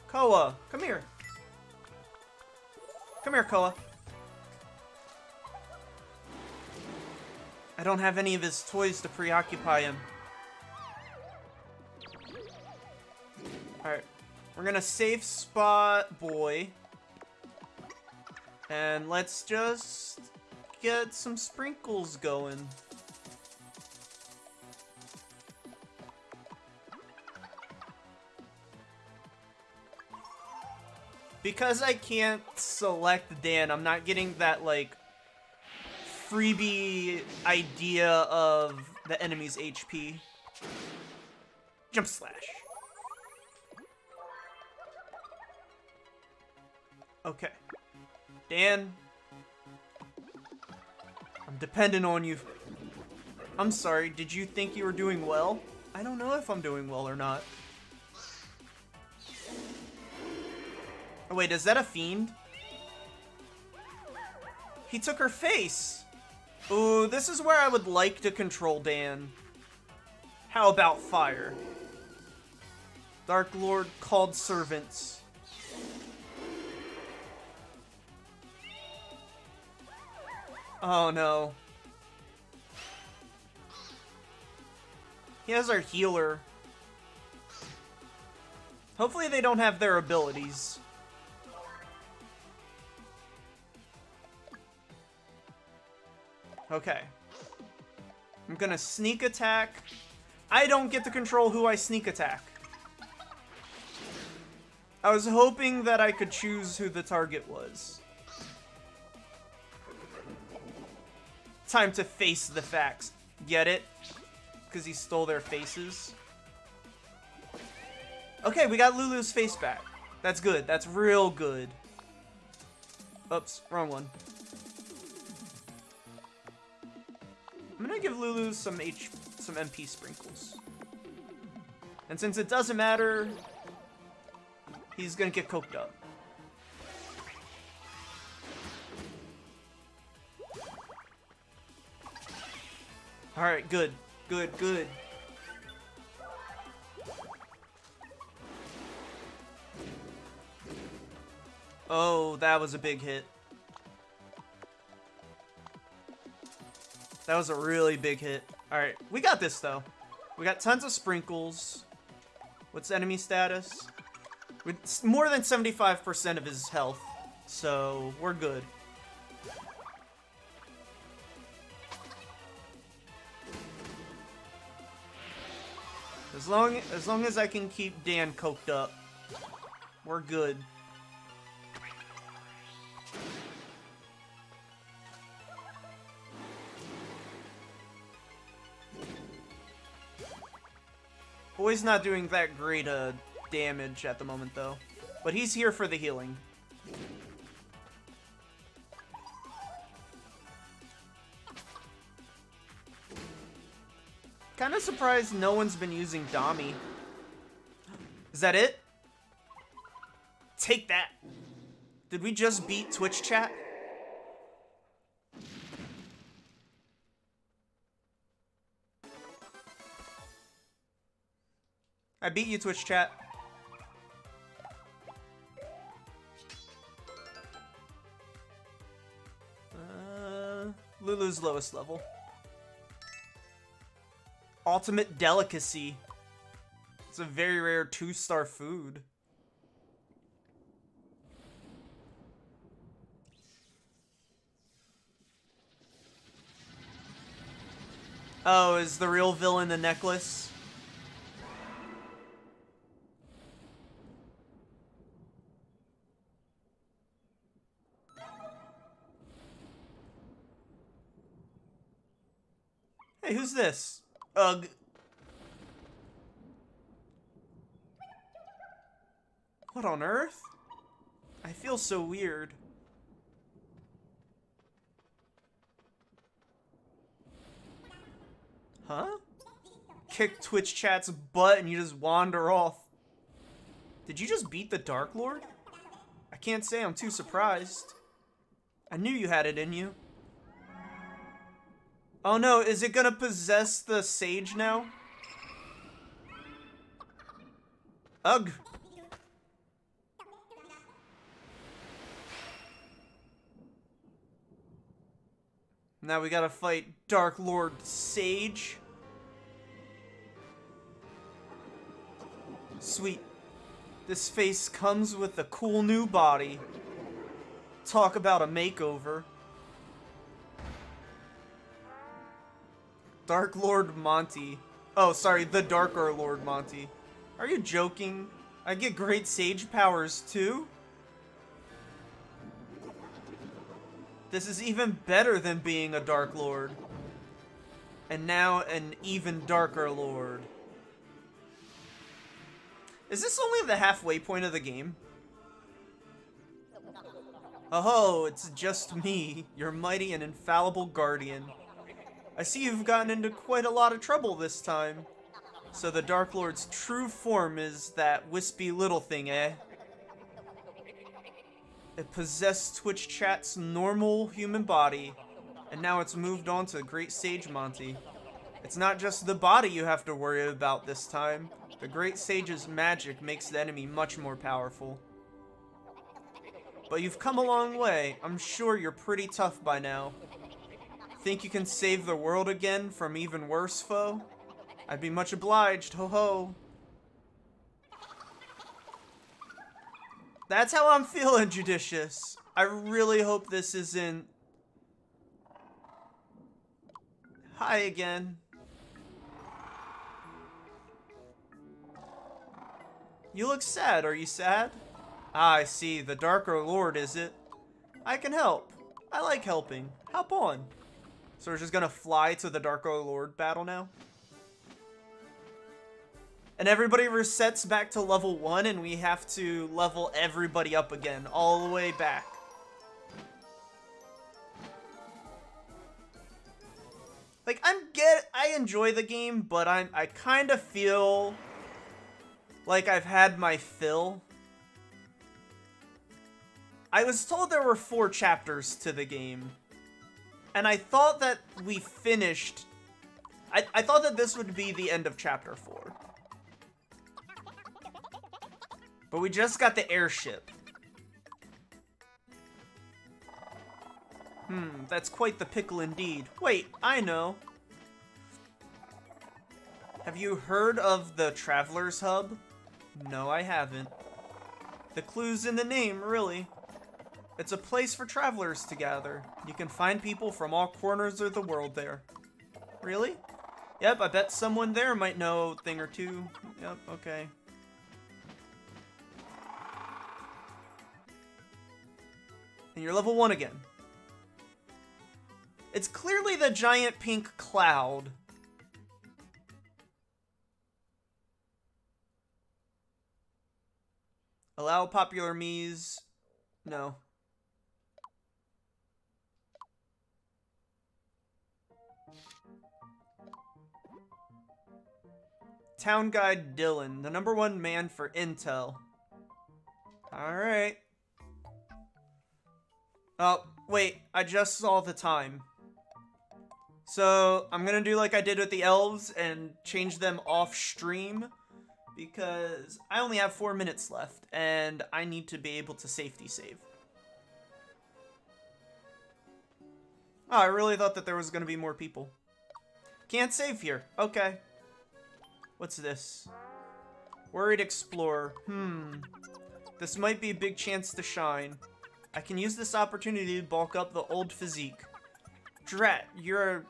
Koa, come here. Come here, Koa. I don't have any of his toys to preoccupy him. Alright. We're gonna save spot boy. And let's just get some sprinkles going. Because I can't select Dan, I'm not getting that, like, freebie idea of the enemy's HP. Jump slash. Okay. Dan, I'm dependent on you. I'm sorry, did you think you were doing well? I don't know if I'm doing well or not. Oh wait, is that a fiend? He took her face! Ooh, this is where I would like to control Dan. How about fire? Dark Lord called servants. Oh no. He has our healer. Hopefully they don't have their abilities. Okay. I'm gonna sneak attack. I don't get to control who I sneak attack. I was hoping that I could choose who the target was. Time to face the facts. Get it? Because he stole their faces. Okay, we got Lulu's face back. That's good. That's real good. Oops, wrong one. I'm gonna give Lulu some MP sprinkles. And since it doesn't matter, he's gonna get coked up. Alright, good. Good, good. Oh, that was a big hit. That was a really big hit. Alright, we got this though. We got tons of sprinkles. What's enemy status? With more than 75% of his health. So, we're good. As long as I can keep Dan coked up, we're good. Boy's not doing that great damage at the moment though, but he's here for the healing. Kind of surprised no one's been using Dami. Is that it? Take that. Did we just beat Twitch chat? I beat you, Twitch chat. Lulu's lowest level. Ultimate delicacy. It's a very rare 2-star food. Oh, is the real villain the necklace? Hey, who's this? Ugh. What on earth? I feel so weird. Huh? Kick Twitch chat's butt and you just wander off. Did you just beat the Dark Lord? I can't say I'm too surprised. I knew you had it in you. Oh no, is it gonna possess the sage now? Ugh. Now we gotta fight Dark Lord Sage. Sweet. This face comes with a cool new body. Talk about a makeover. Dark Lord Monty. Oh, sorry, the Darker Lord Monty. Are you joking? I get great sage powers too? This is even better than being a Dark Lord. And now an even Darker Lord. Is this only the halfway point of the game? Oh, it's just me, your mighty and infallible guardian. I see you've gotten into quite a lot of trouble this time. So the Dark Lord's true form is that wispy little thing, eh? It possessed Twitch Chat's normal human body, and now it's moved on to Great Sage Monty. It's not just the body you have to worry about this time. The Great Sage's magic makes the enemy much more powerful. But you've come a long way. I'm sure you're pretty tough by now. Think you can save the world again from even worse foe? I'd be much obliged, ho ho. That's how I'm feeling, Judicious. I really hope this isn't... Hi again. You look sad. Are you sad? Ah, I see. The Darker Lord, is it? I can help. I like helping. Hop on. So we're just gonna fly to the Darker Lord battle now? And everybody resets back to level 1, and we have to level everybody up again, all the way back. Like, I enjoy the game, but I kind of feel like I've had my fill. I was told there were 4 chapters to the game, and I thought that we finished... I thought that this would be the end of chapter 4. But we just got the airship. That's quite the pickle indeed. Wait, I know. Have you heard of the Traveler's Hub? No, I haven't. The clue's in the name, really. It's a place for travelers to gather. You can find people from all corners of the world there. Really? Yep, I bet someone there might know a thing or two. Yep, okay. And you're level 1 again. It's clearly the giant pink cloud. Allow popular Miis. No. Town Guide Dylan, the #1 man for intel. Alright. Oh, wait, I just saw the time. So, I'm gonna do like I did with the elves and change them off stream, because I only have 4 minutes left, and I need to be able to safety save. Oh, I really thought that there was gonna be more people. Can't save here. Okay. What's this? Worried Explorer. This might be a big chance to shine. I can use this opportunity to bulk up the old physique. Drat, you're...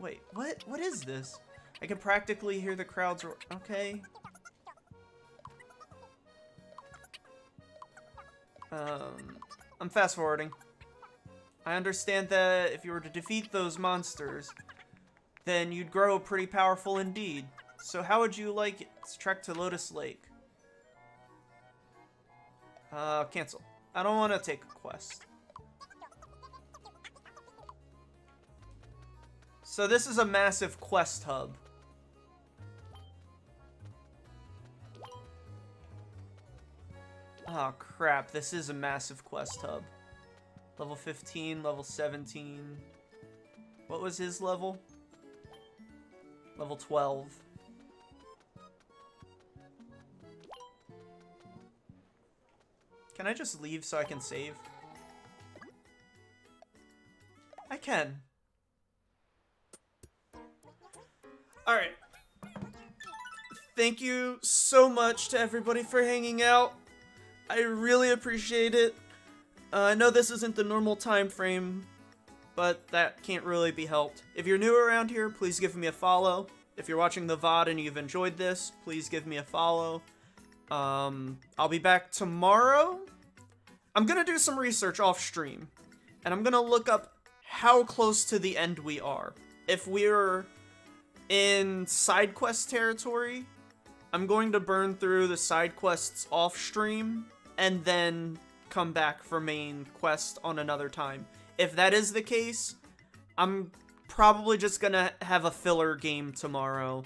Wait, what? What is this? I can practically hear the crowds... Okay. I'm fast forwarding. I understand that if you were to defeat those monsters, then you'd grow pretty powerful indeed. So how would you like it? It's trek to Lotus Lake. Cancel. I don't want to take a quest. So this is a massive quest hub. Oh crap, this is a massive quest hub. Level 15, level 17. What was his level? Level 12. Can I just leave so I can save? I can. Alright. Thank you so much to everybody for hanging out. I really appreciate it. I know this isn't the normal time frame, but that can't really be helped. If you're new around here, please give me a follow. If you're watching the VOD and you've enjoyed this, please give me a follow. I'll be back tomorrow. I'm gonna do some research off stream, and I'm gonna look up how close to the end we are. If we're in side quest territory, I'm going to burn through the side quests off stream, and then come back for main quest on another time. If that is the case, I'm probably just gonna have a filler game tomorrow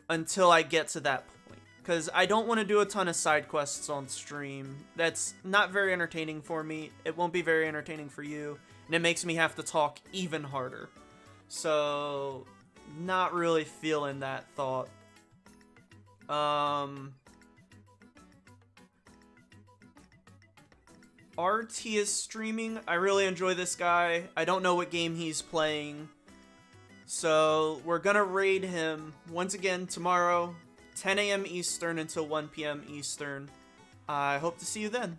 until I get to that point. Because I don't want to do a ton of side quests on stream. That's not very entertaining for me. It won't be very entertaining for you. And it makes me have to talk even harder. So, not really feeling that thought. RT is streaming. I really enjoy this guy. I don't know what game he's playing. So, we're gonna raid him once again tomorrow, 10 a.m. Eastern until 1 p.m. Eastern. I hope to see you then.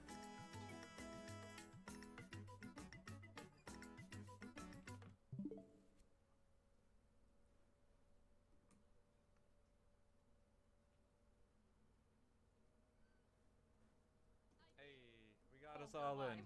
Hey, we got us all in.